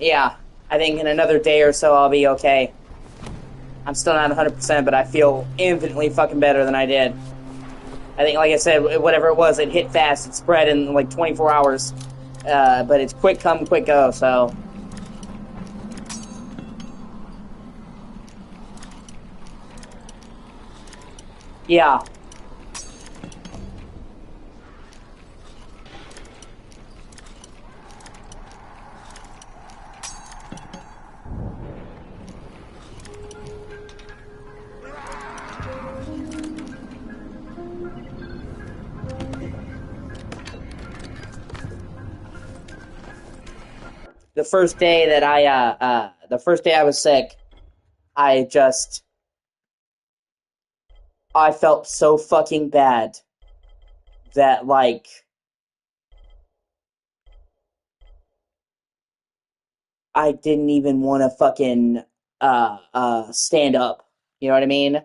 Yeah, I think in another day or so I'll be okay. I'm still not 100%, but I feel infinitely fucking better than I did. I think, like I said, whatever it was, it hit fast. It spread in like 24 hours. But it's quick come, quick go, so... Yeah. The first day that the first day I was sick, I felt so fucking bad that, like, I didn't even want to fucking, stand up. You know what I mean?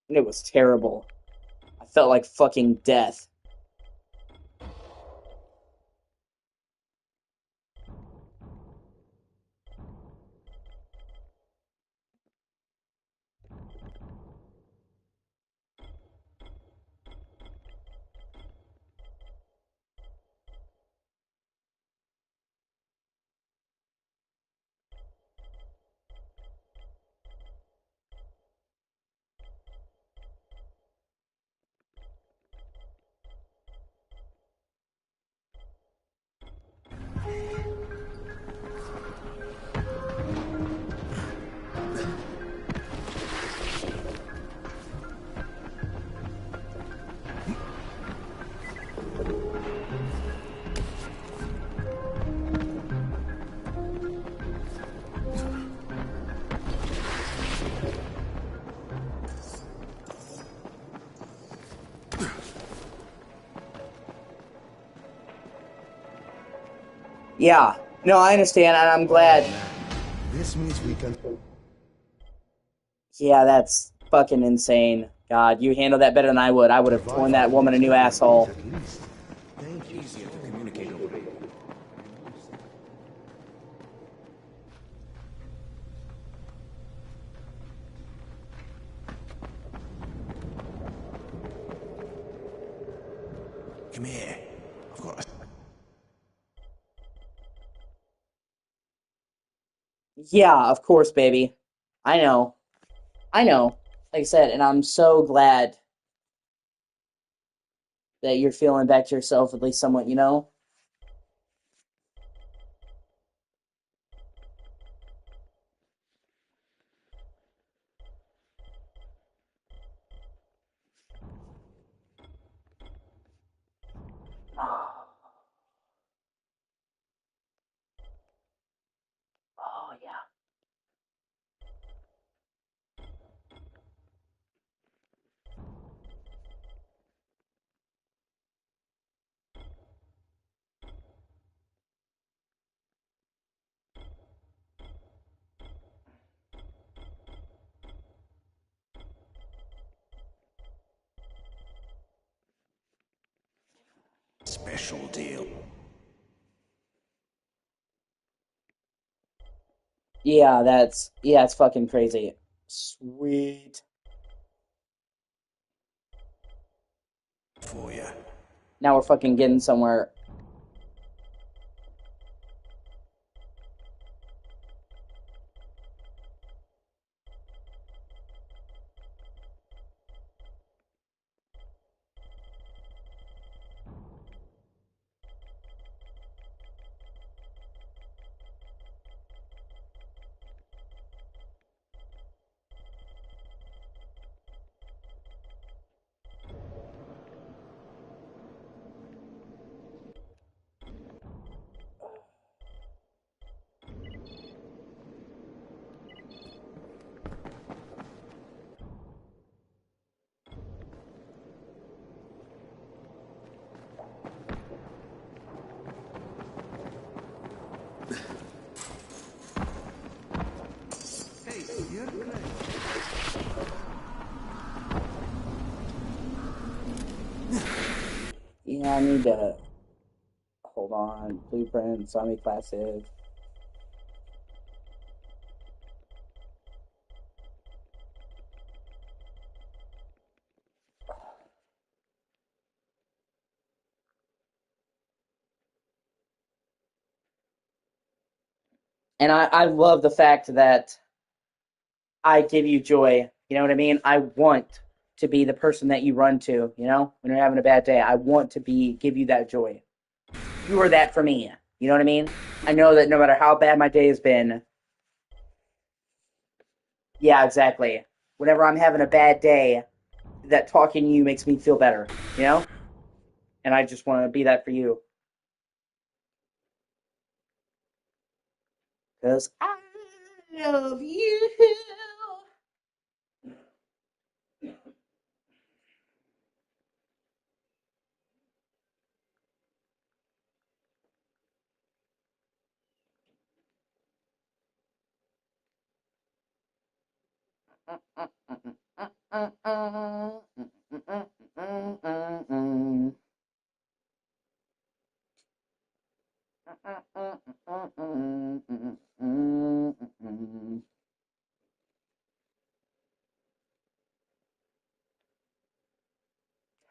And it was terrible. I felt like fucking death. Yeah. No, I understand, and I'm glad. This means we can... Yeah, that's fucking insane. God, you handled that better than I would. I would have torn that woman a new asshole. Thank you. Easier to communicate over radio. Come here. I've got a... Yeah, of course, baby. I know. I know. Like I said, and I'm so glad that you're feeling back to yourself, at least somewhat, you know? Oh, yeah. special deal. Yeah, it's fucking crazy. Sweet. For you. Now we're fucking getting somewhere. Yeah, I need to... Hold on. Blueprint, Zombie Classic. And I love the fact that I give you joy. You know what I mean? I want to be the person that you run to, you know? When you're having a bad day, I want to give you that joy. You are that for me. You know what I mean? I know that no matter how bad my day has been, yeah, exactly. Whenever I'm having a bad day, that talking to you makes me feel better, you know? And I just want to be that for you. Because I love you.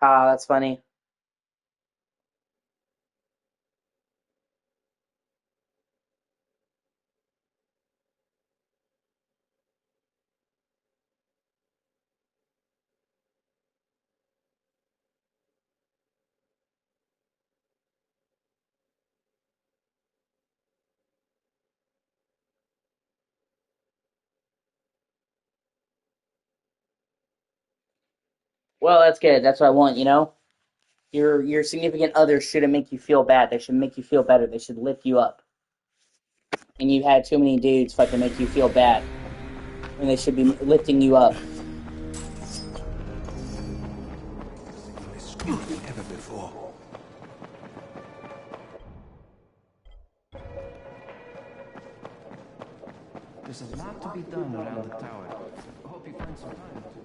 Ah, that's funny. Well, that's good. That's what I want, you know? Your significant other shouldn't make you feel bad. They should make you feel better. They should lift you up. And you've had too many dudes fucking make you feel bad when they should be lifting you up. Ever before. There's a lot to be done around the tower. I hope you find some time to...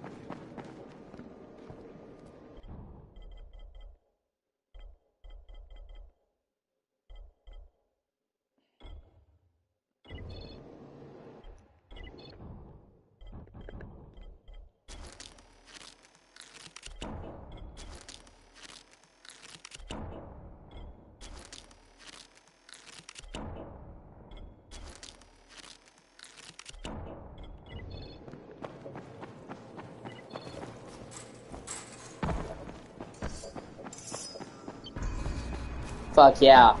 Fuck yeah.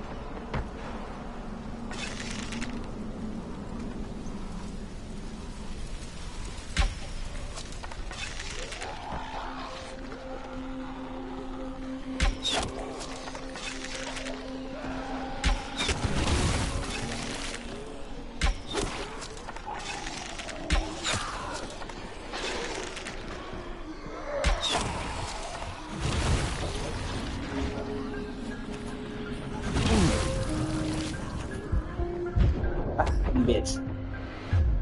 Bitch.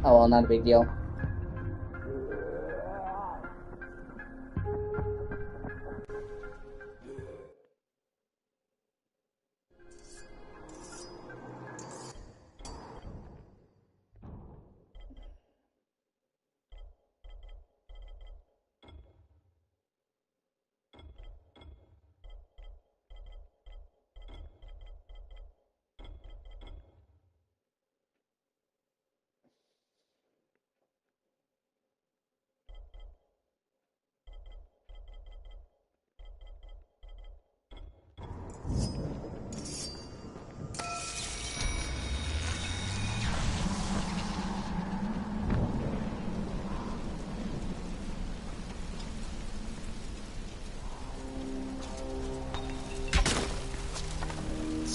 Oh well, not a big deal.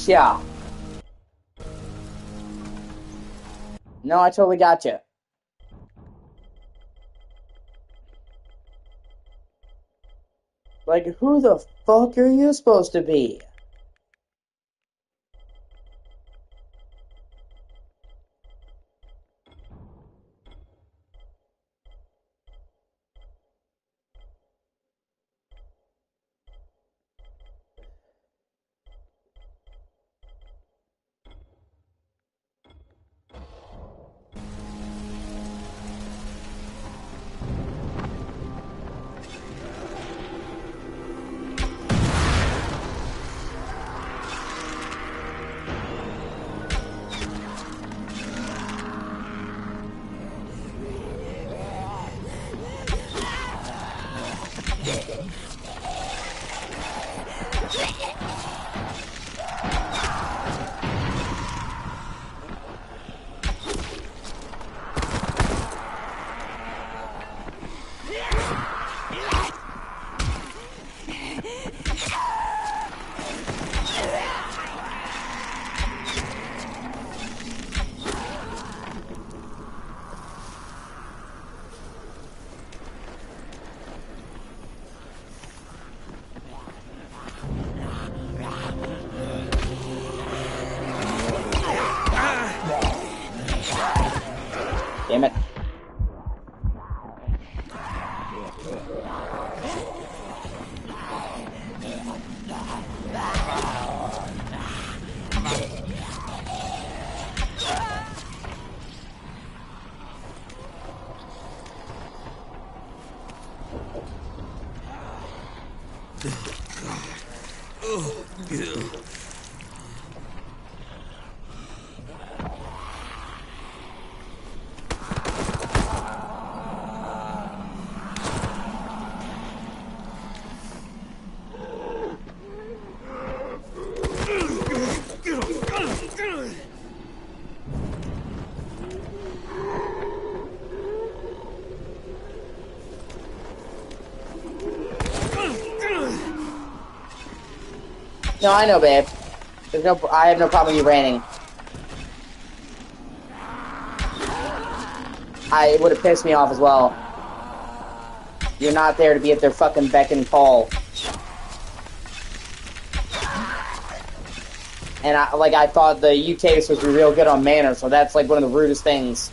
Yeah. No, I totally got you. Like, who the fuck are you supposed to be? Damn it. No, I know, babe. I have no problem with you raining. It would have pissed me off as well. You're not there to be at their fucking beck and call. And I thought the UK was supposed to be real good on manners, so that's like one of the rudest things.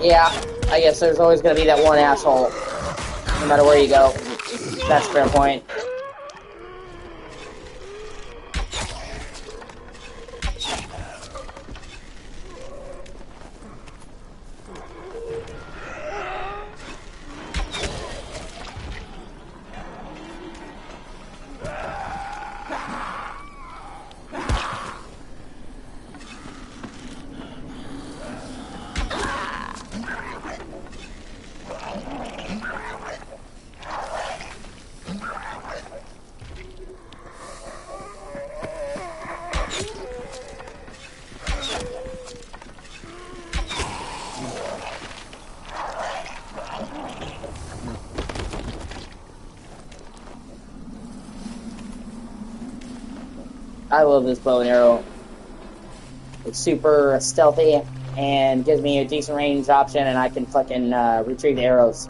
Yeah, I guess there's always gonna be that one asshole, no matter where you go. That's a fair point. I love this bow and arrow. It's super stealthy and gives me a decent range option, and I can fucking retrieve the arrows.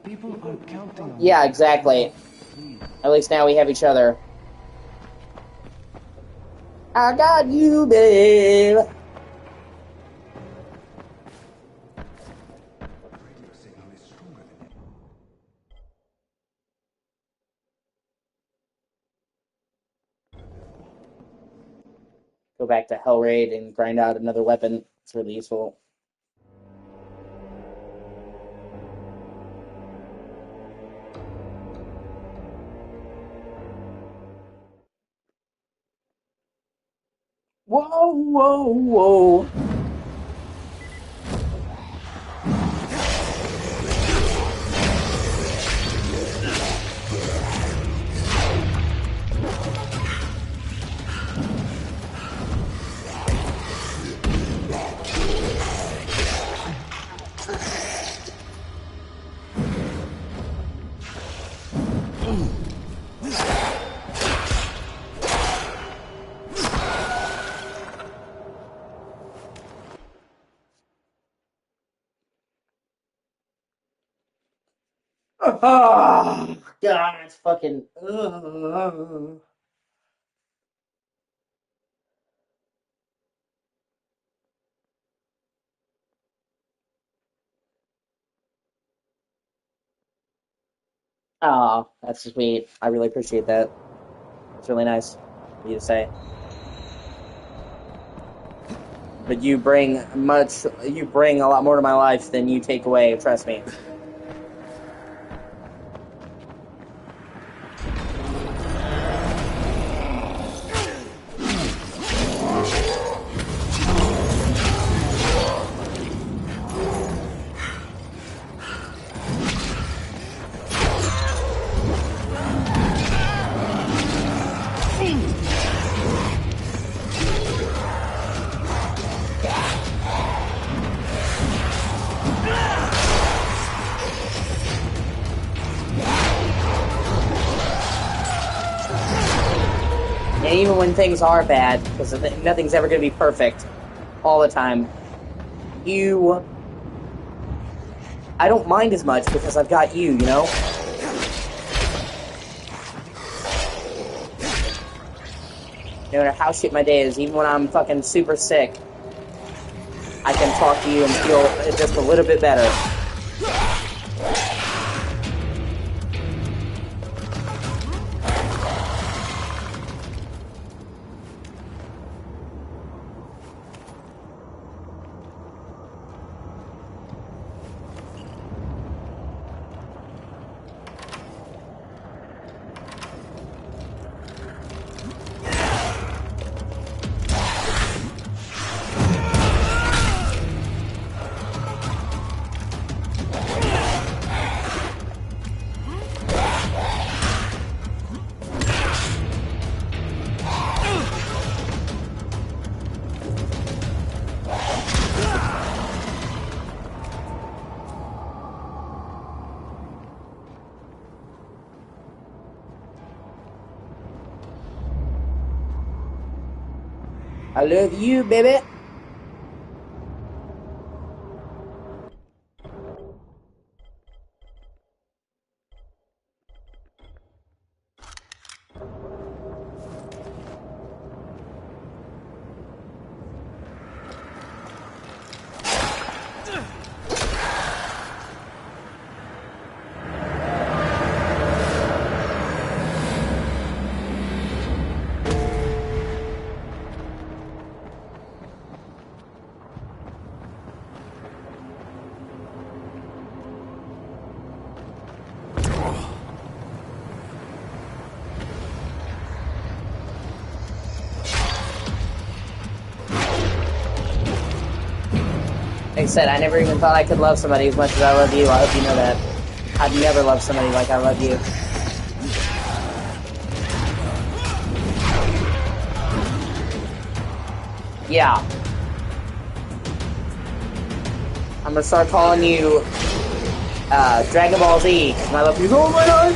People are counting on Yeah, exactly. At least now we have each other. I got you, babe. Go back to Hell Raid and grind out another weapon. It's really useful. Whoa, whoa, whoa. Oh, God, it's fucking... Oh, that's sweet. I really appreciate that. It's really nice of you to say. But you bring a lot more to my life than you take away, trust me. when things are bad, because nothing's ever going to be perfect all the time, I don't mind as much because I've got you, you know? No matter how shit my day is, even when I'm fucking super sick, I can talk to you and feel just a little bit better. I love you, baby. Like I said, I never even thought I could love somebody as much as I love you. I hope you know that. I'd never love somebody like I love you. Yeah. I'm gonna start calling you, Dragon Ball Z, because I love you. Oh my God!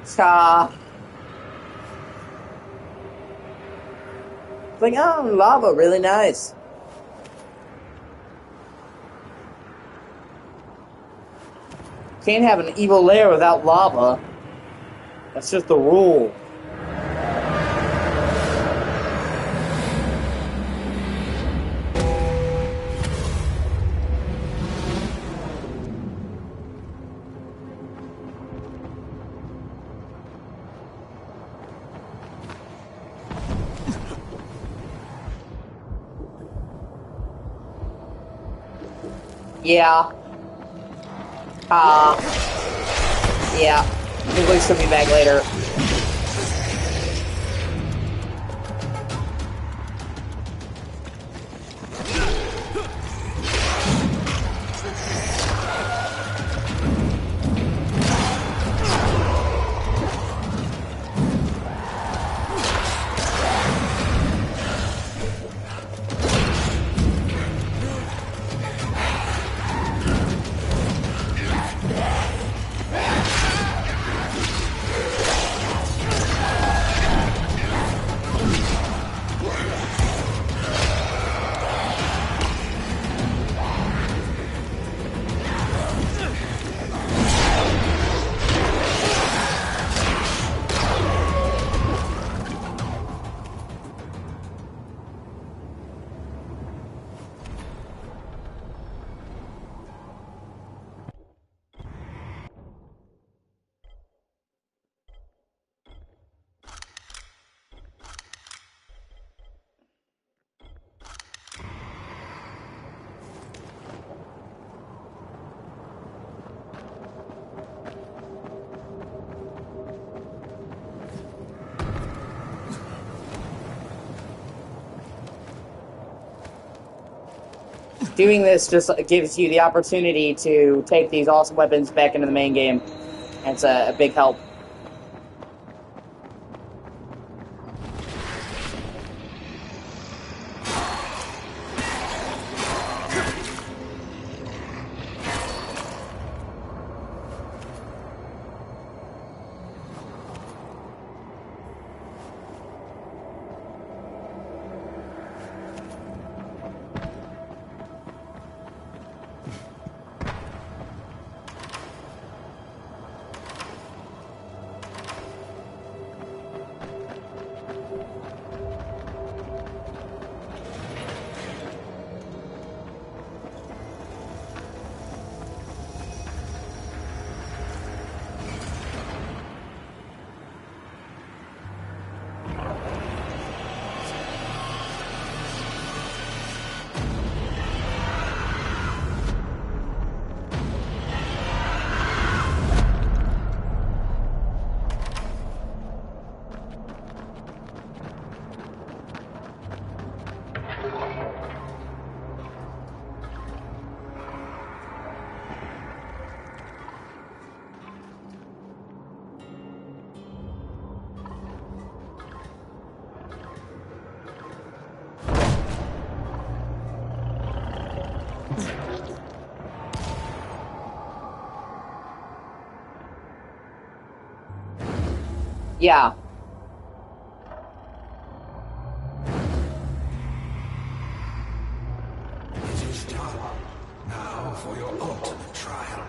It's like, oh, lava, really nice. Can't have an evil lair without lava. That's just the rule. Yeah. Yeah. Hopefully she'll be back later. doing this just gives you the opportunity to take these awesome weapons back into the main game. And it's a big help. Yeah. It is done. Now for your ultimate trial.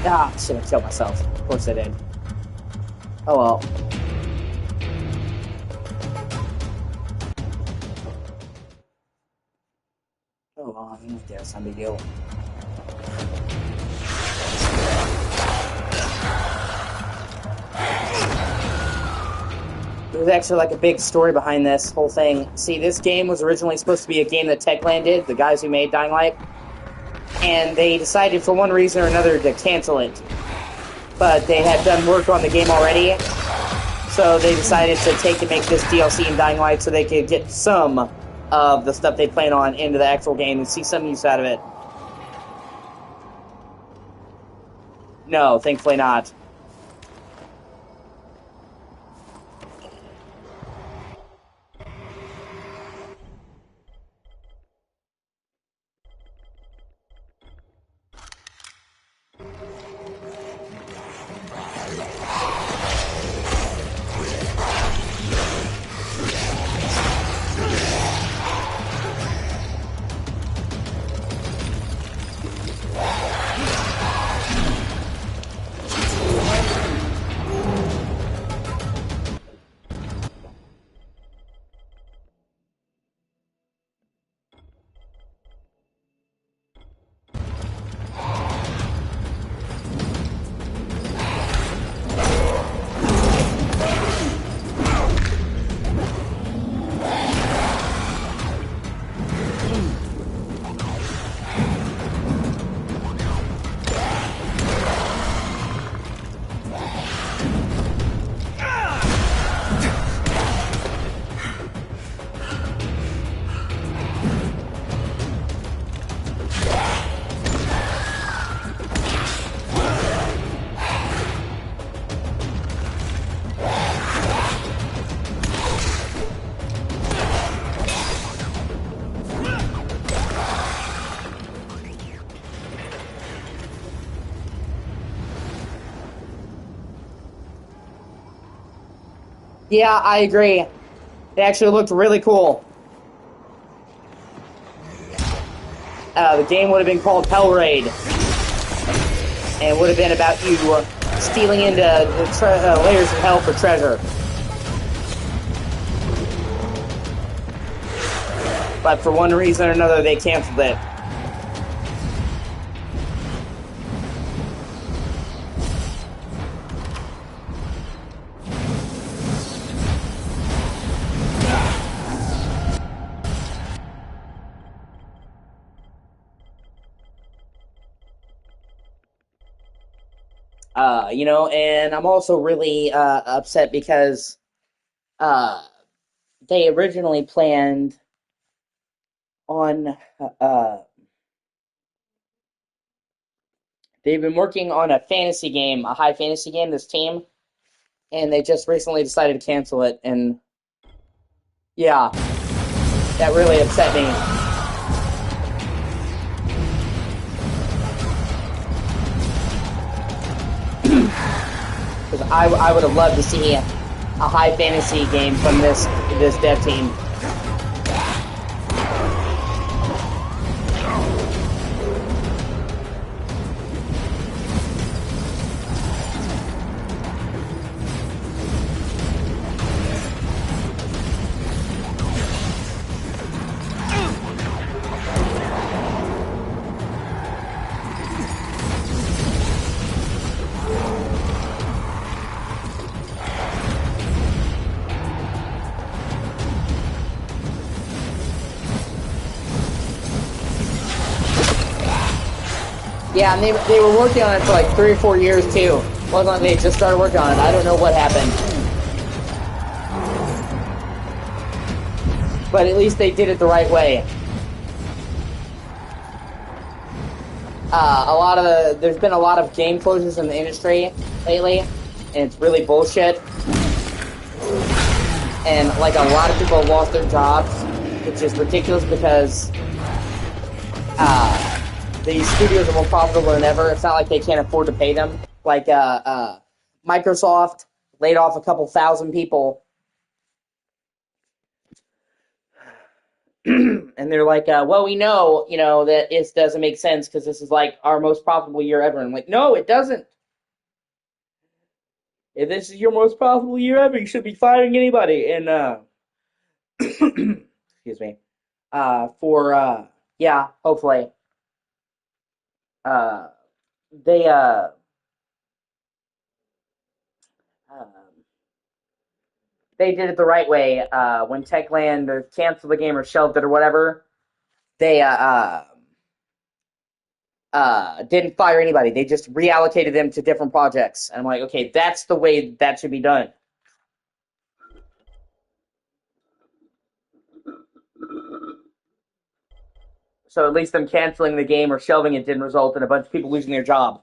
Ah, should have killed myself. Of course I did. Oh well. Oh well, I mean, there's no big deal. There's actually like a big story behind this whole thing. See, this game was originally supposed to be a game that Techland did, the guys who made Dying Light. And they decided for one reason or another to cancel it. But they had done work on the game already, so they decided to take and make this DLC in Dying Light so they could get some of the stuff they plan on into the actual game and see some use out of it. No, thankfully not. Yeah, I agree. It actually looked really cool. The game would have been called Hell Raid. And it would have been about you stealing into the layers of hell for treasure. But for one reason or another, they canceled it. You know, and I'm also really upset because they originally planned on they've been working on a fantasy game, a high fantasy game, this team, and they just recently decided to cancel it, and yeah, that really upset me. Because I would have loved to see a high fantasy game from this dev team. Yeah, and they were working on it for like 3 or 4 years too. Wasn't like they just started working on it. I don't know what happened. But at least they did it the right way. There's been a lot of game closures in the industry lately, and it's really bullshit. And like a lot of people have lost their jobs, which is ridiculous because these studios are more profitable than ever. It's not like they can't afford to pay them. Like Microsoft laid off a couple thousand people. And they're like, well, we know, that it doesn't make sense because this is like our most profitable year ever. And I'm like, no, it doesn't. If this is your most profitable year ever, you should be firing anybody. And, excuse me, yeah, hopefully, they, they did it the right way. When Techland canceled the game or shelved it or whatever, they, didn't fire anybody. They just reallocated them to different projects. And I'm like, okay, that's the way that should be done. So at least them canceling the game or shelving it didn't result in a bunch of people losing their job.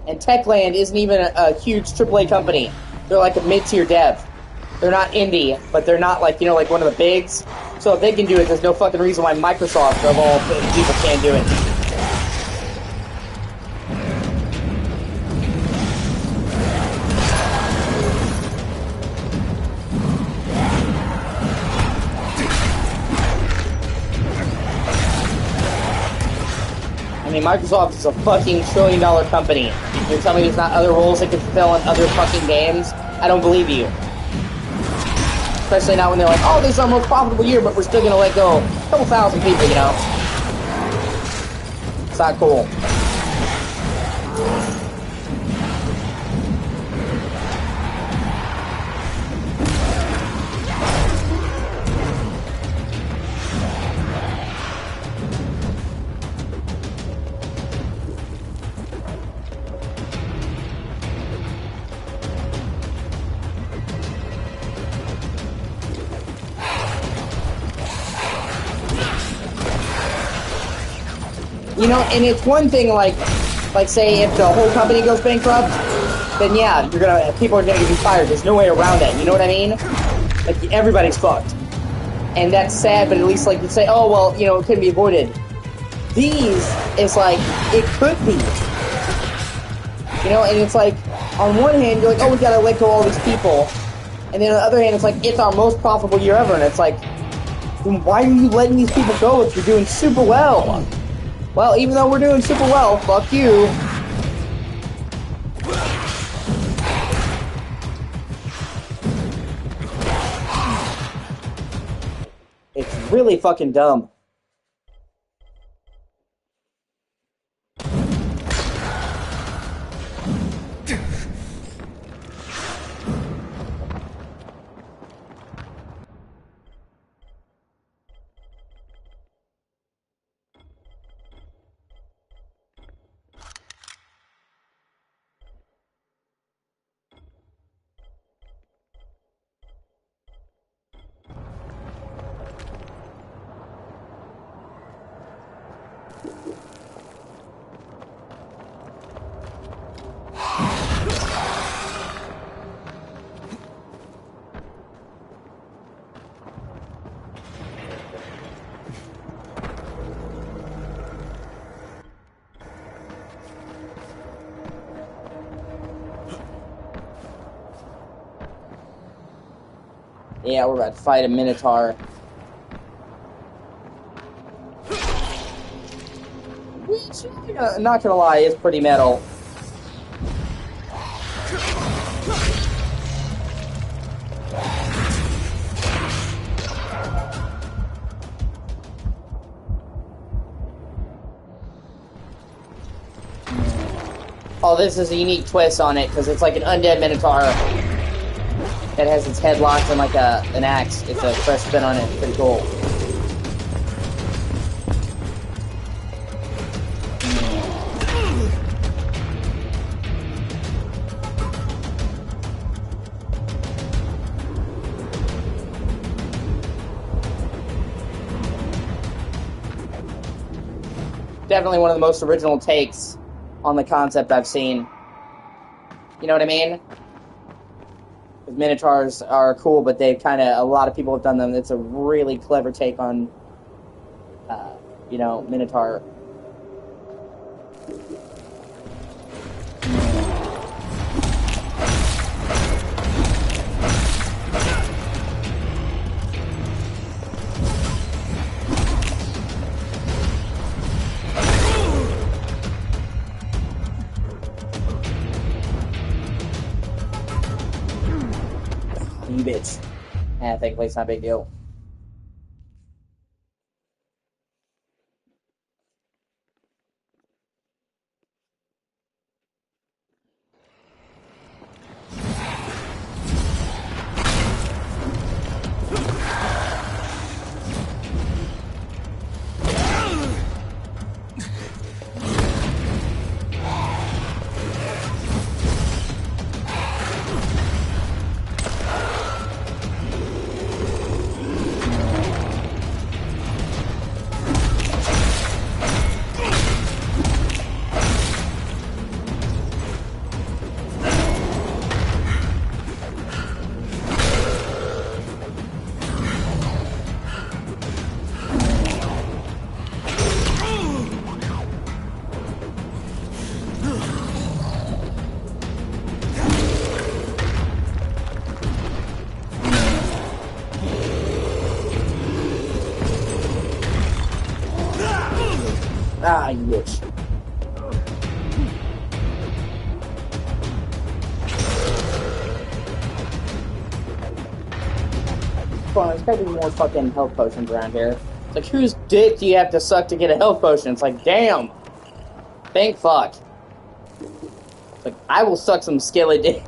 And Techland isn't even a huge AAA company. They're like a mid-tier dev. They're not indie, but they're not like, like one of the bigs. So if they can do it, there's no fucking reason why Microsoft, of all people, can't do it. I mean, Microsoft is a fucking $1 trillion company. You're telling me there's not other roles they can fulfill in other fucking games? I don't believe you. Especially not when they're like, oh, this is our most profitable year, but we're still gonna let go a couple thousand people, It's not cool. And it's one thing like say if the whole company goes bankrupt, then yeah, people are gonna get fired. There's no way around that. You know what I mean? Like everybody's fucked, and that's sad. But at least like you say, oh well, it couldn't be avoided. these, it's like, it could be. You know, and it's like, on one hand, you're like, oh, we gotta let go of all these people. And then on the other hand, it's like, it's our most profitable year ever. And it's like, then why are you letting these people go if you're doing super well? Well, even though we're doing super well, fuck you. It's really fucking dumb. Yeah, we're about to fight a Minotaur. Which, not gonna lie, is pretty metal. Oh, this is a unique twist on it, because it's like an undead Minotaur that has its head locked in like an axe. It's a fresh spin on it. It's pretty cool. Definitely one of the most original takes on the concept I've seen. You know what I mean? Minotaurs are cool, but they a lot of people have done them. It's a really clever take on, Minotaur. You bitch. Thankfully it's not a big deal. Ah, you bitch. Come on, there's gotta be more fucking health potions around here. It's like, whose dick do you have to suck to get a health potion? It's like, damn. Thank fuck. It's like, I will suck some scaly dick.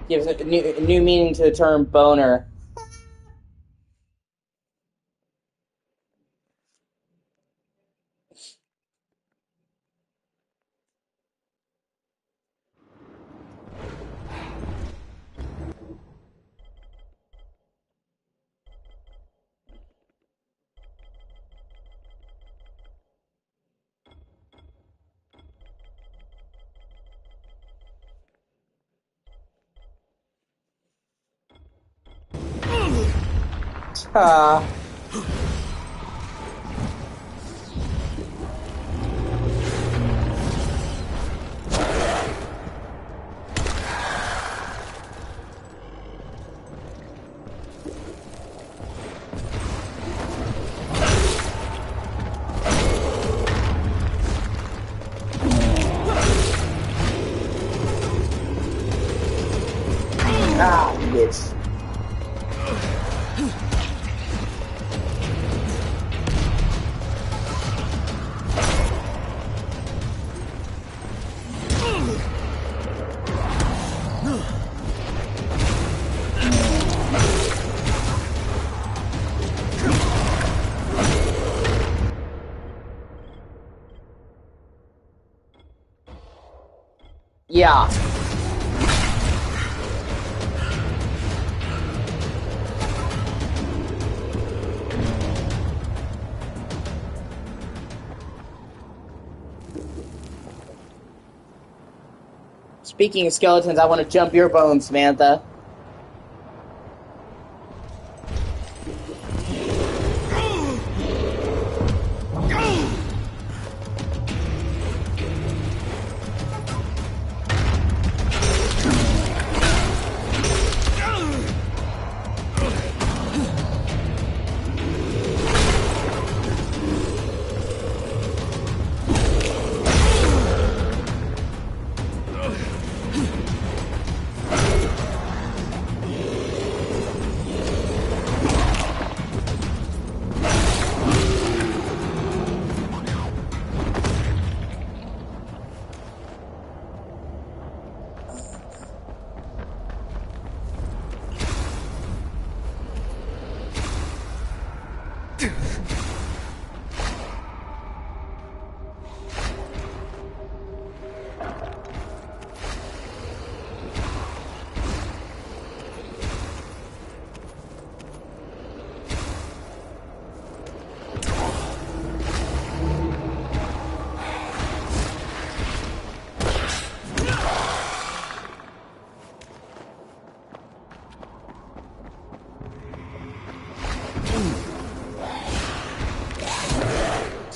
Gives a new meaning to the term boner. Ah. Ah, bitch. Yeah. Speaking of skeletons, I want to jump your bones, Samantha.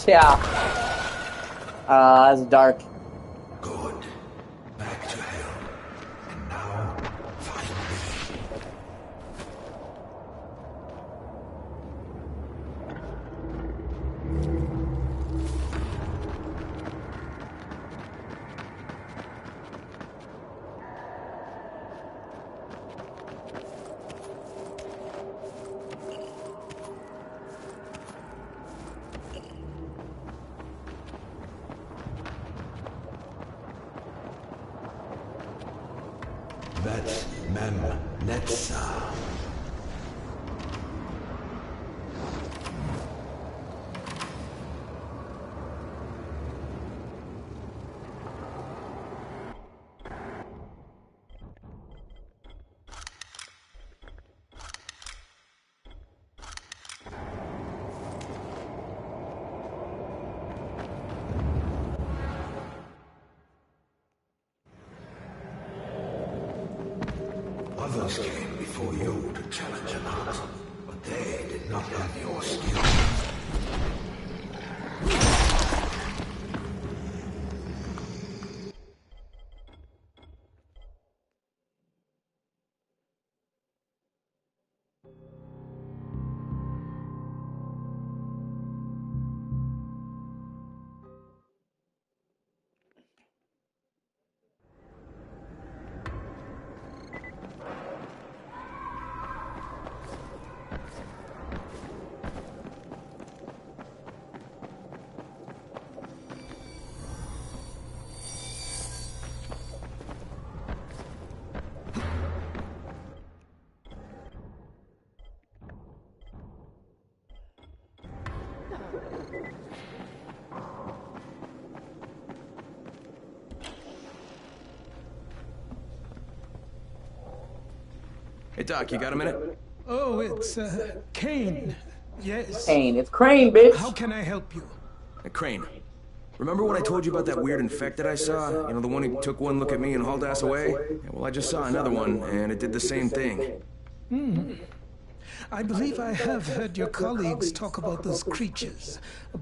Yeah. That's dark. Good. Back to hell. And now, find me. That's Mem Netza. Others came before you to challenge an art, but they did not have your skill. Hey, Doc, you got a minute? Oh, it's, Kane. Yes. Kane. It's Crane, bitch. How can I help you? Hey, Crane. Remember when I told you about that weird infected I saw? You know, the one who took one look at me and hauled ass away? Yeah, well, I just saw another one, and it did the same thing. Hmm. I believe I have heard your colleagues talk about those creatures.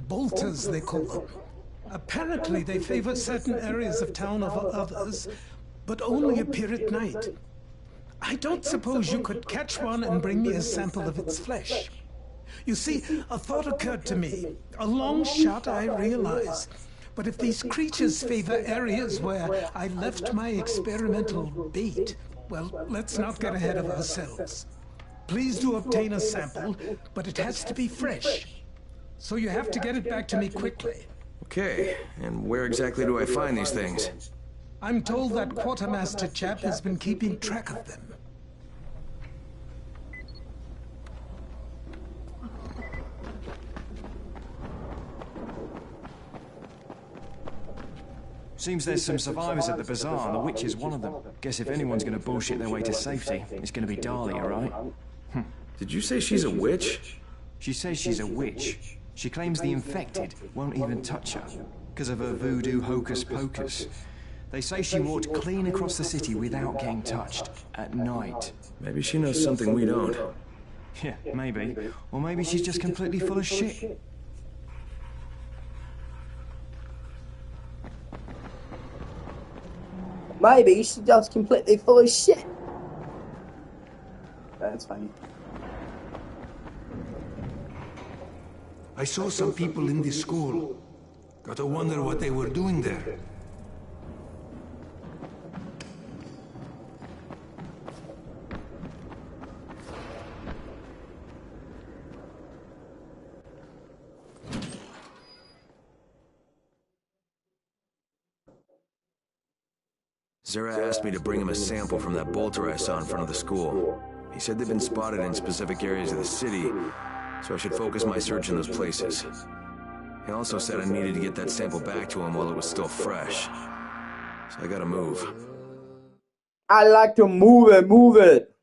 Bolters, they call them. Apparently, they favor certain areas of town over others, but only appear at night. I don't suppose you could catch one and bring me a sample of its flesh. You see, a thought occurred to me. A long shot, I realize. But if these creatures favor areas where I left my experimental bait, well, let's not get ahead of ourselves. Please do obtain a sample, but it has to be fresh. So you have to get it back to me quickly. Okay, and where exactly do I find these things? I'm told that quartermaster chap has been keeping track of them. Seems there's some survivors at the bazaar, and the witch is one of them. Guess if anyone's gonna bullshit their way to safety, it's gonna be Dahlia, right? Did you say she's a witch? She says she's a witch. She claims the infected won't even touch her, because of her voodoo hocus-pocus. They say she walked clean across the city without getting touched, at night. Maybe she knows something we don't. Yeah, maybe. Or maybe she's just completely full of shit. Maybe she's just completely full of shit. That's funny. I saw some people in this school. Gotta wonder what they were doing there. Zera asked me to bring him a sample from that bolter I saw in front of the school. He said they've been spotted in specific areas of the city, so I should focus my search in those places. He also said I needed to get that sample back to him while it was still fresh. So I gotta move. I like to move it.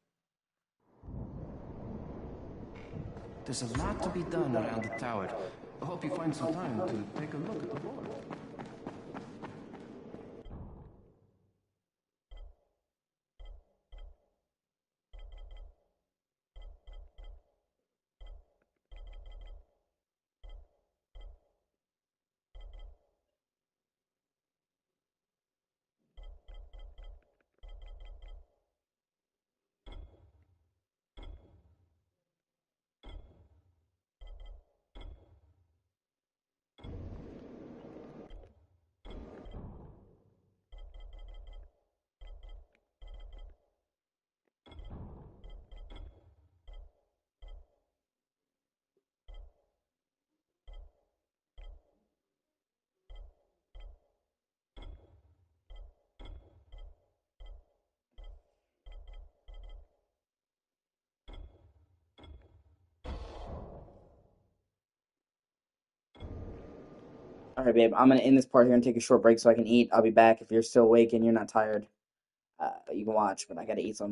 There's a lot to be done around the tower. I hope you find some time to take a look at the board. Alright, babe, I'm gonna end this part here and take a short break so I can eat. I'll be back if you're still awake and you're not tired. You can watch, but I gotta eat some.